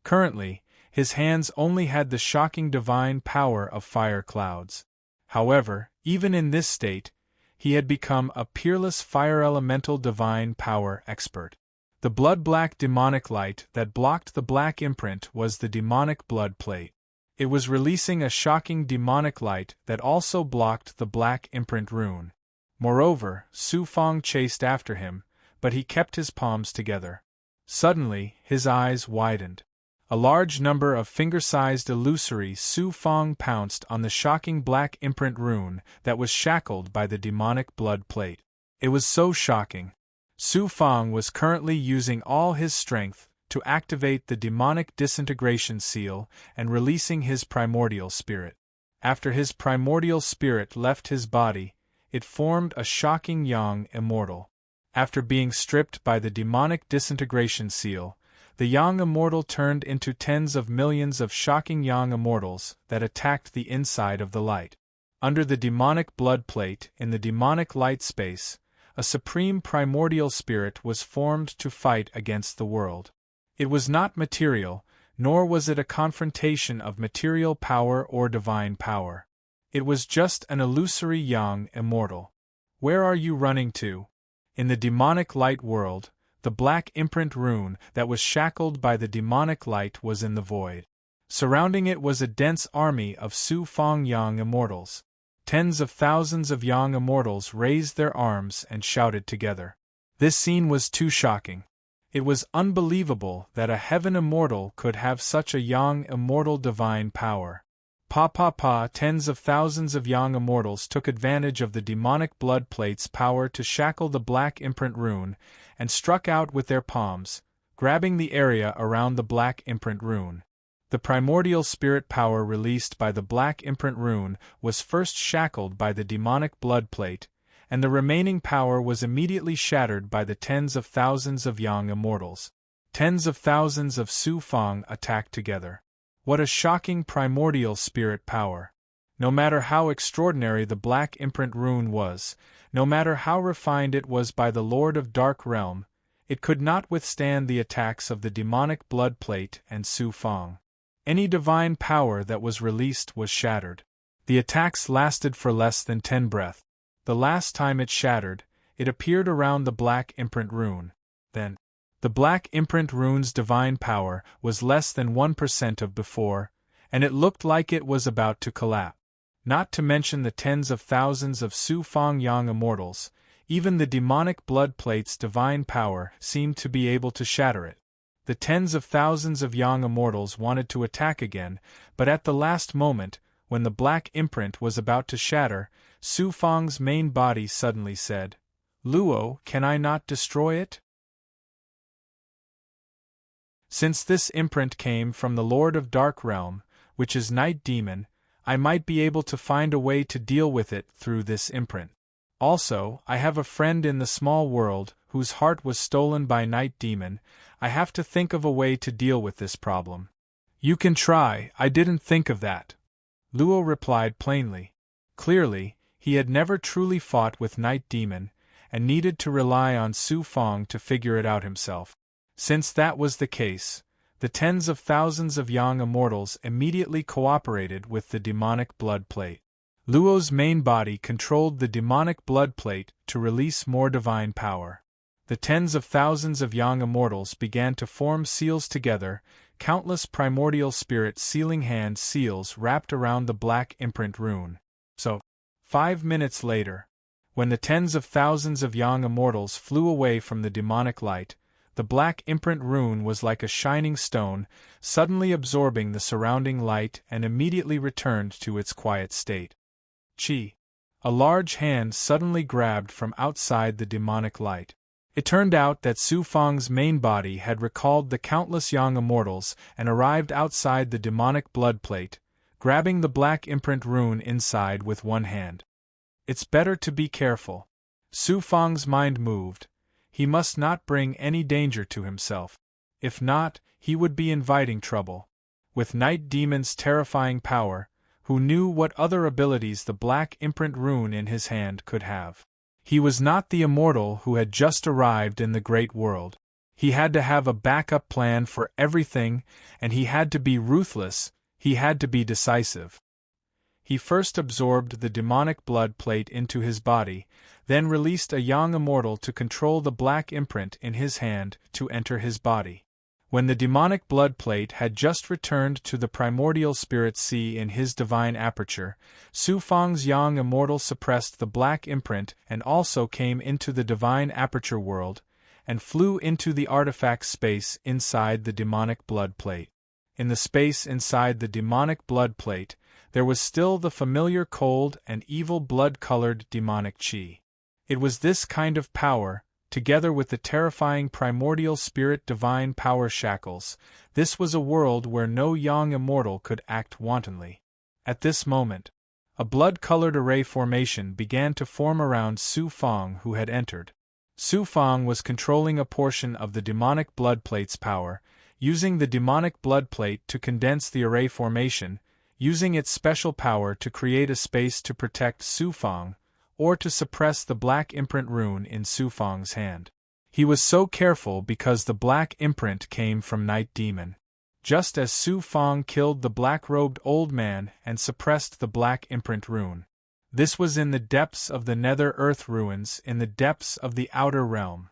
Currently, his hands only had the shocking divine power of fire clouds. However, even in this state, he had become a peerless fire elemental divine power expert. The blood-black demonic light that blocked the black imprint was the demonic blood plate. It was releasing a shocking demonic light that also blocked the black imprint rune. Moreover, Su Fang chased after him, but he kept his palms together. Suddenly, his eyes widened. A large number of finger-sized illusory Su Fang pounced on the shocking black imprint rune that was shackled by the demonic blood plate. It was so shocking. Su Fang was currently using all his strength to activate the demonic disintegration seal and releasing his primordial spirit. After his primordial spirit left his body, it formed a shocking young immortal. After being stripped by the demonic disintegration seal, the young immortal turned into tens of millions of shocking young immortals that attacked the inside of the light. Under the demonic blood plate in the demonic light space, a supreme primordial spirit was formed to fight against the world. It was not material, nor was it a confrontation of material power or divine power. It was just an illusory young immortal. Where are you running to? In the demonic light world, the black imprint rune that was shackled by the demonic light was in the void. Surrounding it was a dense army of Su Fong young immortals. Tens of thousands of young immortals raised their arms and shouted together. This scene was too shocking. It was unbelievable that a heaven immortal could have such a young immortal divine power. Tens of thousands of young immortals took advantage of the demonic blood plate's power to shackle the black imprint rune, and struck out with their palms, grabbing the area around the black imprint rune. The primordial spirit power released by the black imprint rune was first shackled by the demonic blood plate, and the remaining power was immediately shattered by the tens of thousands of young immortals. Tens of thousands of Su Fong attacked together. What a shocking primordial spirit power! No matter how extraordinary the black imprint rune was, no matter how refined it was by the Lord of Dark Realm, it could not withstand the attacks of the demonic blood plate and Su Fong. Any divine power that was released was shattered. The attacks lasted for less than 10 breaths. The last time it shattered, it appeared around the black imprint rune. Then, the black imprint rune's divine power was less than 1% of before, and it looked like it was about to collapse. Not to mention the tens of thousands of Su Fong young immortals, even the demonic blood plate's divine power seemed to be able to shatter it. The tens of thousands of young immortals wanted to attack again, but at the last moment, when the black imprint was about to shatter, Su Fong's main body suddenly said, "Luo, can I not destroy it? Since this imprint came from the Lord of Dark Realm, which is Night Demon, I might be able to find a way to deal with it through this imprint. Also, I have a friend in the small world whose heart was stolen by Night Demon. I have to think of a way to deal with this problem." "You can try, I didn't think of that," Luo replied plainly. Clearly, he had never truly fought with Night Demon, and needed to rely on Su Fong to figure it out himself. Since that was the case, the tens of thousands of young immortals immediately cooperated with the demonic blood plate. Luo's main body controlled the demonic blood plate to release more divine power. The tens of thousands of young immortals began to form seals together, countless primordial spirit sealing hand seals wrapped around the black imprint rune. So, 5 minutes later, when the tens of thousands of young immortals flew away from the demonic light, the black imprint rune was like a shining stone, suddenly absorbing the surrounding light and immediately returned to its quiet state. Chi. A large hand suddenly grabbed from outside the demonic light. It turned out that Su Fong's main body had recalled the countless young immortals and arrived outside the demonic blood plate, grabbing the black imprint rune inside with one hand. It's better to be careful. Su Fong's mind moved. He must not bring any danger to himself. If not, he would be inviting trouble. With Night Demon's terrifying power, who knew what other abilities the black imprint rune in his hand could have? He was not the immortal who had just arrived in the great world. He had to have a backup plan for everything, and he had to be ruthless, he had to be decisive. He first absorbed the demonic blood plate into his body, then released a young immortal to control the black imprint in his hand to enter his body. When the demonic blood plate had just returned to the primordial spirit sea in his divine aperture, Su Fong's young immortal suppressed the black imprint and also came into the divine aperture world, and flew into the artifact space inside the demonic blood plate. In the space inside the demonic blood plate, there was still the familiar cold and evil blood-colored demonic chi. It was this kind of power, together with the terrifying primordial spirit divine power shackles, this was a world where no young immortal could act wantonly. At this moment, a blood-colored array formation began to form around Su Fang, who had entered. Su Fang was controlling a portion of the demonic blood plate's power, using the demonic blood plate to condense the array formation, using its special power to create a space to protect Su Fang, or to suppress the black imprint rune in Su Fang's hand. He was so careful because the black imprint came from Night Demon. Just as Su Fang killed the black-robed old man and suppressed the black imprint rune. This was in the depths of the nether earth ruins, in the depths of the outer realm.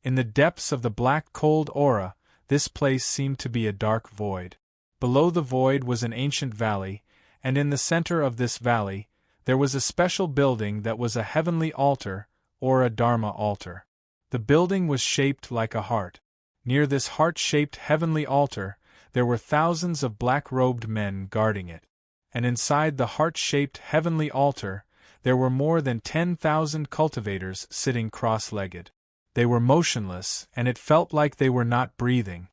In the depths of the black cold aura, this place seemed to be a dark void. Below the void was an ancient valley, and in the center of this valley, there was a special building that was a heavenly altar, or a Dharma altar. The building was shaped like a heart. Near this heart-shaped heavenly altar, there were thousands of black-robed men guarding it. And inside the heart-shaped heavenly altar, there were more than 10,000 cultivators sitting cross-legged. They were motionless, and it felt like they were not breathing.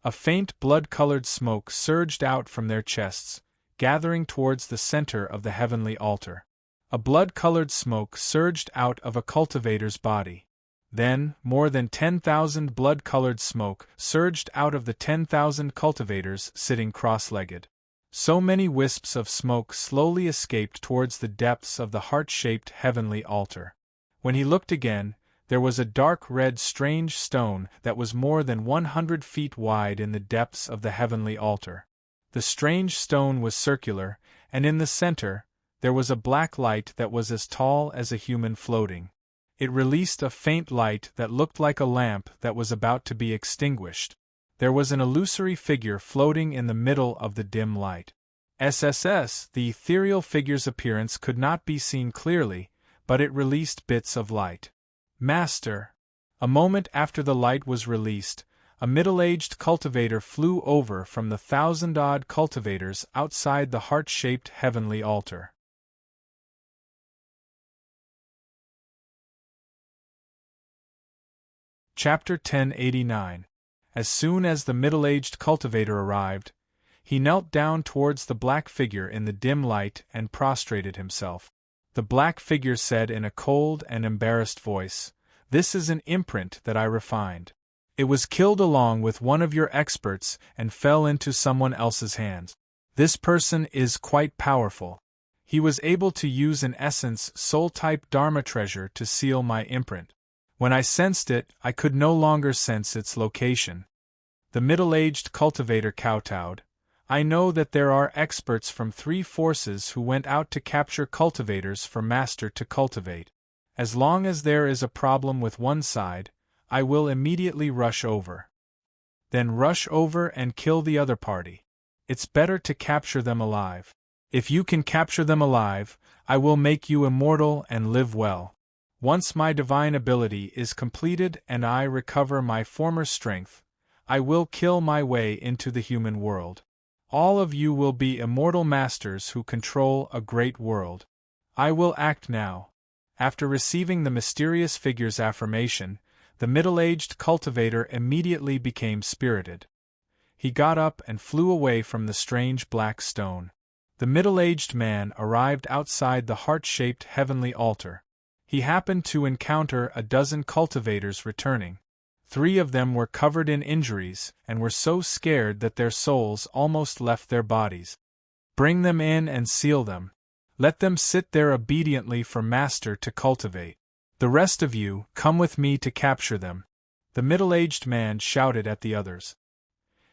A faint blood-colored smoke surged out from their chests, gathering towards the center of the heavenly altar. A blood-colored smoke surged out of a cultivator's body. Then, more than 10,000 blood-colored smoke surged out of the 10,000 cultivators sitting cross-legged. So many wisps of smoke slowly escaped towards the depths of the heart-shaped heavenly altar. When he looked again, there was a dark red strange stone that was more than 100 feet wide in the depths of the heavenly altar. The strange stone was circular, and in the center, there was a black light that was as tall as a human floating. It released a faint light that looked like a lamp that was about to be extinguished. There was an illusory figure floating in the middle of the dim light. The ethereal figure's appearance could not be seen clearly, but it released bits of light. Master! A moment after the light was released, a middle-aged cultivator flew over from the 1,000-odd cultivators outside the heart-shaped heavenly altar. Chapter 1089. As soon as the middle-aged cultivator arrived, he knelt down towards the black figure in the dim light and prostrated himself. The black figure said in a cold and embarrassed voice, "This is an imprint that I refined. It was killed along with one of your experts and fell into someone else's hands. This person is quite powerful. He was able to use an essence soul-type Dharma treasure to seal my imprint. When I sensed it, I could no longer sense its location." The middle-aged cultivator kowtowed. "I know that there are experts from 3 forces who went out to capture cultivators for Master to cultivate. As long as there is a problem with one side, I will immediately rush over. Then rush over and kill the other party. It's better to capture them alive. If you can capture them alive, I will make you immortal and live well. Once my divine ability is completed and I recover my former strength, I will kill my way into the human world. All of you will be immortal masters who control a great world. I will act now." After receiving the mysterious figure's affirmation, the middle-aged cultivator immediately became spirited. He got up and flew away from the strange black stone. The middle-aged man arrived outside the heart-shaped heavenly altar. He happened to encounter a dozen cultivators returning. 3 of them were covered in injuries and were so scared that their souls almost left their bodies. "Bring them in and seal them. Let them sit there obediently for Master to cultivate. The rest of you, come with me to capture them," the middle-aged man shouted at the others.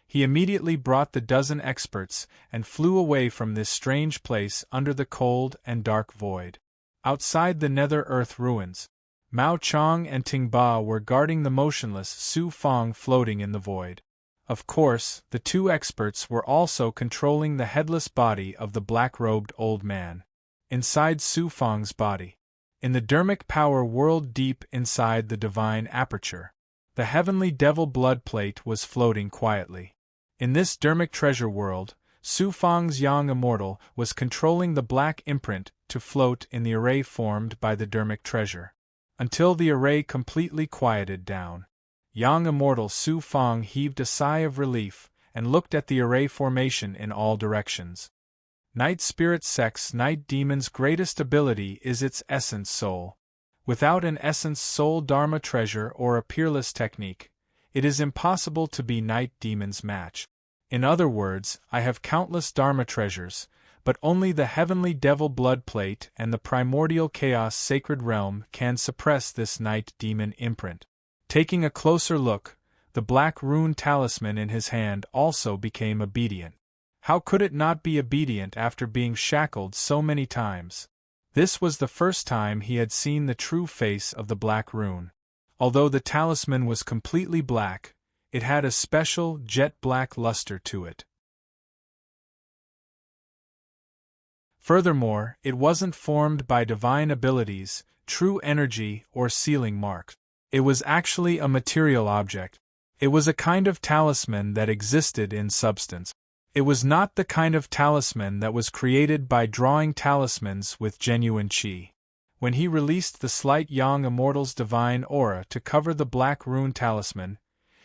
He immediately brought the dozen experts and flew away from this strange place under the cold and dark void. Outside the nether earth ruins, Mao Chong and Ting Ba were guarding the motionless Su Fang floating in the void. Of course, the 2 experts were also controlling the headless body of the black-robed old man. Inside Su Fang's body, in the dermic power world deep inside the divine aperture, the heavenly devil blood plate was floating quietly. In this dermic treasure world, Su Fang's Yang Immortal was controlling the black imprint to float in the array formed by the dermic treasure. Until the array completely quieted down, Yang Immortal Su Fang heaved a sigh of relief and looked at the array formation in all directions. Night Spirit Sex Night Demon's greatest ability is its essence soul. Without an essence soul Dharma treasure or a peerless technique, it is impossible to be Night Demon's match. In other words, I have countless Dharma treasures, but only the heavenly devil blood plate and the primordial chaos sacred realm can suppress this Night Demon imprint. Taking a closer look, the black rune talisman in his hand also became obedient. How could it not be obedient after being shackled so many times? This was the first time he had seen the true face of the black rune. Although the talisman was completely black, it had a special jet-black luster to it. Furthermore, it wasn't formed by divine abilities, true energy, or sealing marks. It was actually a material object. It was a kind of talisman that existed in substance. It was not the kind of talisman that was created by drawing talismans with genuine qi. When he released the slight Yang Immortal's divine aura to cover the black rune talisman,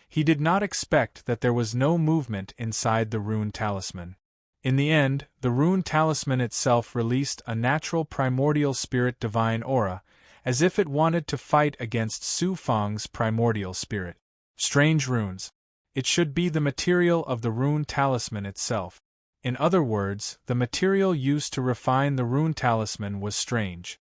he did not expect that there was no movement inside the rune talisman. In the end, the rune talisman itself released a natural primordial spirit divine aura, as if it wanted to fight against Su Fang's primordial spirit. Strange runes. It should be the material of the rune talisman itself. In other words, the material used to refine the rune talisman was strange.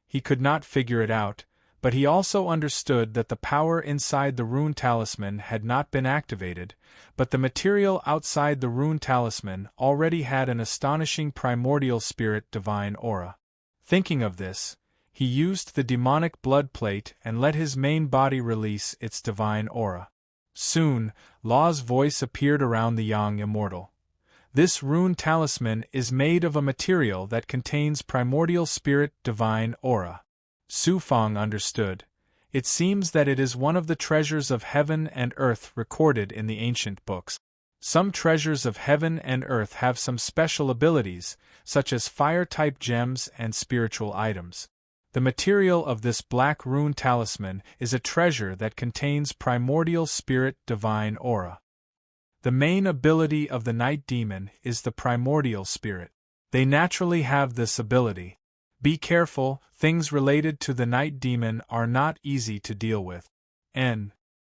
He could not figure it out, but he also understood that the power inside the rune talisman had not been activated, but the material outside the rune talisman already had an astonishing primordial spirit divine aura. Thinking of this, he used the demonic blood plate and let his main body release its divine aura. Soon, Law's voice appeared around the Yang Immortal. This rune talisman is made of a material that contains primordial spirit divine aura. Su Fang understood. It seems that it is one of the treasures of heaven and earth recorded in the ancient books. Some treasures of heaven and earth have some special abilities, such as fire-type gems and spiritual items. The material of this black rune talisman is a treasure that contains primordial spirit divine aura. The main ability of the Night Demon is the primordial spirit. They naturally have this ability. Be careful, things related to the Night Demon are not easy to deal with.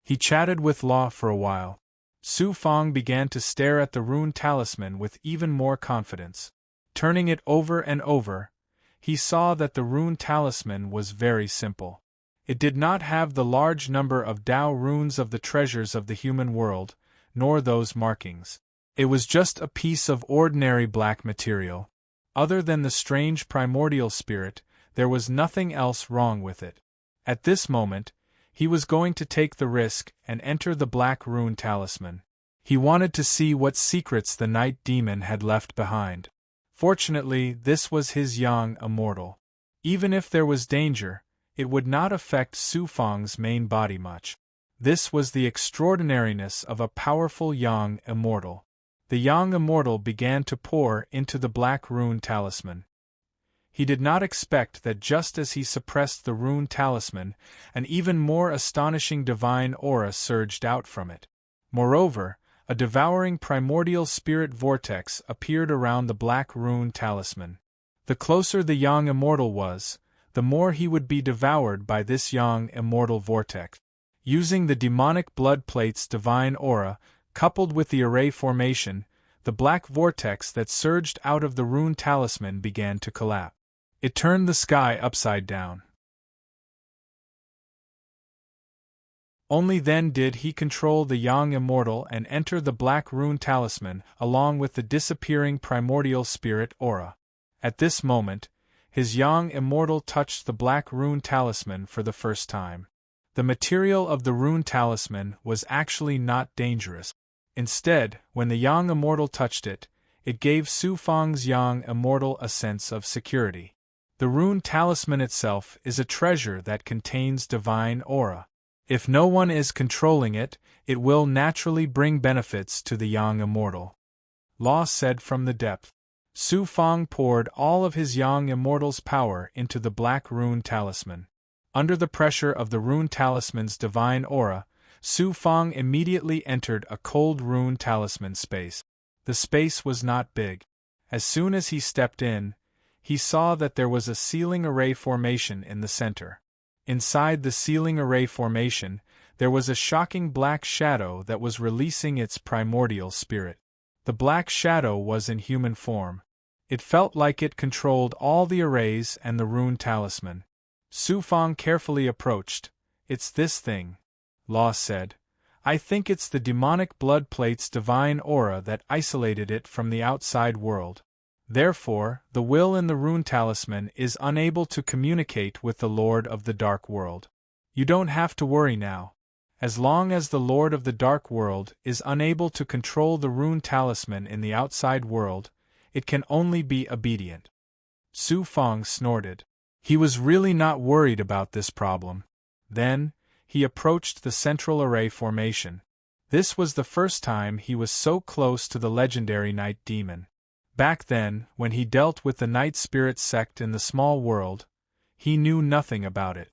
He chatted with Law for a while. Su Fang began to stare at the rune talisman with even more confidence. Turning it over and over, he saw that the rune talisman was very simple. It did not have the large number of Tao runes of the treasures of the human world, nor those markings. It was just a piece of ordinary black material. Other than the strange primordial spirit, there was nothing else wrong with it. At this moment, he was going to take the risk and enter the black rune talisman. He wanted to see what secrets the Night Demon had left behind. Fortunately, this was his Yang Immortal. Even if there was danger, it would not affect Su Fang's main body much. This was the extraordinariness of a powerful Yang Immortal. The Yang Immortal began to pour into the black rune talisman. He did not expect that just as he suppressed the rune talisman, an even more astonishing divine aura surged out from it. Moreover, a devouring primordial spirit vortex appeared around the black rune talisman. The closer the Yang Immortal was, the more he would be devoured by this Yang Immortal vortex. Using the demonic blood plate's divine aura, coupled with the array formation, the black vortex that surged out of the rune talisman began to collapse. It turned the sky upside down. Only then did he control the Yang Immortal and enter the black rune talisman along with the disappearing primordial spirit aura. At this moment, his Yang Immortal touched the black rune talisman for the first time. The material of the rune talisman was actually not dangerous. Instead, when the Yang Immortal touched it, it gave Su Fang's Yang Immortal a sense of security. The rune talisman itself is a treasure that contains divine aura. If no one is controlling it, it will naturally bring benefits to the Yang Immortal. Law said from the depth. Su Fang poured all of his young immortal's power into the black rune talisman. Under the pressure of the rune talisman's divine aura, Su Fang immediately entered a cold rune talisman space. The space was not big. As soon as he stepped in, he saw that there was a ceiling array formation in the center. Inside the ceiling array formation, there was a shocking black shadow that was releasing its primordial spirit. The black shadow was in human form. It felt like it controlled all the arrays and the rune talisman. Su Fang carefully approached. "It's this thing," Law said. "I think it's the demonic blood plate's divine aura that isolated it from the outside world. Therefore, the will in the rune talisman is unable to communicate with the Lord of the Dark World. You don't have to worry now. As long as the Lord of the Dark World is unable to control the rune talisman in the outside world, it can only be obedient." Su Fang snorted. He was really not worried about this problem. Then, he approached the central array formation. This was the first time he was so close to the legendary night demon. Back then, when he dealt with the night spirit sect in the small world, he knew nothing about it.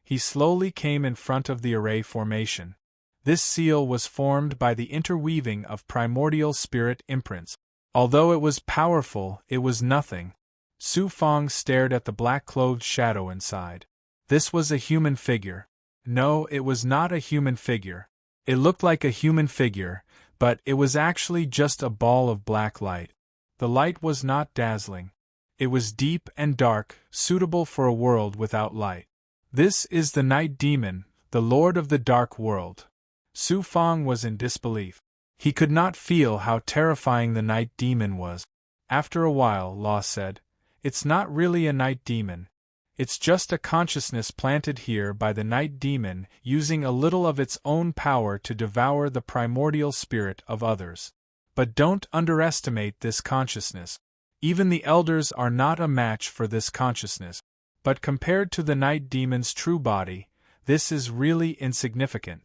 He slowly came in front of the array formation. This seal was formed by the interweaving of primordial spirit imprints. Although it was powerful, it was nothing. Su Fang stared at the black-clothed shadow inside. This was a human figure. No, it was not a human figure. It looked like a human figure, but it was actually just a ball of black light. The light was not dazzling. It was deep and dark, suitable for a world without light. "This is the night demon, the Lord of the Dark World." Su Fang was in disbelief. He could not feel how terrifying the night demon was. After a while, Law said, "It's not really a night demon. It's just a consciousness planted here by the night demon using a little of its own power to devour the primordial spirit of others. But don't underestimate this consciousness. Even the elders are not a match for this consciousness. But compared to the night demon's true body, this is really insignificant.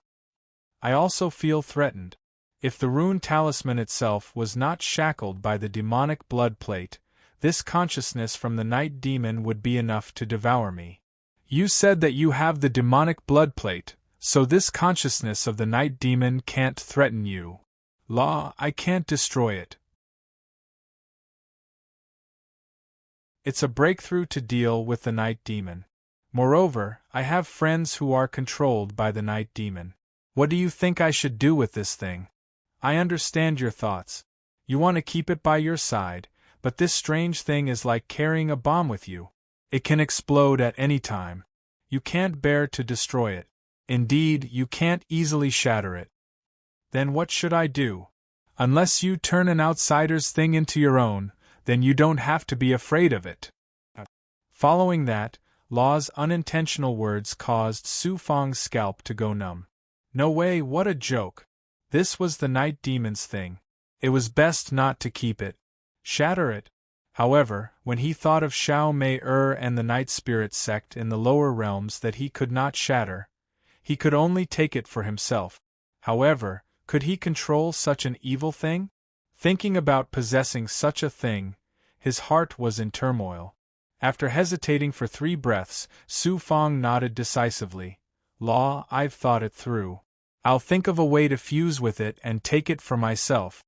I also feel threatened. If the rune talisman itself was not shackled by the demonic blood plate, this consciousness from the night demon would be enough to devour me." "You said that you have the demonic blood plate, so this consciousness of the night demon can't threaten you." "Law, I can't destroy it. It's a breakthrough to deal with the night demon. Moreover, I have friends who are controlled by the night demon. What do you think I should do with this thing? I understand your thoughts. You want to keep it by your side, but this strange thing is like carrying a bomb with you. It can explode at any time. You can't bear to destroy it. Indeed, you can't easily shatter it. Then what should I do? Unless you turn an outsider's thing into your own, then you don't have to be afraid of it." Following that, Law's unintentional words caused Su Fang's scalp to go numb. No way, what a joke. This was the night demon's thing. It was best not to keep it. Shatter it. However, when he thought of Xiao Mei and the night spirit sect in the lower realms that he could not shatter, he could only take it for himself. However, could he control such an evil thing? Thinking about possessing such a thing, his heart was in turmoil. After hesitating for 3 breaths, Su Fang nodded decisively. "Law, I've thought it through. I'll think of a way to fuse with it and take it for myself."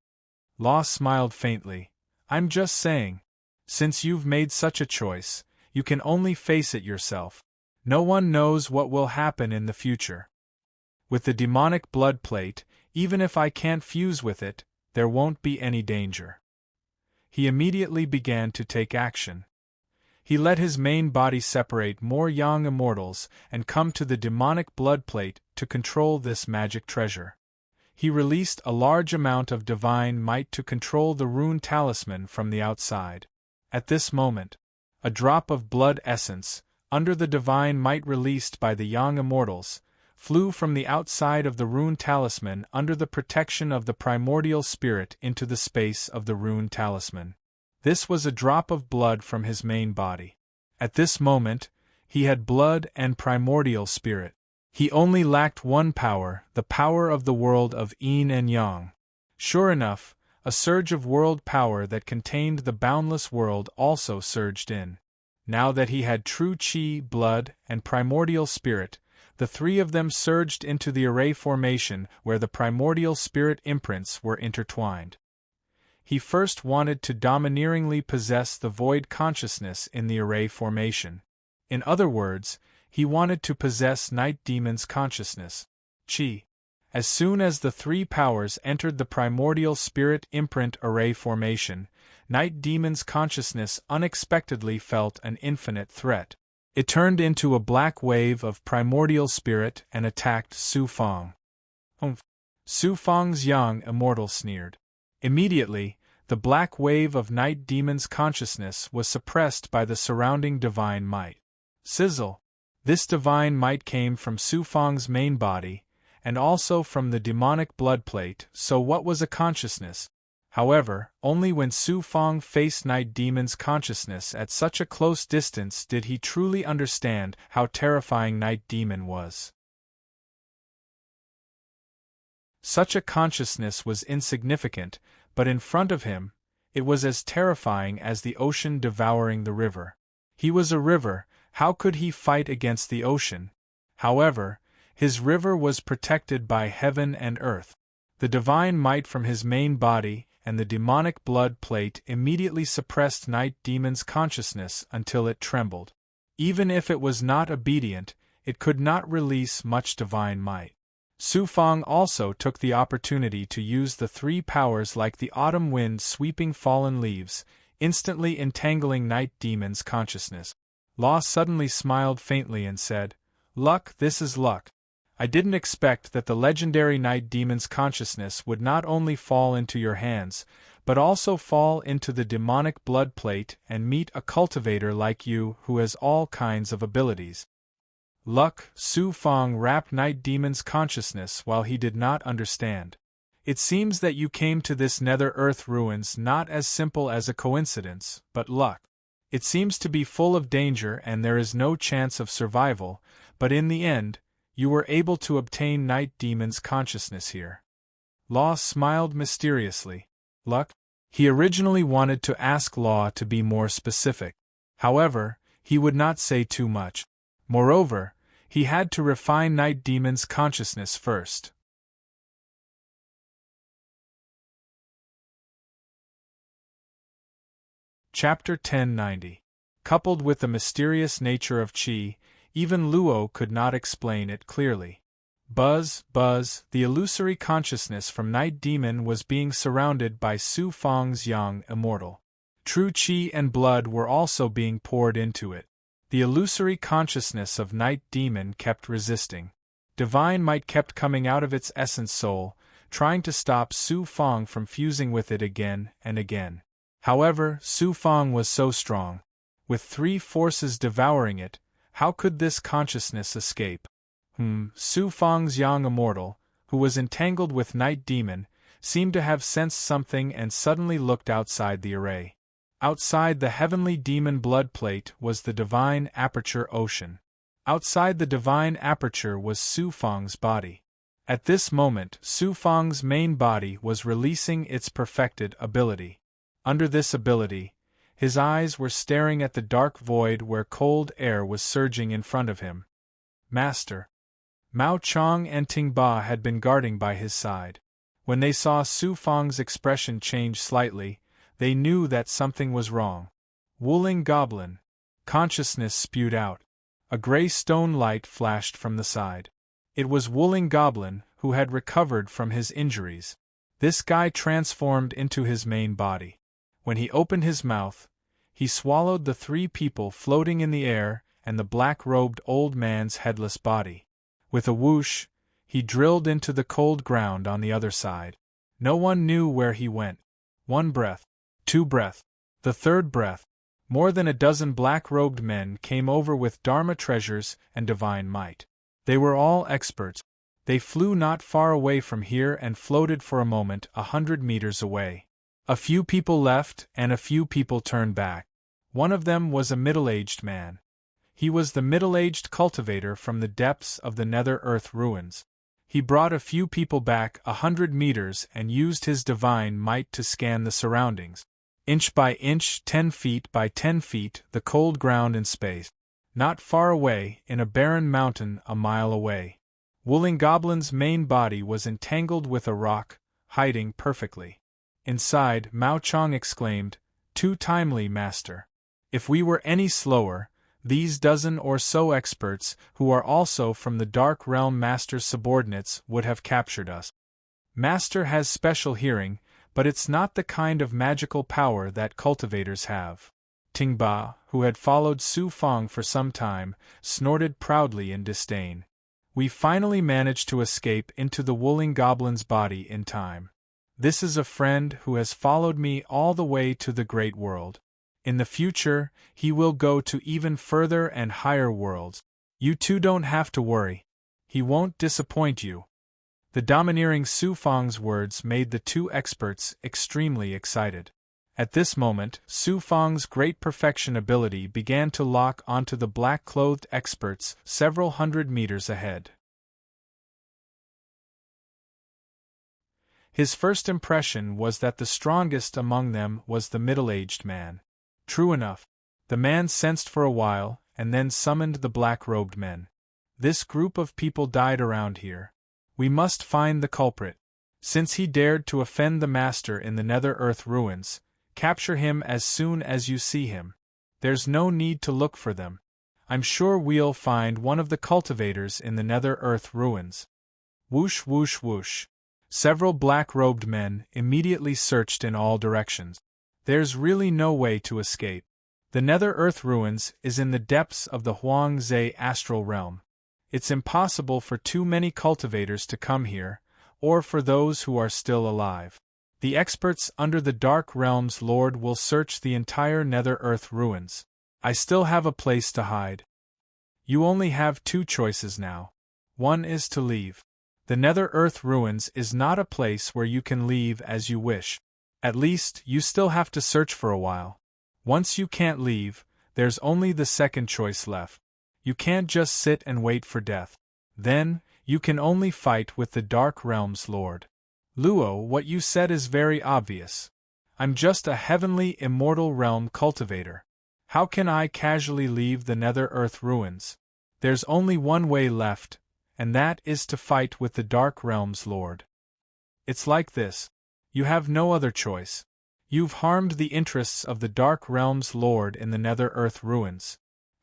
Law smiled faintly. "I'm just saying. Since you've made such a choice, you can only face it yourself. No one knows what will happen in the future. With the demonic blood plate, even if I can't fuse with it, there won't be any danger." He immediately began to take action. He let his main body separate more young immortals and come to the demonic blood plate to control this magic treasure. He released a large amount of divine might to control the rune talisman from the outside. At this moment, a drop of blood essence, under the divine might released by the young immortals, flew from the outside of the rune talisman under the protection of the primordial spirit into the space of the rune talisman. This was a drop of blood from his main body. At this moment, he had blood and primordial spirit. He only lacked one power, the power of the world of yin and yang. Sure enough, A surge of world power that contained the boundless world also surged in. Now that he had true chi, blood, and primordial spirit, the three of them surged into the array formation where the primordial spirit imprints were intertwined. He first wanted to domineeringly possess the void consciousness in the array formation. In other words, he wanted to possess Night Demon's consciousness, chi. As soon as the three powers entered the primordial spirit imprint array formation, Night Demon's consciousness unexpectedly felt an infinite threat. It turned into a black wave of primordial spirit and attacked Su Fang. Su Fang's young immortal sneered. Immediately, the black wave of Night Demon's consciousness was suppressed by the surrounding divine might. Sizzle! This divine might came from Su Fang's main body, and also from the demonic blood plate, so what was a consciousness? However, only when Su Fang faced Night Demon's consciousness at such a close distance did he truly understand how terrifying Night Demon was. Such a consciousness was insignificant, but in front of him, it was as terrifying as the ocean devouring the river. He was a river, how could he fight against the ocean? However, his river was protected by heaven and earth. The divine might from his main body and the demonic blood plate immediately suppressed Night Demon's consciousness until it trembled. Even if it was not obedient, it could not release much divine might. Su Fang also took the opportunity to use the three powers like the autumn wind sweeping fallen leaves, instantly entangling Night Demon's consciousness. Law suddenly smiled faintly and said, "Luck, this is luck. I didn't expect that the legendary Night Demon's consciousness would not only fall into your hands, but also fall into the demonic blood plate and meet a cultivator like you who has all kinds of abilities." Luck, Su Fang wrapped Night Demon's consciousness while he did not understand. It seems that you came to this Nether Earth ruins not as simple as a coincidence, but luck. It seems to be full of danger and there is no chance of survival, but in the end, you were able to obtain Night Demon's consciousness here. Law smiled mysteriously. Luck? He originally wanted to ask Law to be more specific. However, he would not say too much. Moreover, he had to refine Night Demon's consciousness first. Chapter 1090. Coupled with the mysterious nature of Qi, even Luo could not explain it clearly. Buzz, the illusory consciousness from Night Demon was being surrounded by Su Fang's young immortal. True Qi and blood were also being poured into it. The illusory consciousness of Night Demon kept resisting. Divine might kept coming out of its essence soul, trying to stop Su Fang from fusing with it again and again. However, Su Fang was so strong. With three forces devouring it, how could this consciousness escape? Su Fang's young immortal, who was entangled with Night Demon, seemed to have sensed something and suddenly looked outside the array. Outside the heavenly demon blood plate was the divine aperture ocean. Outside the divine aperture was Su Fang's body. At this moment, Su Fang's main body was releasing its perfected ability. Under this ability, his eyes were staring at the dark void where cold air was surging in front of him. Master. Mao Chong and Ting Ba had been guarding by his side. When they saw Su Fang's expression change slightly, they knew that something was wrong. Wuling Goblin. Consciousness spewed out. A gray stone light flashed from the side. It was Wuling Goblin, who had recovered from his injuries. This guy transformed into his main body. When he opened his mouth, he swallowed the three people floating in the air and the black-robed old man's headless body. With a whoosh, he drilled into the cold ground on the other side. No one knew where he went. 1 breath. 2 breath. The 3rd breath. More than a dozen black-robed men came over with Dharma treasures and divine might. They were all experts. They flew not far away from here and floated for a moment 100 meters away. A few people left and a few people turned back. One of them was a middle-aged man. He was the middle-aged cultivator from the depths of the Nether Earth ruins. He brought a few people back 100 meters and used his divine might to scan the surroundings. Inch by inch, 10 feet by 10 feet, the cold ground in space. Not far away, in a barren mountain a mile away, Woolingoblin's main body was entangled with a rock, hiding perfectly. Inside, Mao Chong exclaimed, "Too timely, master. If we were any slower, these dozen or so experts, who are also from the Dark Realm Master's subordinates, would have captured us. Master has special hearing, but it's not the kind of magical power that cultivators have." Ting Ba, who had followed Su Fong for some time, snorted proudly in disdain. "We finally managed to escape into the Woolingoblin's body in time. This is a friend who has followed me all the way to the great world. In the future, he will go to even further and higher worlds. You two don't have to worry. He won't disappoint you." The domineering Su Fong's words made the two experts extremely excited. At this moment, Su Fong's great perfection ability began to lock onto the black-clothed experts several hundred meters ahead. His first impression was that the strongest among them was the middle-aged man. True enough, the man sensed for a while, and then summoned the black-robed men. "This group of people died around here. We must find the culprit. Since he dared to offend the master in the Nether Earth ruins, capture him as soon as you see him. There's no need to look for them. I'm sure we'll find one of the cultivators in the Nether Earth ruins." Whoosh whoosh whoosh. Several black-robed men immediately searched in all directions. There's really no way to escape. The Nether Earth ruins is in the depths of the Huang Zhe astral realm. It's impossible for too many cultivators to come here, or for those who are still alive. The experts under the Dark Realm's Lord will search the entire Nether Earth ruins. I still have a place to hide. You only have two choices now. One is to leave. The Nether Earth ruins is not a place where you can leave as you wish. At least, you still have to search for a while. Once you can't leave, there's only the second choice left. You can't just sit and wait for death. Then, you can only fight with the Dark Realm's Lord. Luo, what you said is very obvious. I'm just a heavenly immortal realm cultivator. How can I casually leave the Nether Earth ruins? There's only one way left, and that is to fight with the Dark Realm's Lord. It's like this. You have no other choice. You've harmed the interests of the Dark Realm's Lord in the Nether Earth ruins.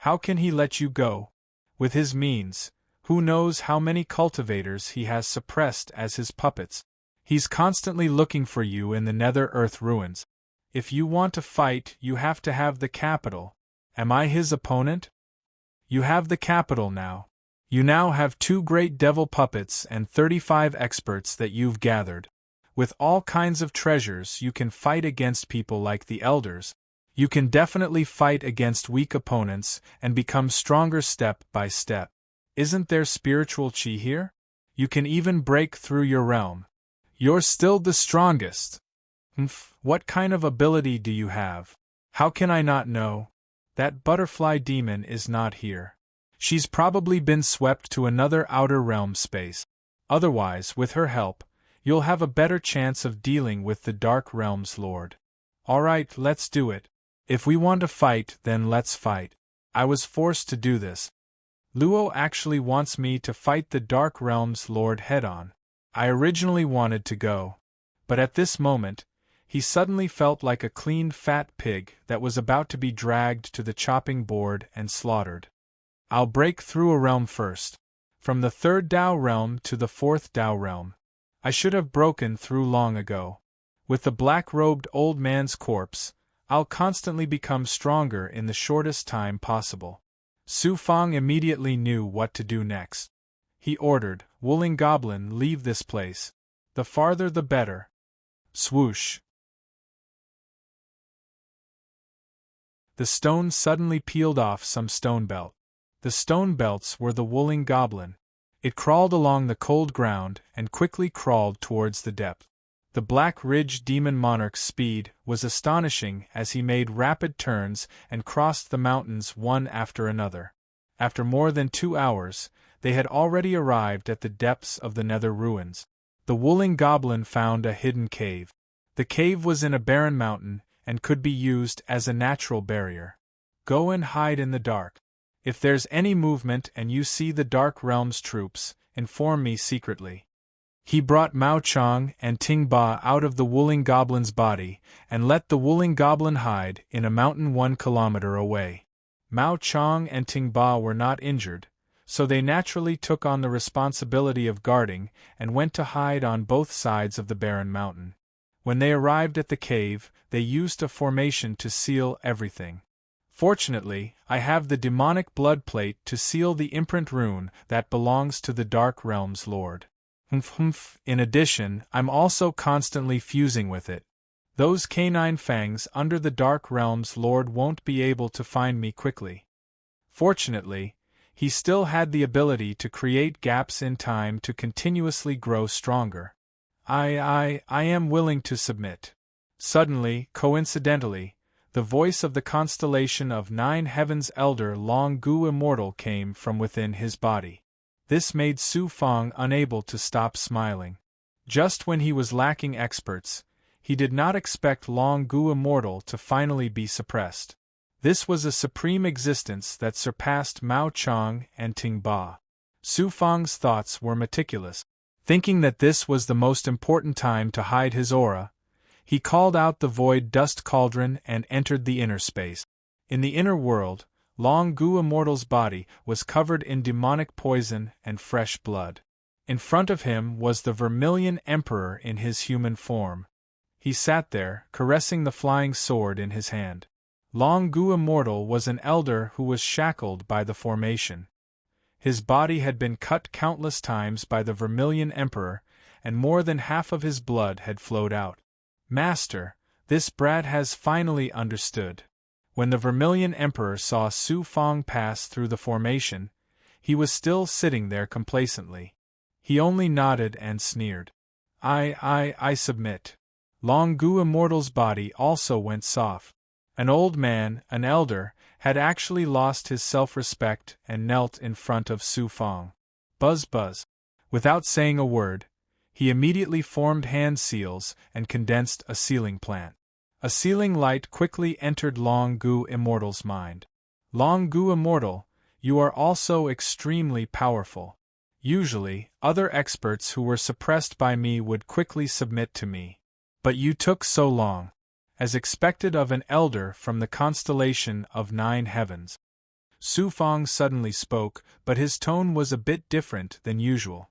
How can he let you go? With his means, who knows how many cultivators he has suppressed as his puppets. He's constantly looking for you in the Nether Earth ruins. If you want to fight, you have to have the capital. Am I his opponent? You have the capital now. You now have 2 great devil puppets and 35 experts that you've gathered. With all kinds of treasures, you can fight against people like the elders. You can definitely fight against weak opponents and become stronger step by step. Isn't there spiritual chi here? You can even break through your realm. You're still the strongest. What kind of ability do you have? How can I not know? That butterfly demon is not here. She's probably been swept to another outer realm space. Otherwise, with her help, you'll have a better chance of dealing with the Dark Realm's Lord. Alright, let's do it. If we want to fight, then let's fight. I was forced to do this. Luo actually wants me to fight the Dark Realm's Lord head-on. I originally wanted to go. But at this moment, he suddenly felt like a cleaned fat pig that was about to be dragged to the chopping board and slaughtered. I'll break through a realm first. From the 3rd Dao realm to the 4th Dao realm. I should have broken through long ago. With the black-robed old man's corpse, I'll constantly become stronger in the shortest time possible. Su Fong immediately knew what to do next. He ordered, Woolingobin, leave this place. The farther the better. Swoosh. The stone suddenly peeled off some stone belt. The stone belts were the Woolingobin. It crawled along the cold ground and quickly crawled towards the depth. The Black Ridge Demon Monarch's speed was astonishing as he made rapid turns and crossed the mountains one after another. After more than 2 hours, they had already arrived at the depths of the nether ruins. The Wooling Goblin found a hidden cave. The cave was in a barren mountain and could be used as a natural barrier. Go and hide in the dark. If there's any movement and you see the Dark Realm's troops, inform me secretly. He brought Mao Chang and Ting Ba out of the Wooling Goblin's body and let the Wooling Goblin hide in a mountain 1 kilometer away. Mao Chang and Ting Ba were not injured, so they naturally took on the responsibility of guarding and went to hide on both sides of the barren mountain. When they arrived at the cave, they used a formation to seal everything. Fortunately, I have the demonic blood plate to seal the imprint rune that belongs to the Dark Realm's lord. In addition, I'm also constantly fusing with it. Those canine fangs under the Dark Realm's lord won't be able to find me quickly. Fortunately, he still had the ability to create gaps in time to continuously grow stronger. I am willing to submit. Suddenly, coincidentally, the voice of the constellation of 9 Heavens Elder Long Gu Immortal came from within his body. This made Su Fong unable to stop smiling. Just when he was lacking experts, he did not expect Long Gu Immortal to finally be suppressed. This was a supreme existence that surpassed Mao Chang and Ting Ba. Su Fong's thoughts were meticulous. Thinking that this was the most important time to hide his aura, he called out the void dust cauldron and entered the inner space. In the inner world, Long Gu Immortal's body was covered in demonic poison and fresh blood. In front of him was the Vermilion Emperor in his human form. He sat there, caressing the flying sword in his hand. Long Gu Immortal was an elder who was shackled by the formation. His body had been cut countless times by the Vermilion Emperor, and more than half of his blood had flowed out. Master, this brat has finally understood. When the Vermilion Emperor saw Su Fong pass through the formation, he was still sitting there complacently. He only nodded and sneered. I submit. Long Gu Immortal's body also went soft. An old man, an elder, had actually lost his self-respect and knelt in front of Su Fong. Buzz buzz. Without saying a word, he immediately formed hand seals and condensed a sealing plant. A sealing light quickly entered Long Gu Immortal's mind. Long Gu Immortal, you are also extremely powerful. Usually, other experts who were suppressed by me would quickly submit to me. But you took so long. As expected of an elder from the constellation of 9 Heavens. Su Fong suddenly spoke, but his tone was a bit different than usual.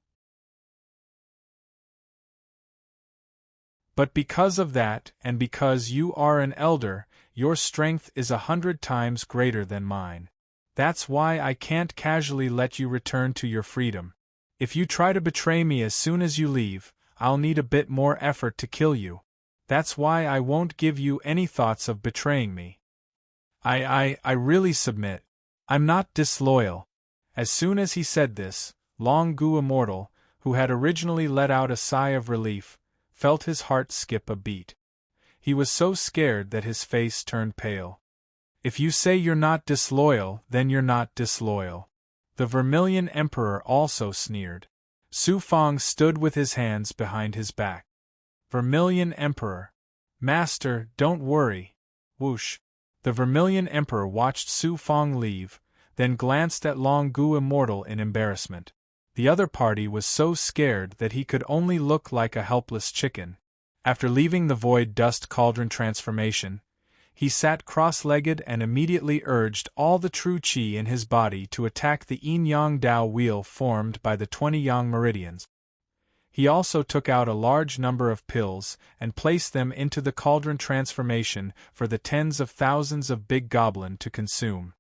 But because of that, and because you are an elder, your strength is 100 times greater than mine. That's why I can't casually let you return to your freedom. If you try to betray me as soon as you leave, I'll need a bit more effort to kill you. That's why I won't give you any thoughts of betraying me. I really submit. I'm not disloyal. As soon as he said this, Long Gu Immortal, who had originally let out a sigh of relief, felt his heart skip a beat. He was so scared that his face turned pale. If you say you're not disloyal, then you're not disloyal. The Vermilion Emperor also sneered. Su Fong stood with his hands behind his back. Vermilion Emperor. Master, don't worry. Whoosh. The Vermilion Emperor watched Su Fong leave, then glanced at Long Gu Immortal in embarrassment. The other party was so scared that he could only look like a helpless chicken. After leaving the void dust cauldron transformation, he sat cross-legged and immediately urged all the true qi in his body to attack the yin-yang Dao wheel formed by the 20 yang meridians. He also took out a large number of pills and placed them into the cauldron transformation for the tens of thousands of big goblin to consume.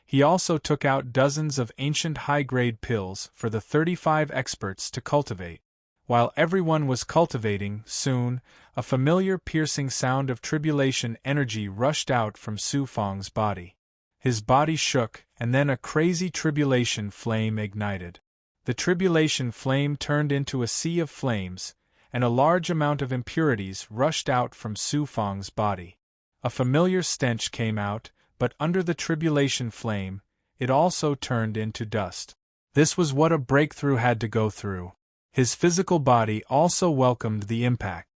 He also took out dozens of ancient high-grade pills for the 35 experts to cultivate. While everyone was cultivating, soon, a familiar piercing sound of tribulation energy rushed out from Su Fong's body. His body shook, and then a crazy tribulation flame ignited. The tribulation flame turned into a sea of flames, and a large amount of impurities rushed out from Su Fong's body. A familiar stench came out, but under the tribulation flame, it also turned into dust. This was what a breakthrough had to go through. His physical body also welcomed the impact.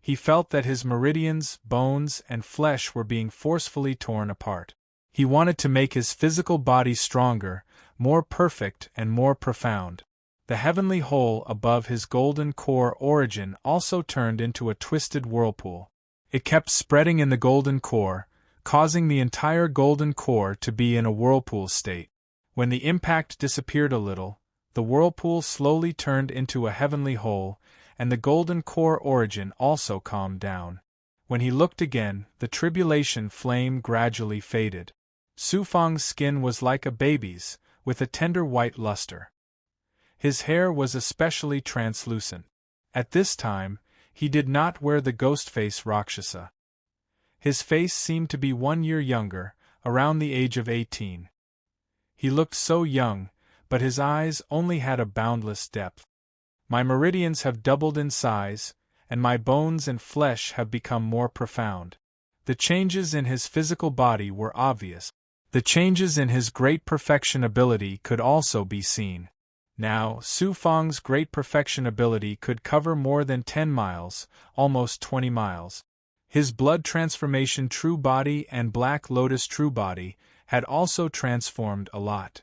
He felt that his meridians, bones, and flesh were being forcefully torn apart. He wanted to make his physical body stronger, more perfect, and more profound. The heavenly hole above his golden core origin also turned into a twisted whirlpool. It kept spreading in the golden core, causing the entire golden core to be in a whirlpool state. When the impact disappeared a little, the whirlpool slowly turned into a heavenly hole, and the golden core origin also calmed down. When he looked again, the tribulation flame gradually faded. Su Fang's skin was like a baby's, with a tender white luster. His hair was especially translucent. At this time, he did not wear the ghost face Rakshasa. His face seemed to be 1 year younger, around the age of 18. He looked so young, but his eyes only had a boundless depth. My meridians have doubled in size, and my bones and flesh have become more profound. The changes in his physical body were obvious. The changes in his great perfection ability could also be seen. Now, Su Fang's great perfection ability could cover more than 10 miles, almost 20 miles. His blood transformation true body and Black Lotus true body had also transformed a lot.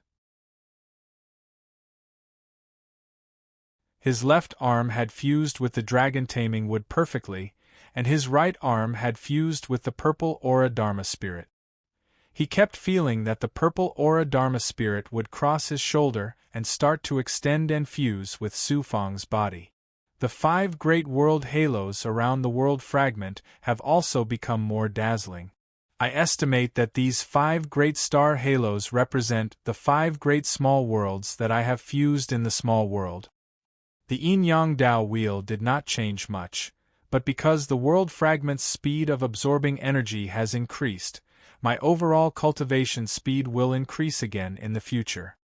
His left arm had fused with the dragon taming wood perfectly, and his right arm had fused with the purple aura Dharma spirit. He kept feeling that the purple aura Dharma spirit would cross his shoulder and start to extend and fuse with Su Fang's body. The 5 great world halos around the world fragment have also become more dazzling. I estimate that these 5 great star halos represent the 5 great small worlds that I have fused in the small world. The Yin-Yang Dao wheel did not change much, but because the world fragment's speed of absorbing energy has increased, my overall cultivation speed will increase again in the future.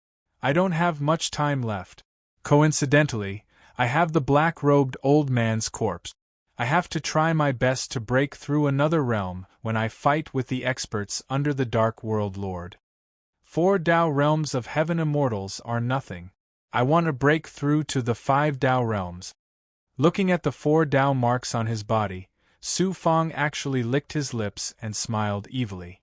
I don't have much time left. Coincidentally, I have the black-robed old man's corpse. I have to try my best to break through another realm when I fight with the experts under the Dark World Lord. 4 Dao realms of heaven immortals are nothing. I want to break through to the 5 Dao realms. Looking at the 4 Dao marks on his body, Su Fang actually licked his lips and smiled evilly.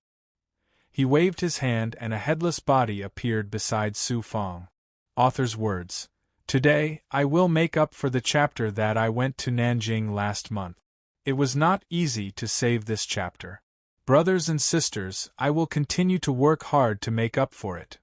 He waved his hand and a headless body appeared beside Su Fang. Author's words. Today, I will make up for the chapter that I went to Nanjing last month. It was not easy to save this chapter. Brothers and sisters, I will continue to work hard to make up for it.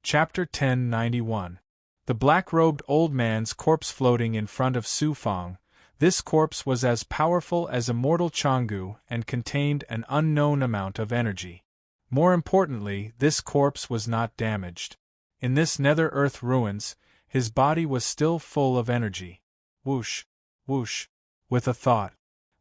Chapter 1091. The black-robed old man's corpse floating in front of Su Fang. This corpse was as powerful as immortal Changgu and contained an unknown amount of energy. More importantly, this corpse was not damaged. In this nether-earth ruins, his body was still full of energy. Whoosh, whoosh, with a thought.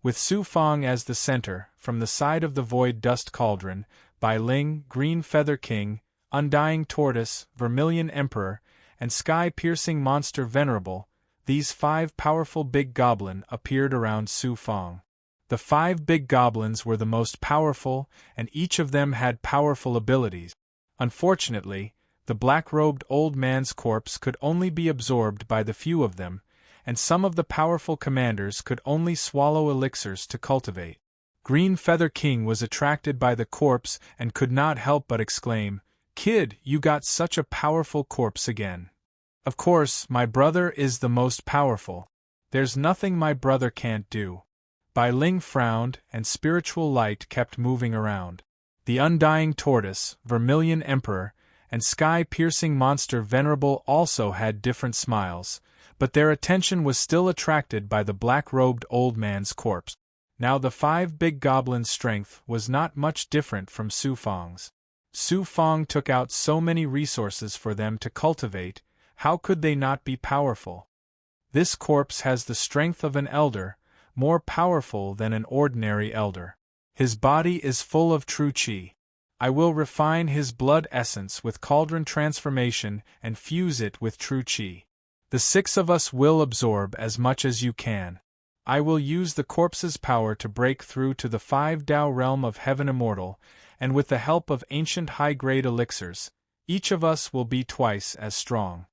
With Su Fang as the center, from the side of the void dust cauldron, Bai Ling, Green Feather King, Undying Tortoise, Vermilion Emperor, and Sky-Piercing Monster Venerable, these 5 powerful big goblin appeared around Su Fang. The 5 big goblins were the most powerful, and each of them had powerful abilities. Unfortunately, the black-robed old man's corpse could only be absorbed by the few of them, and some of the powerful commanders could only swallow elixirs to cultivate. Green Feather King was attracted by the corpse and could not help but exclaim, "Kid, you got such a powerful corpse again." Of course, my brother is the most powerful. There's nothing my brother can't do. Bai Ling frowned, and spiritual light kept moving around. The Undying Tortoise, Vermilion Emperor, and Sky-Piercing Monster Venerable also had different smiles, but their attention was still attracted by the black-robed old man's corpse. Now the 5 big goblins' strength was not much different from Su Fang's. Su Fang took out so many resources for them to cultivate. How could they not be powerful? This corpse has the strength of an elder, more powerful than an ordinary elder. His body is full of true qi. I will refine his blood essence with cauldron transformation and fuse it with true qi. The 6 of us will absorb as much as you can. I will use the corpse's power to break through to the 5 Tao realm of heaven immortal, and with the help of ancient high-grade elixirs, each of us will be twice as strong.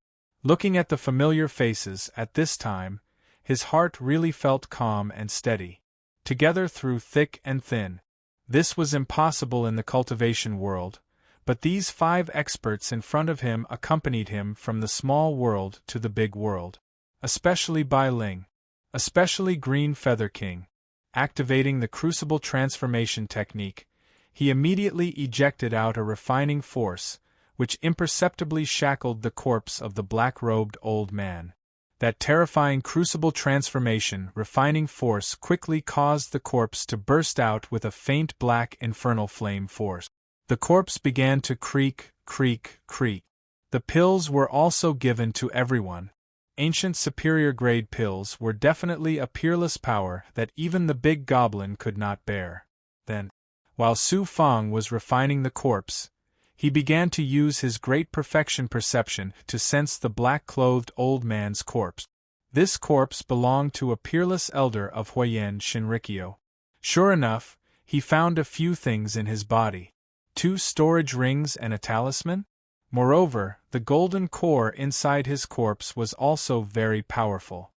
Looking at the familiar faces at this time, his heart really felt calm and steady. Together through thick and thin. This was impossible in the cultivation world, but these 5 experts in front of him accompanied him from the small world to the big world. Especially Bai Ling. Especially Green Feather King. Activating the crucible transformation technique, he immediately ejected out a refining force, which imperceptibly shackled the corpse of the black-robed old man. That terrifying crucible transformation refining force quickly caused the corpse to burst out with a faint black infernal flame force. The corpse began to creak, creak, creak. The pills were also given to everyone. Ancient superior-grade pills were definitely a peerless power that even the big goblin could not bear. Then, while Su Fang was refining the corpse, he began to use his great perfection perception to sense the black-clothed old man's corpse. This corpse belonged to a peerless elder of Huayan Shinrikyo. Sure enough, he found a few things in his body. 2 storage rings and a talisman? Moreover, the golden core inside his corpse was also very powerful.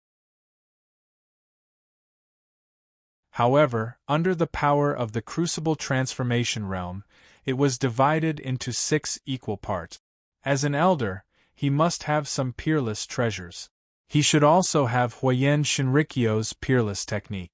However, under the power of the crucible transformation realm, it was divided into 6 equal parts. As an elder, he must have some peerless treasures. He should also have Huayan Shinrikyo's peerless technique.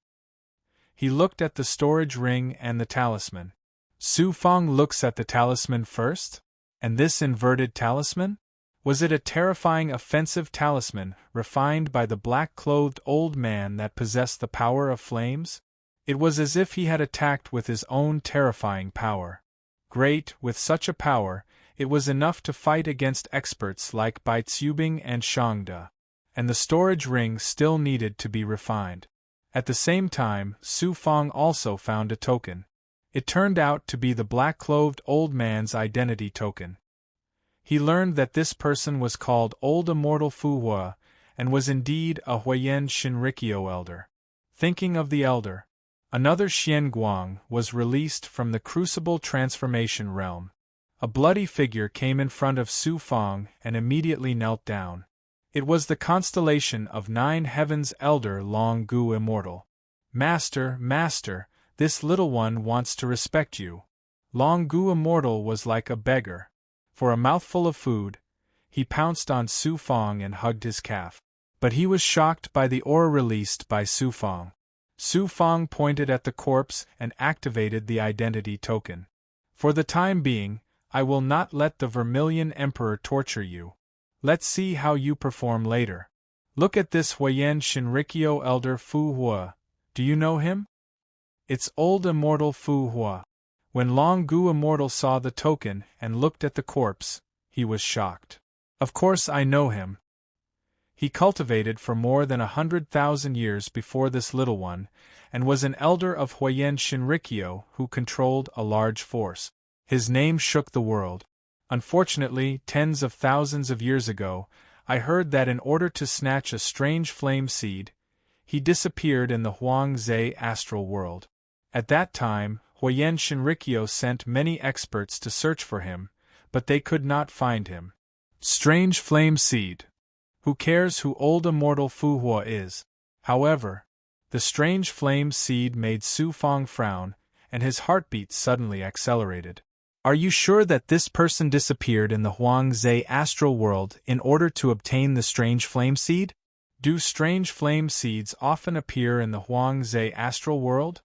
He looked at the storage ring and the talisman. Su Fang looks at the talisman first? And this inverted talisman? Was it a terrifying offensive talisman refined by the black-clothed old man that possessed the power of flames? It was as if he had attacked with his own terrifying power. Great, with such a power, it was enough to fight against experts like Bai Tsubing and Shangda. And the storage ring still needed to be refined. At the same time, Su Fang also found a token. It turned out to be the black-clothed old man's identity token. He learned that this person was called Old Immortal Fu Hua, and was indeed a Huayan Shinrikyo elder. Thinking of the elder, another Xian Guang was released from the crucible transformation realm. A bloody figure came in front of Su Fang and immediately knelt down. It was the constellation of 9 heavens elder Long Gu Immortal. Master, Master, this little one wants to respect you. Long Gu Immortal was like a beggar. For a mouthful of food, he pounced on Su Fang and hugged his calf. But he was shocked by the aura released by Su Fang. Su Fang pointed at the corpse and activated the identity token. For the time being, I will not let the Vermilion Emperor torture you. Let's see how you perform later. Look at this Huayan Shinrikyo elder Fu Hua. Do you know him? It's Old Immortal Fu Hua. When Long Gu Immortal saw the token and looked at the corpse, he was shocked. Of course I know him. He cultivated for more than 100,000 years before this little one, and was an elder of Huayan Shinrikyo who controlled a large force. His name shook the world. Unfortunately, tens of thousands of years ago, I heard that in order to snatch a strange flame seed, he disappeared in the Huangze astral world. At that time, Huayan Shinrikyo sent many experts to search for him, but they could not find him. Strange flame seed. Who cares who Old Immortal Fu Hua is? However, the strange flame seed made Su Fang frown, and his heartbeat suddenly accelerated. Are you sure that this person disappeared in the Huangze astral world in order to obtain the strange flame seed? Do strange flame seeds often appear in the Huangze astral world?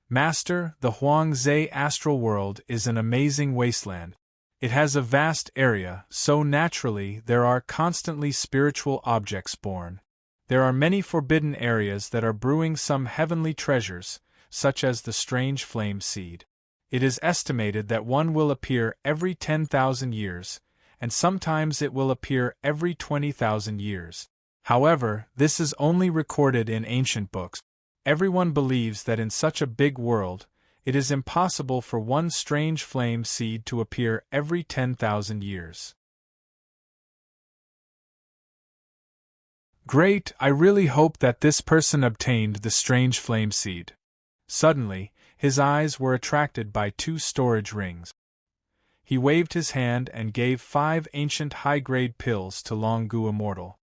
Master, the Huangze astral world is an amazing wasteland. It has a vast area, so naturally there are constantly spiritual objects born. There are many forbidden areas that are brewing some heavenly treasures, such as the strange flame seed. It is estimated that one will appear every 10,000 years, and sometimes it will appear every 20,000 years. However, this is only recorded in ancient books. Everyone believes that in such a big world, it is impossible for one strange flame seed to appear every 10,000 years. Great, I really hope that this person obtained the strange flame seed. Suddenly, his eyes were attracted by 2 storage rings. He waved his hand and gave 5 ancient high-grade pills to Longu Immortal.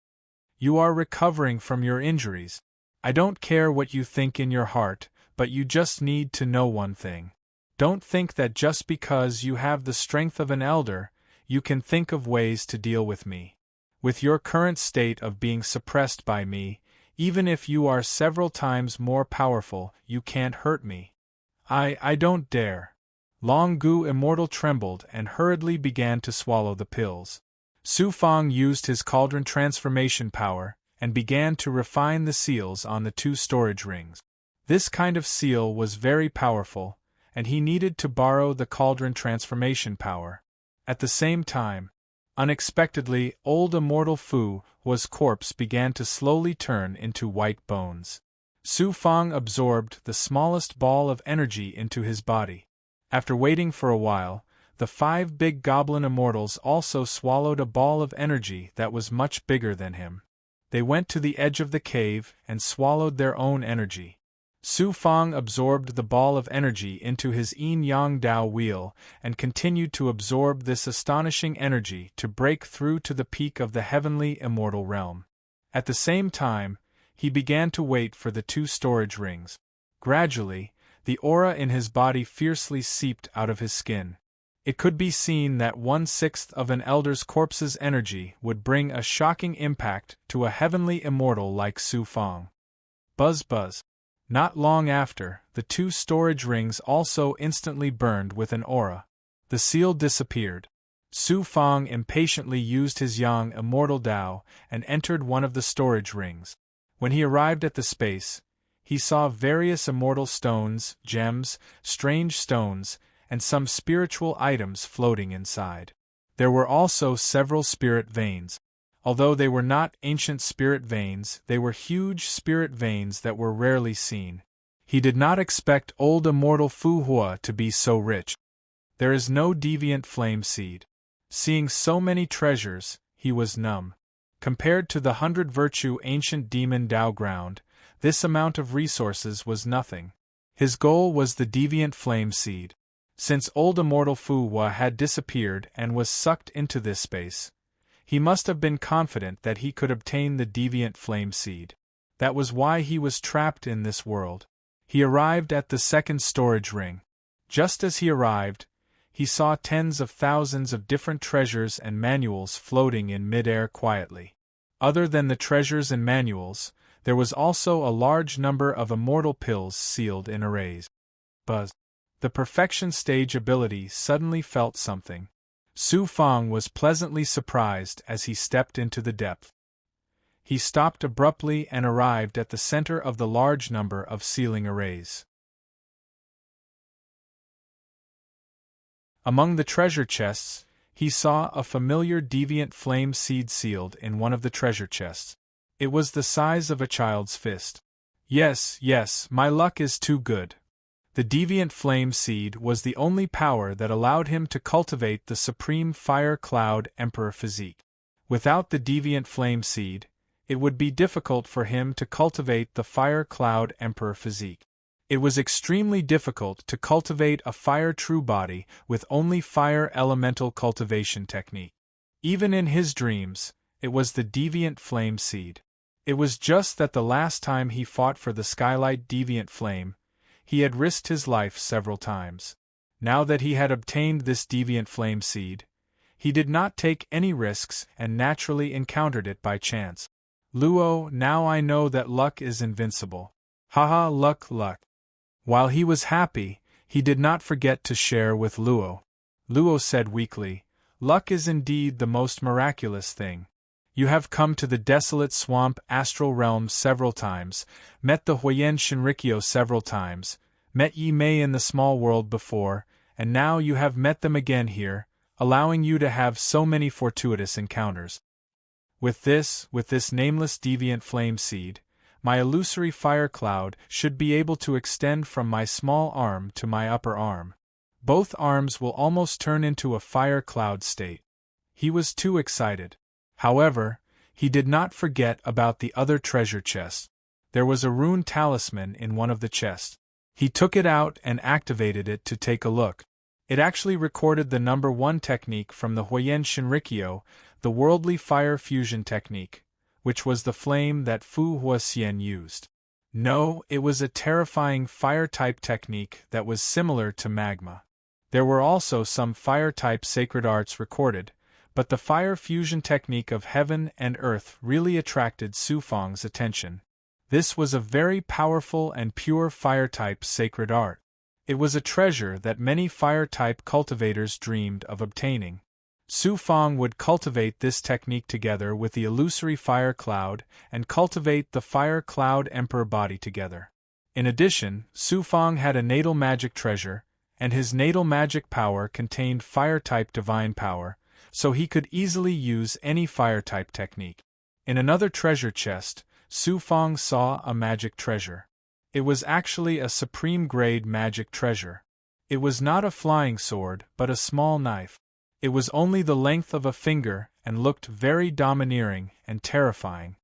You are recovering from your injuries. I don't care what you think in your heart, but you just need to know one thing. Don't think that just because you have the strength of an elder, you can think of ways to deal with me. With your current state of being suppressed by me, even if you are several times more powerful, you can't hurt me. I don't dare. Longu Immortal trembled and hurriedly began to swallow the pills. Su Fang used his cauldron transformation power and began to refine the seals on the 2 storage rings. This kind of seal was very powerful, and he needed to borrow the cauldron transformation power. At the same time, unexpectedly, old Immortal Fu Hua's corpse began to slowly turn into white bones. Su Fang absorbed the smallest ball of energy into his body. After waiting for a while, the 5 big goblin immortals also swallowed a ball of energy that was much bigger than him. They went to the edge of the cave and swallowed their own energy. Su Fang absorbed the ball of energy into his yin-yang Dao wheel and continued to absorb this astonishing energy to break through to the peak of the heavenly immortal realm. At the same time, he began to wait for the 2 storage rings. Gradually, the aura in his body fiercely seeped out of his skin. It could be seen that 1/6 of an elder's corpse's energy would bring a shocking impact to a heavenly immortal like Su Fang. Buzz buzz. Not long after, the 2 storage rings also instantly burned with an aura. The seal disappeared. Su Fang impatiently used his yang immortal Dao and entered one of the storage rings. When he arrived at the space, he saw various immortal stones, gems, strange stones, and some spiritual items floating inside. There were also several spirit veins. Although they were not ancient spirit veins, they were huge spirit veins that were rarely seen. He did not expect old immortal Fu Hua to be so rich. There is no deviant flame seed. Seeing so many treasures, he was numb. Compared to the 100-virtue ancient demon Dao ground, this amount of resources was nothing. His goal was the deviant flame seed. Since old immortal Fu Hua had disappeared and was sucked into this space, he must have been confident that he could obtain the deviant flame seed. That was why he was trapped in this world. He arrived at the 2nd storage ring. Just as he arrived, he saw tens of thousands of different treasures and manuals floating in mid-air quietly. Other than the treasures and manuals, there was also a large number of immortal pills sealed in arrays. Buzz. The perfection stage ability suddenly felt something. Su Fang was pleasantly surprised as he stepped into the depth. He stopped abruptly and arrived at the center of the large number of sealing arrays. Among the treasure chests, he saw a familiar deviant flame seed sealed in one of the treasure chests. It was the size of a child's fist. Yes, my luck is too good. The deviant flame seed was the only power that allowed him to cultivate the supreme fire cloud emperor physique. Without the deviant flame seed, it would be difficult for him to cultivate the fire cloud emperor physique. It was extremely difficult to cultivate a fire true body with only fire elemental cultivation technique. Even in his dreams, it was the deviant flame seed. It was just that the last time he fought for the skylight deviant flame, he had risked his life several times. Now that he had obtained this deviant flame seed, he did not take any risks and naturally encountered it by chance. Luo, now I know that luck is invincible. Haha, luck. While he was happy, he did not forget to share with Luo. Luo said weakly, luck is indeed the most miraculous thing. You have come to the desolate swamp astral realm several times, met the Huayan Shinrikyo several times, met Yi Mei in the small world before, and now you have met them again here, allowing you to have so many fortuitous encounters. With this nameless deviant flame seed, my illusory fire cloud should be able to extend from my small arm to my upper arm. Both arms will almost turn into a fire cloud state. He was too excited. However, He did not forget about the other treasure chests. There was a rune talisman in one of the chests. He took it out and activated it to take a look. It actually recorded the number 1 technique from the Huayan Shinrikyo, the worldly fire fusion technique, which was the flame that Fu Huaxian used. No, it was a terrifying fire-type technique that was similar to magma. There were also some fire-type sacred arts recorded, but the fire fusion technique of heaven and earth really attracted Su Fang's attention. This was a very powerful and pure fire-type sacred art. It was a treasure that many fire-type cultivators dreamed of obtaining. Su Fang would cultivate this technique together with the illusory fire cloud and cultivate the fire cloud emperor body together. In addition, Su Fang had a natal magic treasure, and his natal magic power contained fire-type divine power, so he could easily use any fire-type technique. In another treasure chest, Su Fang saw a magic treasure. It was actually a supreme-grade magic treasure. It was not a flying sword, but a small knife. It was only the length of a finger and looked very domineering and terrifying.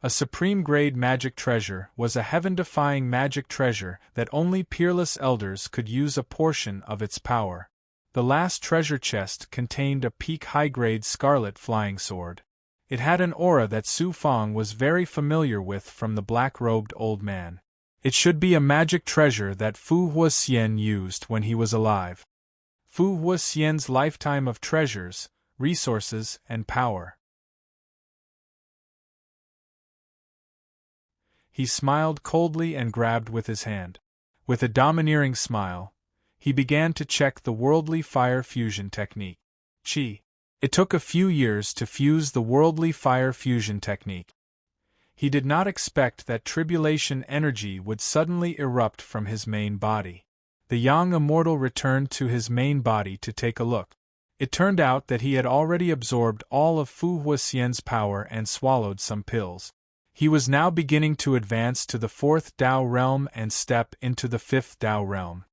A supreme-grade magic treasure was a heaven-defying magic treasure that only peerless elders could use a portion of its power. The last treasure chest contained a peak high-grade scarlet flying sword. It had an aura that Su Fang was very familiar with from the black-robed old man. It should be a magic treasure that Fu Huaxian used when he was alive. Fu Huaxian's lifetime of treasures, resources, and power. He smiled coldly and grabbed with his hand. With a domineering smile, he began to check the worldly fire fusion technique. Chi. It took a few years to fuse the worldly fire fusion technique. He did not expect that tribulation energy would suddenly erupt from his main body. The young immortal returned to his main body to take a look. It turned out that he had already absorbed all of Fu Huaxian's power and swallowed some pills. He was now beginning to advance to the 4th Dao realm and step into the 5th Dao realm.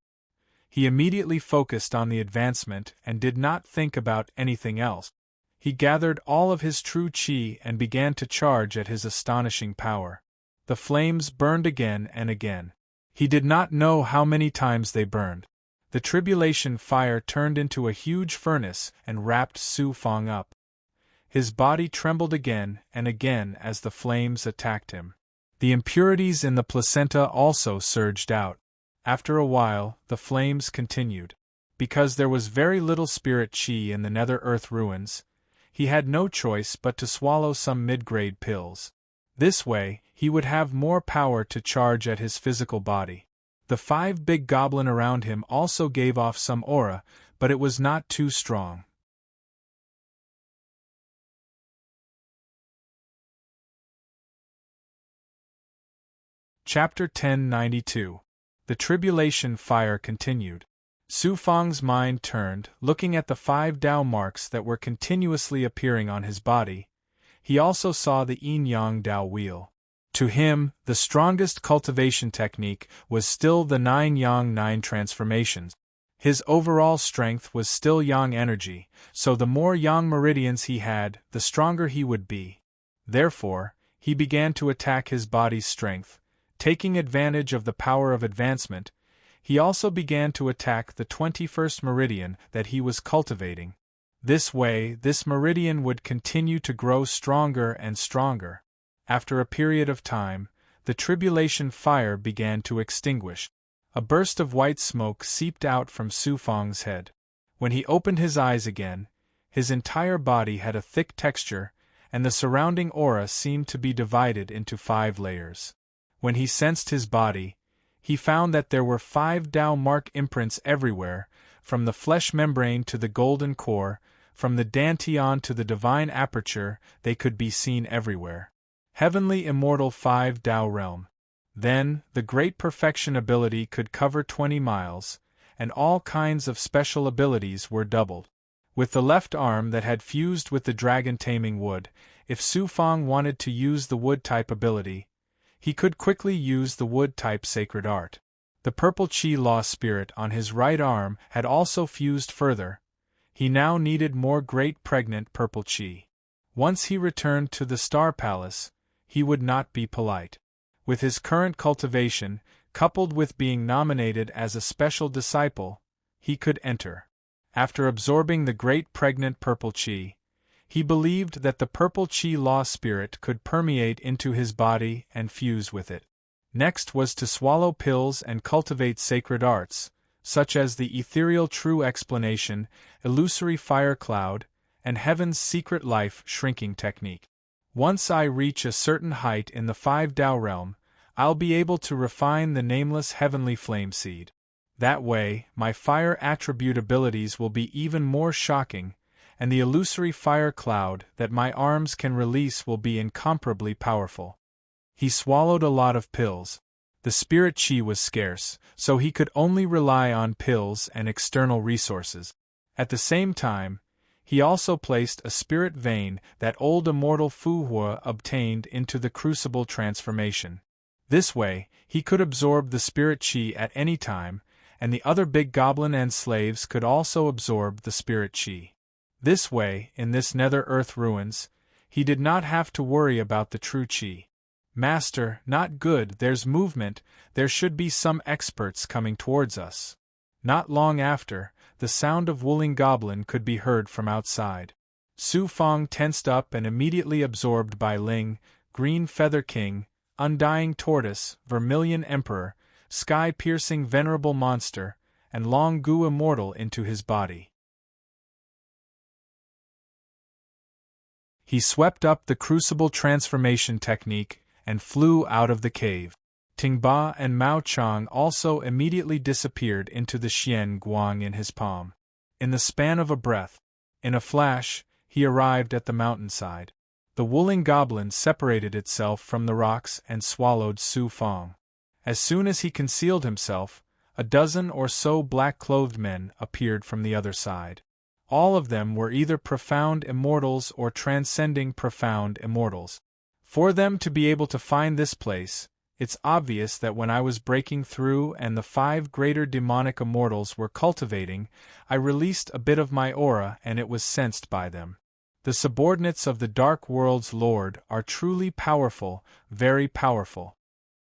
He immediately focused on the advancement and did not think about anything else. He gathered all of his true qi and began to charge at his astonishing power. The flames burned again and again. He did not know how many times they burned. The tribulation fire turned into a huge furnace and wrapped Su Fang up. His body trembled again and again as the flames attacked him. The impurities in the placenta also surged out. After a while, the flames continued. Because there was very little spirit qi in the Nether Earth ruins, he had no choice but to swallow some mid-grade pills. This way, he would have more power to charge at his physical body. The 5 big goblin around him also gave off some aura, but it was not too strong. Chapter 1092. The tribulation fire continued. Su Fang's mind turned, looking at the 5 Dao marks that were continuously appearing on his body. He also saw the yin-yang Dao wheel. To him, the strongest cultivation technique was still the 9 yang 9 transformations. His overall strength was still yang energy, so the more yang meridians he had, the stronger he would be. Therefore, he began to attack his body's strength. Taking advantage of the power of advancement, he also began to attack the 21st meridian that he was cultivating. This way, this meridian would continue to grow stronger and stronger. After a period of time, the tribulation fire began to extinguish. A burst of white smoke seeped out from Su Fang's head. When he opened his eyes again, his entire body had a thick texture, and the surrounding aura seemed to be divided into 5 layers. When he sensed his body, he found that there were 5 Dao mark imprints everywhere, from the flesh membrane to the golden core, from the dantian to the divine aperture, they could be seen everywhere. Heavenly immortal 5 Dao realm. Then, the great perfection ability could cover 20 miles, and all kinds of special abilities were doubled. With the left arm that had fused with the dragon taming wood, if Su Fang wanted to use the wood-type ability, he could quickly use the wood-type sacred art. The purple Qi Law spirit on his right arm had also fused further. He now needed more great pregnant purple Qi. Once he returned to the Star Palace, he would not be polite. With his current cultivation, coupled with being nominated as a special disciple, he could enter. After absorbing the great pregnant purple chi, he believed that the purple chi law spirit could permeate into his body and fuse with it. Next was to swallow pills and cultivate sacred arts, such as the ethereal true explanation, illusory fire cloud, and heaven's secret life shrinking technique. Once I reach a certain height in the 5 Tao realm, I'll be able to refine the nameless heavenly flame seed. That way, my fire attribute abilities will be even more shocking, and the illusory fire cloud that my arms can release will be incomparably powerful. He swallowed a lot of pills. The spirit chi was scarce, so he could only rely on pills and external resources. At the same time, he also placed a spirit vein that old immortal Fu Hua obtained into the crucible transformation. This way, he could absorb the spirit chi at any time, and the other big goblin and slaves could also absorb the spirit chi. This way, in this nether earth ruins, he did not have to worry about the true chi. Master, not good, there's movement, there should be some experts coming towards us. Not long after, the sound of wooling goblin could be heard from outside. Su Fong tensed up and immediately absorbed Bai Ling, Green Feather King, Undying Tortoise, Vermilion Emperor, Sky-Piercing Venerable Monster, and Long Gu Immortal into his body. He swept up the crucible transformation technique and flew out of the cave. Ting Ba and Mao Chang also immediately disappeared into the Xian Guang in his palm. In the span of a breath, in a flash, he arrived at the mountainside. The wooling goblin separated itself from the rocks and swallowed Su Fong. As soon as he concealed himself, a dozen or so black-clothed men appeared from the other side. All of them were either profound immortals or transcending profound immortals. For them to be able to find this place, it's obvious that when I was breaking through and the 5 greater demonic immortals were cultivating, I released a bit of my aura and it was sensed by them. The subordinates of the Dark World's Lord are truly powerful, very powerful.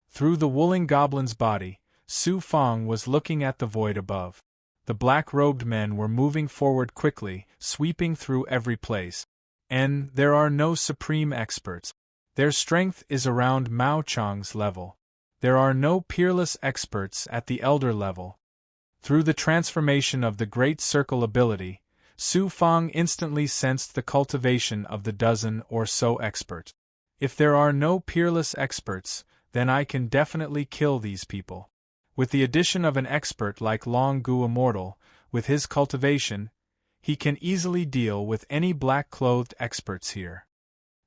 Through the wooling goblin's body, Su Fong was looking at the void above. The black-robed men were moving forward quickly, sweeping through every place. And there are no supreme experts. Their strength is around Mao Chang's level. There are no peerless experts at the elder level. Through the transformation of the Great Circle ability, Su Fong instantly sensed the cultivation of the dozen or so experts. If there are no peerless experts, then I can definitely kill these people. With the addition of an expert like Long Gu Immortal, with his cultivation, he can easily deal with any black-clothed experts here.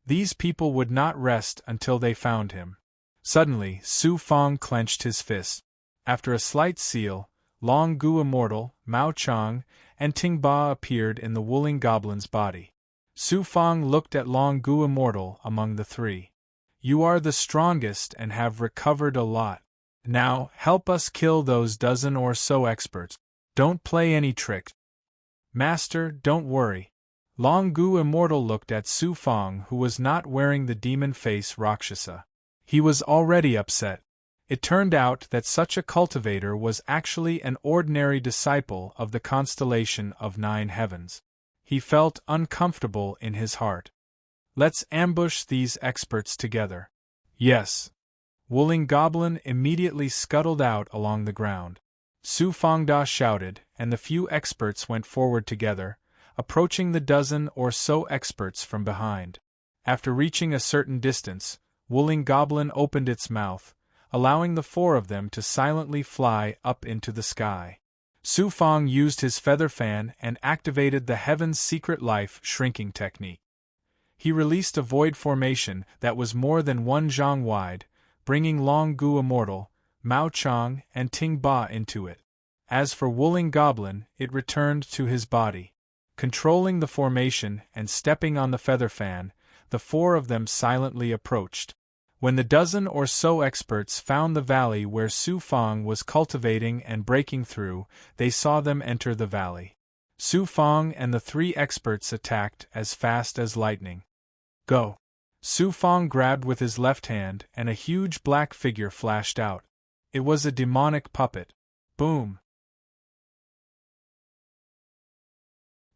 These people would not rest until they found him. Suddenly, Su Fong clenched his fist. After a slight seal, Long Gu Immortal, Mao Chang, and Ting Ba appeared in the wooling goblin's body. Su Fong looked at Long Gu Immortal among the 3. You are the strongest and have recovered a lot. Now, help us kill those dozen or so experts. Don't play any tricks. Master, don't worry. Long Gu Immortal looked at Su Fong, who was not wearing the demon face Rakshasa. He was already upset. It turned out that such a cultivator was actually an ordinary disciple of the constellation of 9 heavens. He felt uncomfortable in his heart. Let's ambush these experts together. Yes. Wooling Goblin immediately scuttled out along the ground. Su Fongda shouted, and the few experts went forward together, approaching the dozen or so experts from behind. After reaching a certain distance, Wooling Goblin opened its mouth, allowing the 4 of them to silently fly up into the sky. Su Fong used his feather fan and activated the Heaven's Secret Life shrinking technique. He released a void formation that was more than 1 zhang wide, bringing Long Gu Immortal, Mao Chang, and Ting Ba into it. As for Wooling Goblin, it returned to his body. Controlling the formation and stepping on the feather fan, the 4 of them silently approached. When the dozen or so experts found the valley where Su Fong was cultivating and breaking through, they saw them enter the valley. Su Fong and the 3 experts attacked as fast as lightning. Go! Su Fong grabbed with his left hand, and a huge black figure flashed out. It was a demonic puppet. Boom!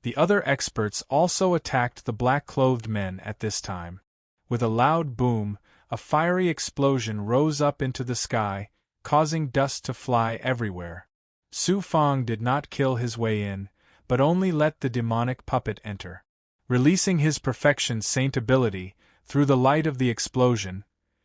The other experts also attacked the black-clothed men at this time. With a loud boom, a fiery explosion rose up into the sky, causing dust to fly everywhere. Su Fong did not kill his way in, but only let the demonic puppet enter. Releasing his perfection saint ability, through the light of the explosion,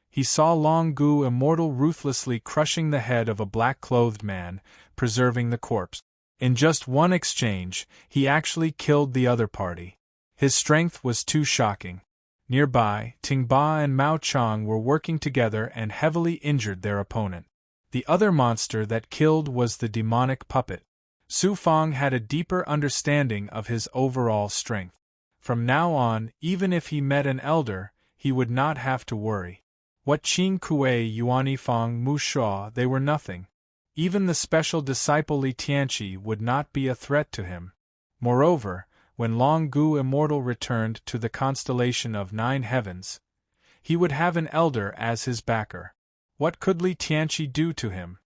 he saw Long Gu Immortal ruthlessly crushing the head of a black-clothed man, preserving the corpse. In just one exchange, he actually killed the other party. His strength was too shocking. Nearby, Ting Ba and Mao Chang were working together and heavily injured their opponent. The other monster that killed was the demonic puppet. Su Fong had a deeper understanding of his overall strength. From now on, even if he met an elder, he would not have to worry. What Qing Kuei Yuani Fong Mu Shuo, they were nothing. Even the special disciple Li Tianqi would not be a threat to him. Moreover, when Long Gu Immortal returned to the constellation of 9 heavens, he would have an elder as his backer. What could Li Tianqi do to him?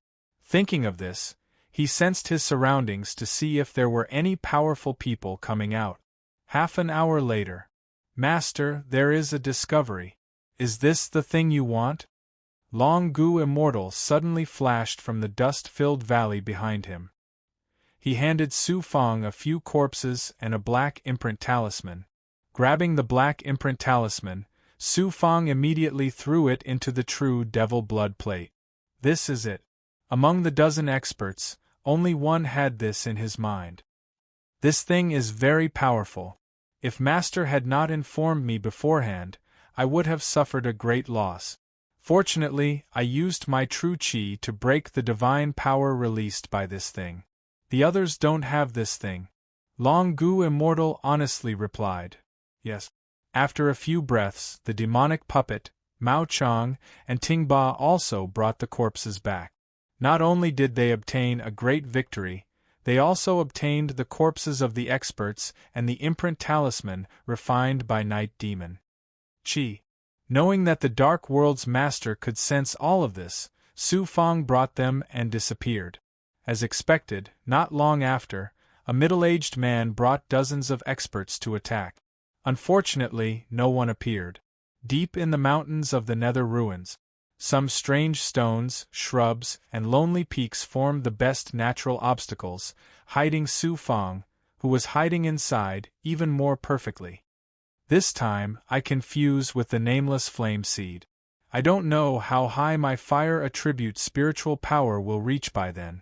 Thinking of this, he sensed his surroundings to see if there were any powerful people coming out. Half an hour later. Master, there is a discovery. Is this the thing you want? Long Gu Immortal suddenly flashed from the dust-filled valley behind him. He handed Su Fong a few corpses and a black imprint talisman. Grabbing the black imprint talisman, Su Fong immediately threw it into the true devil blood plate. This is it. Among the dozen experts, only one had this in his mind. This thing is very powerful. If Master had not informed me beforehand, I would have suffered a great loss. Fortunately, I used my true qi to break the divine power released by this thing. The others don't have this thing. Long Gu Immortal honestly replied. Yes. After a few breaths, the demonic puppet, Mao Chang, and Ting Ba also brought the corpses back. Not only did they obtain a great victory, they also obtained the corpses of the experts and the imprint talisman refined by Night Demon. Qi. Knowing that the Dark World's master could sense all of this, Su Fong brought them and disappeared. As expected, not long after, a middle-aged man brought dozens of experts to attack. Unfortunately, no one appeared. Deep in the mountains of the Nether Ruins, some strange stones, shrubs, and lonely peaks formed the best natural obstacles, hiding Su Fong, who was hiding inside, even more perfectly. This time, I confuse with the nameless flame seed. I don't know how high my fire attribute spiritual power will reach by then.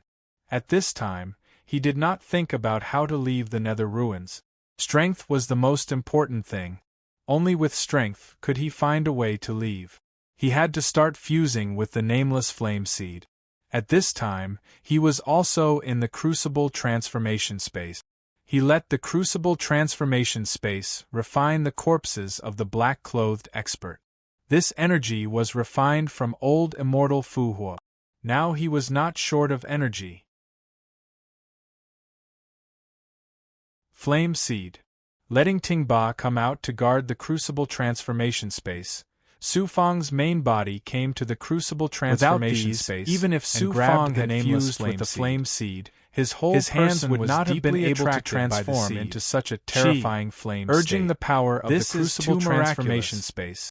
At this time, he did not think about how to leave the Nether Ruins. Strength was the most important thing. Only with strength could he find a way to leave. He had to start fusing with the nameless flame seed. At this time, he was also in the crucible transformation space. He let the crucible transformation space refine the corpses of the black-clothed expert. This energy was refined from old immortal Fu Hua. Now he was not short of energy. Flame Seed. Letting Ting Ba come out to guard the crucible transformation space, Su Fong's main body came to the crucible transformation space. Even if Su Fong had fused with the flame seed, his hands would not have been able to transform into such a terrifying flame state. Urging the power of the crucible transformation space,